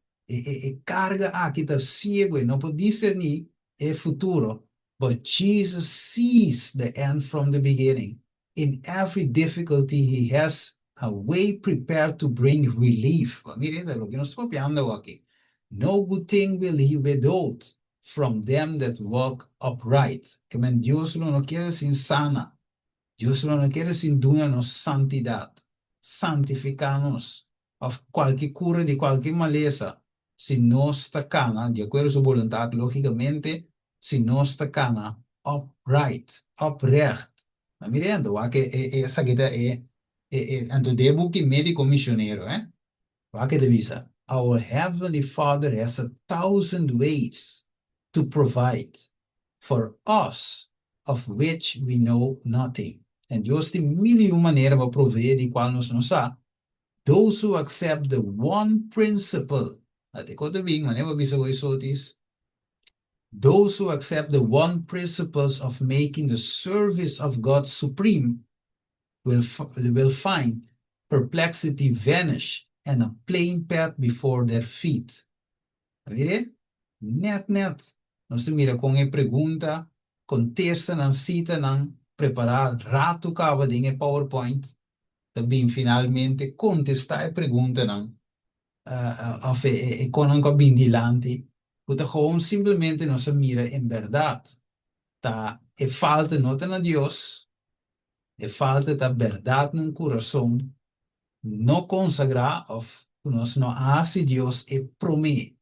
carga aqui tá ciego e não pode discernir o futuro. But Jesus sees the end from the beginning. In every difficulty, he has a way prepared to bring relief. Mire, de lo que nos está copiando aquí. No good thing will he withhold from them that walk upright. Que men Dios no quiere sin sana. Dios no quiere sin dunanos santidad. Santificarnos of qualquer cura de qualquer maleza. Si no está cana, de acuerdo a su voluntad, lógicamente, si no está cana, upright, uprecht. Mirando, que esa que anto debo que médico misionero, que devisa. Our Heavenly Father has 1,000 ways to provide for us, of which we know nothing. En Dios tem mil e uma maneira para prover de qual nós não sabe. Those who accept the one principle, até quando vem, mas não vai saber isso diz. Those who accept the one principles of making the service of God supreme will find perplexity vanish and a plain path before their feet. Vire? Net. Nós mira com a pergunta, contesta, não cita, não preparar, rato cava de PowerPoint, também finalmente contestar a pergunta, não, of econômico bem dilante, porque gewoon simplesmente nós mira em verdade, tá, é falta nota na Deus, é falta da verdade no coração, não consagrar, of nós não hace Deus é promete,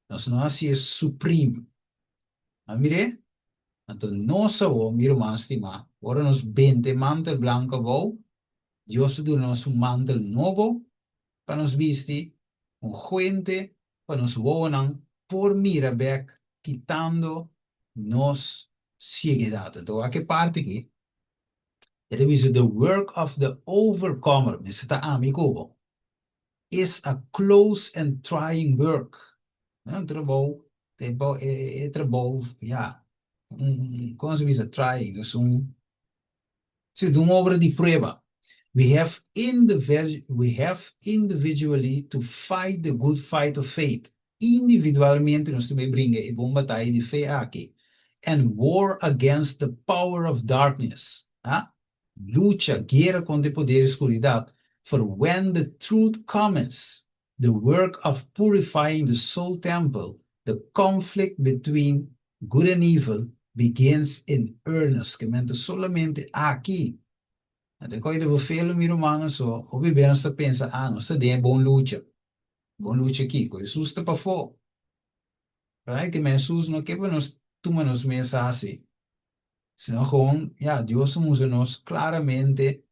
nós não hace é supremo. Amire? Então, nossa, meu irmão estimado, agora nós 20 mantel branco vou, Deus deu nos mantel novo, para nos vestir, gente, para nos voar por mirabec, quitando nos ceguidade. Então, a que parte aqui? Ele diz, the work of the overcomer, me está amigo, is a close and trying work. Trabalho, ja, como se diz, trying, é uma obra de prova. We have individually to fight the good fight of faith. Individualmente nós também brinca e bom batalha de fé aqui. And war against the power of darkness. Lucha, guerra contra o poder da escuridão. For when the truth comes, the work of purifying the soul temple, the conflict between good and evil begins in earnest. Que mente solamente aqui. Até quando eu falo, meu irmão, só, o bebê está pensa, não está bem, bom luta aqui, com Jesus está para fora. Right? Que Jesus não quer para nós tomar nos mensagens, senão com, Deus usa nós claramente,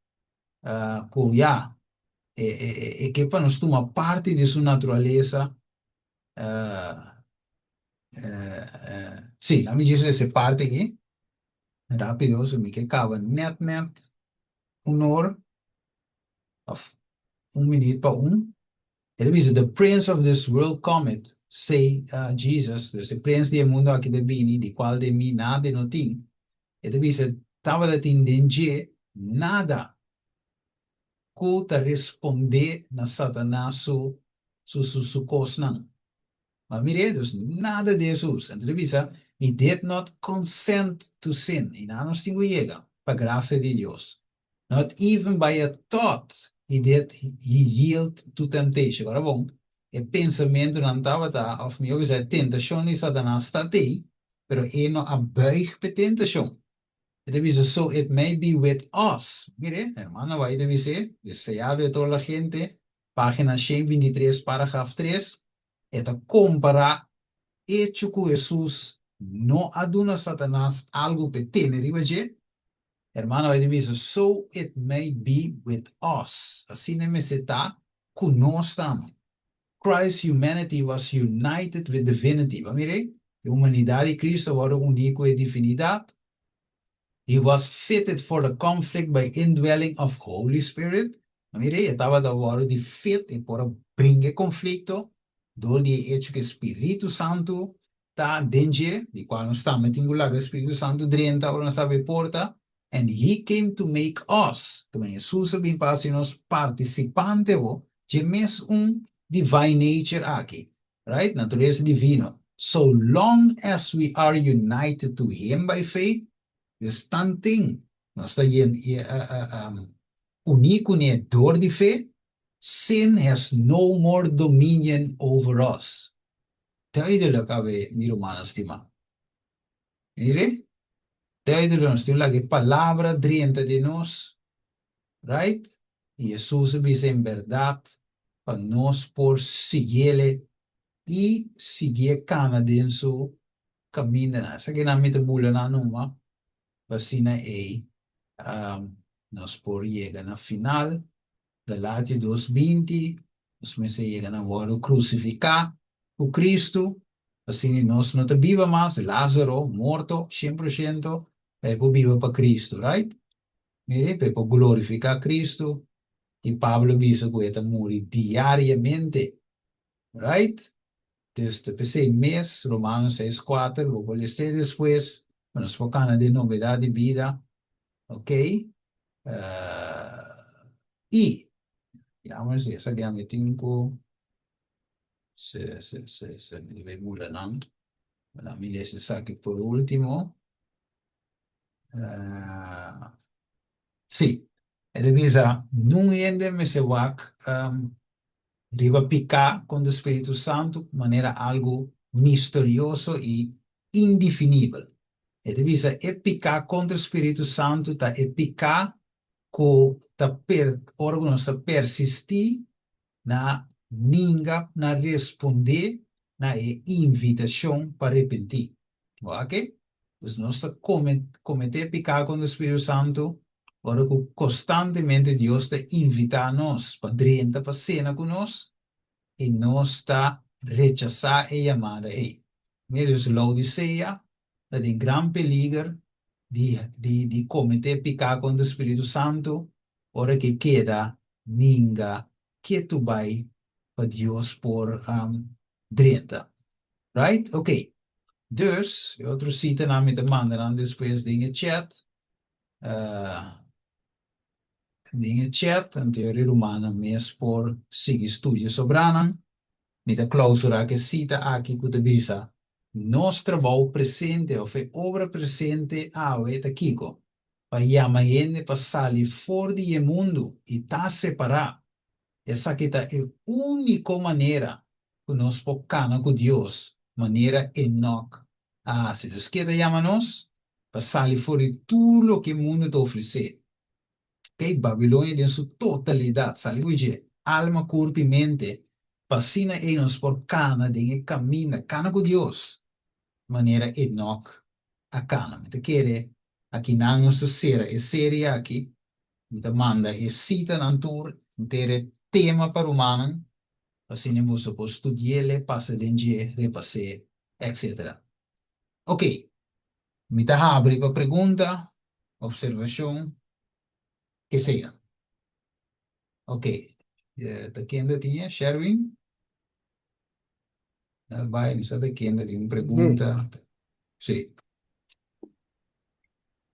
com, que para nós tomar parte de sua natureza, sim, a mim diz essa parte aqui, rápido, me que acaba, net, hora, of minuto para Ele diz, the prince of this world cometh, say Jesus, dus de prins die mundo aqui de bini, de qual de mim nada não tem. Ele diz, estava de entender nada que responder na Satanás su cosnan. Mas mire, dus nada de Jesus. Ele diz, he did not consent to sin. E não nos tinha chega, para graça de Deus. Not even by a thought. He yield to temptation. Agora, bom, o pensamento não estava, of me, a tentação de Satanás está aí, pero ele não abuig para tentação. Ele diz, so it may be with us. Mire, hermano, vai dizer, deseado de toda a gente, página 123, parágrafo 3, eta comparar hecho que Jesus não aduna Satanás algo para ter, hermano, vai dizer, so it may be with us. Assim está conosco. Christ's humanity was united with divinity. Mire, a humanidade de Cristo era única em divinidade. He was fitted for the conflict by indwelling of Holy Spirit. Mire, estava de fit para brincar conflito, door die hecho que Espírito Santo está dentro, de qual não está metendo lá o Espírito Santo dentro, agora não sabe porta. And he came to make us, como Jesus bem para nós participantes, de mesmo divine nature aqui, right? Natureza divina. So long as we are united to him by faith, this thing, nós estamos único na dor de fé, sin has no more dominion over us. Duidelijk, meu irmão estimado. Mire? Duidelijk, la que palabra drienta de nós, right? E Jesus diz em verdade para nós por seguir e seguir cada em seu caminho. Essa que não me te bula na numa, vacina nós por chegar na final, Galátia 2:20, nós me chega na hora crucificar o Cristo, assim nós não te viva mais, Lázaro morto 100%, viva para Cristo, right? Mire, para glorificar a Cristo. Y Pablo dice que está morir diariamente. Right? Desde ese mes, Romanos 6:4, lo voy a leer después. Nos enfocamos de novedad de vida. Ok. Y, vamos a ver, esa que me tengo. Se me ve bulanando. Bueno, me lees esa aquí por último. Sí. Ele diz, não ainda me se wak, riba picar com o Espírito Santo de maneira algo misterioso e indefinível. Ele diz, é picar contra o Espírito Santo, tá? É picar com órgãos a persistir na ninga, na responder, na invitação para arrepender. Ok? Então, nós cometer picar contra o Espírito Santo, ora que constantemente Deus está invitando-nos para dentro, para cena conosco, e nós está rechazar a chamada. Mesmo Laodiceia, está em grande perigo de cometer pecado contra o Espírito Santo, ora que queda ninga que tu vai para Deus por direita. Right? Ok. Dus, outro cita na me mandam depois de chat. Dinge chat, en teoria romana, mesmo por seguir estudos sobranan. Met a clausura que cita aqui que te bisa. Nos trabalho presente, ou fe obra presente, tá Kiko. Para chamar gente para sair fora do mundo e tá separar. Essa aqui é a única maneira que nós podemos com Deus. Maneira Enoch. Se Deus quer chamar-nos, para sair fora de tudo o que o mundo te oferece. Ok? Babilônia em sua totalidade. Sabe, alma, corpo e mente. Passina e nos por cana, de caminho, cana com Deus. Maneira Enoch a cana. Me te quer aqui não nos será, é séria aqui. Me te manda, é cita na tour, inteira tema para o humano. Assim, eu vou estudar, passar dentro, repassar, etc. Ok. Me te abre para pergunta, observação, que seja. Ok. Tá quem ainda tinha? Sherwin? Vai, me sabe quem ainda tinha pergunta? Sim.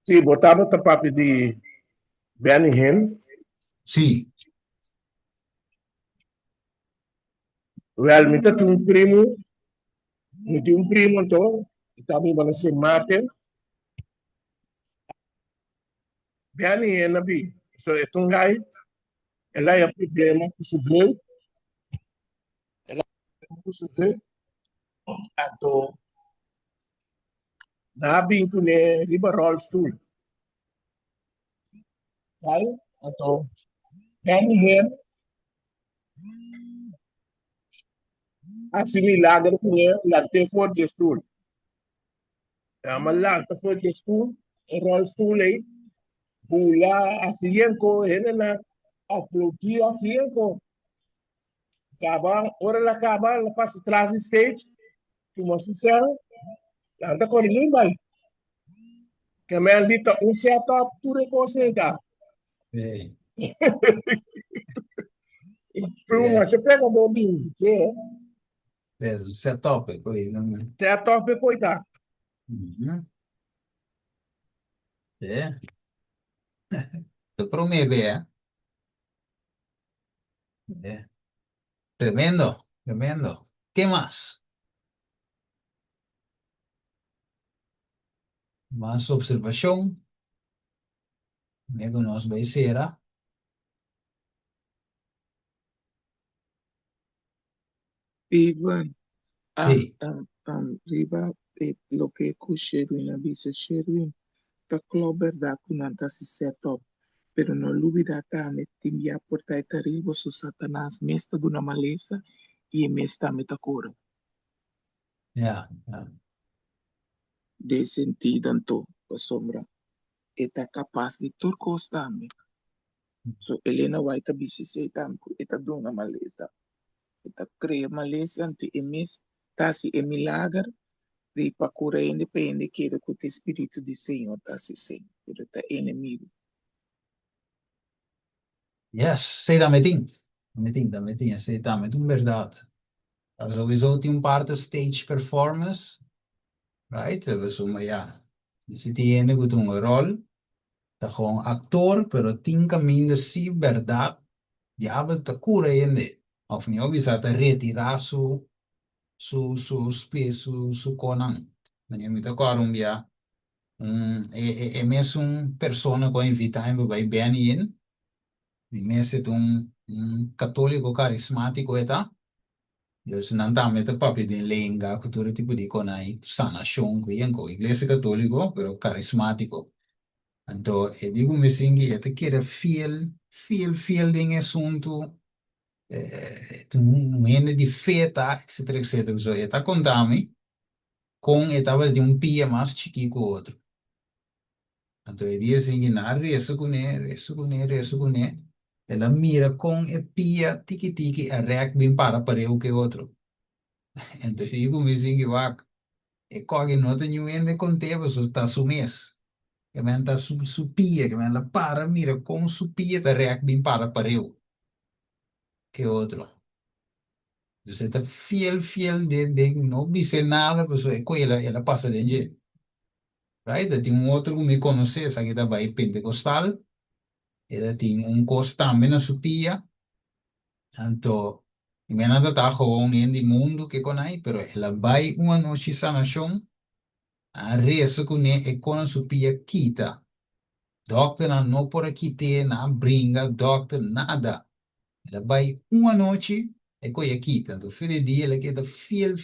Sim, botava o papo de Benny Hinn. Sim. Realmente tem um primo então, também vai ser Martin. Benny Hinn, nabi. So, itong guy, ela é problema com o sujeito. Ela é com o sujeito. Ato, nabi ko ne riba rollstool. Right? Ato, Benny Hinn, asimilaga ko ne lagte for the stool. Malagta for the stool, rollstool eh. Bula asiyenko, hena na upload asiyenko. Ora la acaba, la passa atrás do stage, que mostra céu, lá anda com ele vai. Que me dito setup tudo é considerado. Bem. Pruma, você pega o bobinho, que É, setup, coisa, né? setup é coitado. Uhum. É. Eu prometo, é. Tremendo, tremendo. ¿Qué más? Más observación. Luego nos becerá. Ivan, Sí, riba, lo que ku Sherwin avisa Sherwin, ta club verdad que nanta si set up, pero no olvida me timbia por taitaribo su Satanás mesta de una maleza y mesta metacura. ya, ya. De sentido anto, sombra, eta capaz de turcos también. So Elena White bisi se tamku eta de una maleza. Eta crea maleza ante emis, tasi e milagre, de para curar independe que o espírito do Senhor está se sendo, ele está inimigo. Yes, sei da meting. Sei da meting verdade. Sowieso tem parte stage performance, right? Soma ja. Je zit die ene goed een rol. Dat gewoon actor, pero tem caminho de si verdade. Diabo te cura ende. Of niet, bisa te retirar su conan. Wanneer je met Colombia, é mesmo persona que invita em vai bem in. Die mensen um católico carismático eta. Dus não tá met de papi de lenga, cultura tipo de conai, sanação, que é com igreja católico, pero carismático. Então, eu digo me singi, eu te quero fiel de assunto, um ende de feta, etc, etc. So, eu tá contando com eu tava de pia mais chique que o outro. Então, eu digo assim, na reza com ele, ela mira com e pia, tiki, a react bem para eu que outro. Então, eu digo me singi, e qualche nota new ende con te, so sta su mes. Che menta su pia, che la para, mira, con su pia te react bin para pareu. Che outro. Dus het fiel de no dice nada, pues e ela passa de je. Right? Dat tem outro que me conhece, essa que da vai pentecostal, ela tem costo também na su pia. Então, e me nada tá gewoon in die mundo que conai, pero ela vai uma noite sanação, a reza com e con su pia quita. Doctor não por aqui ter, não brinca, doctor, nada. Ela vai uma noite e coi aqui. Tanto filho dia, ela queda fiel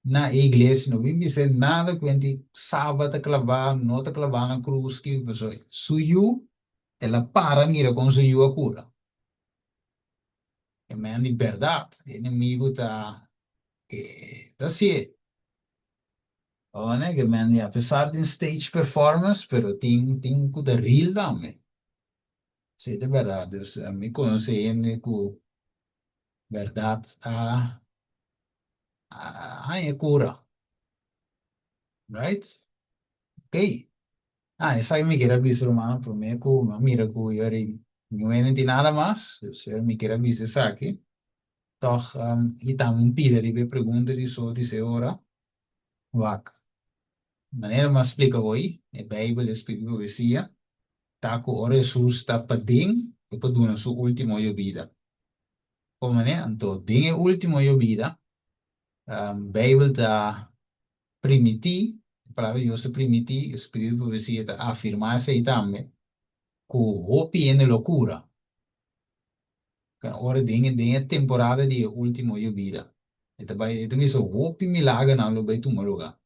na igreja. Não vim dizer nada quando sábado clavar, não tá clavar na cruz, que pessoa. Suyu, ela para, mira com suyu a cura. É mesmo de verdade. O inimigo tá, tá assim. Olha, que mesmo, apesar de stage performance, pero tem que dar real também. Sim, de verdade. Eu me conheci com verdade a cura, right? Ok. Essa me quer avisar, mano, por mim, mira, que eu não é nada mais, eu me quer avisar isso aqui. Toch, e também pide, e pergunta de só, dizer, ora, wak. Maneira mais explica hoje, a Bíblia explica a profecia, tá com ora Jesus está pedindo, e para dar sua última vida. Como né? Então, tem a última vida, Bíblia está permitir, a palavra de Deus permitir, o Espírito de profecia está afirmar-se aí também, que o hopi é loucura. Ora, tem a temporada de última vida. Então, vai ter o hopi milagre não lo vai tomar lugar.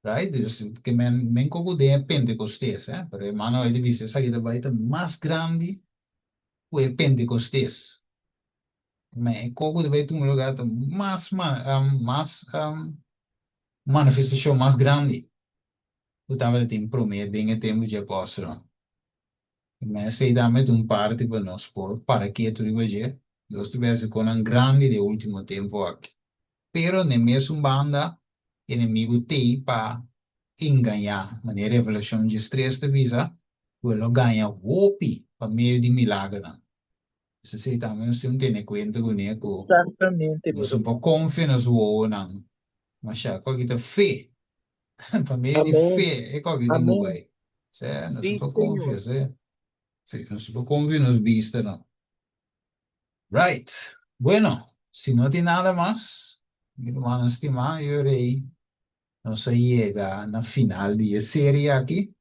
Right? Dus, que men coco de Pentecostés, pero hermano, ele dice, essa que vai ter mais grande que o Pentecostés. Mas coco de vai tomar lugar mais manifestação mais grande. Eu estava tem prometer em tempo de apóstolo. Mas sei também parte para nós para que tu veja, eu estivesse com um grande de último tempo aqui. Pero na mesma banda, inimigo tem para enganar, mas na revelação de estresse de visa, ele ganha hopi para meio de milagre. Você sei também, nós temos que ter conta com ele, Exatamente, nós meu somos um pouco confiantes no mas já, qual que é fé? Para meio de Amém. fé, é qual que é o Amém. vai? Nós somos Sim, um pouco Senhor. confiantes, sí, nós somos um pouco confiantes nos vistos, não? Right. Bueno, si no tiene nada más, mi hermano estimado, yo iré, no se llega a la final de la serie aquí.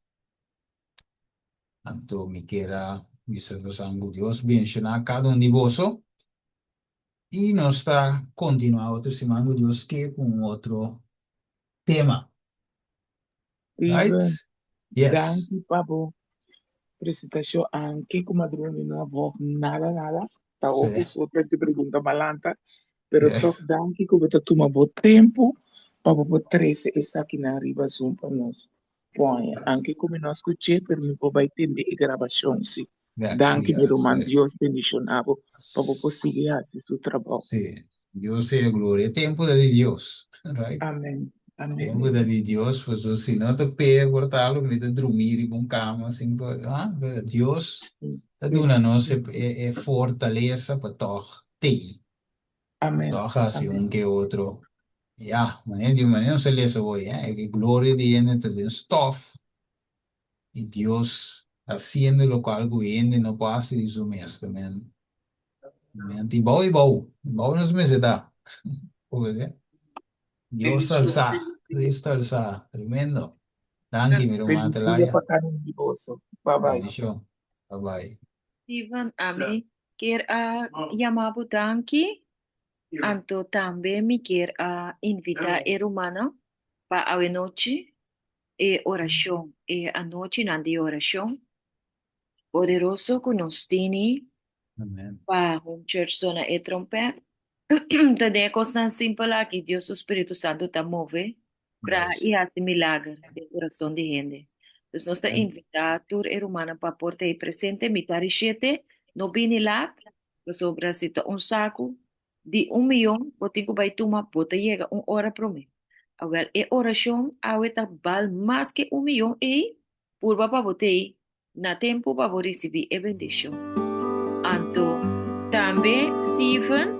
Tanto me quiera, mi sangue Dios, mencionar cada uno de vosotros. Y nos está continuando, estimando Dios, que con otro tema. Right? Steven, Yes. danke, Pabo. Apresentação anche come madrone não avó nada. Tá Sí. o só te pergunta malanta, pero Yeah. toc danke que você toma bom tempo para você trazer essa aqui na riba zoom para nós. Põe, anche come nós escutei, per me pode entender a gravação, sim. Yeah, Danke, sí, meu irmão, sí. Deus bendicionado, para você seguir assim seu trabalho. Sí. Dios sea gloria. Tiempo de Dios. Right? Amém. Amém. Tempo da de Deus, pues se não te pega, cortá-lo, me te dormir e com cama, assim, Deus te Sim. dá nós é fortaleza para toch ter, Amém. toch assim Amém. que outro. Ja, maar de maneira não se lê isso hoje, é que glória de ele te den stof e Deus haciendo lo cual goiende não passa isso mesmo, man. Man, e bau não se me se dá, né? Dios alza, Cristo alza, tremendo. Danke, mi Feliz romate dia laia. para cada de vós. Bye bye. Bendición. Bye bye. Steven, ami, quer yamabu danki, anto também me quer invitar a hermana para a noite e oração, e a noite na de oração, poderoso que nos tem Amen. para um church zona e trompete. Também coisa simples que Deus o Espírito Santo está move para Yes. e fazer milagre no coração de gente. Então, nós está Amen. invitado a hermana para portar presente, mitad siete, no vini lá, sobre cita saco de 1 milhão, botico vai tomar, bota chega hora para mim. Agora, e oração, a está val mais que 1 milhão e, por para botei, na tempo para receber a bendição. Anto, também, Stephen,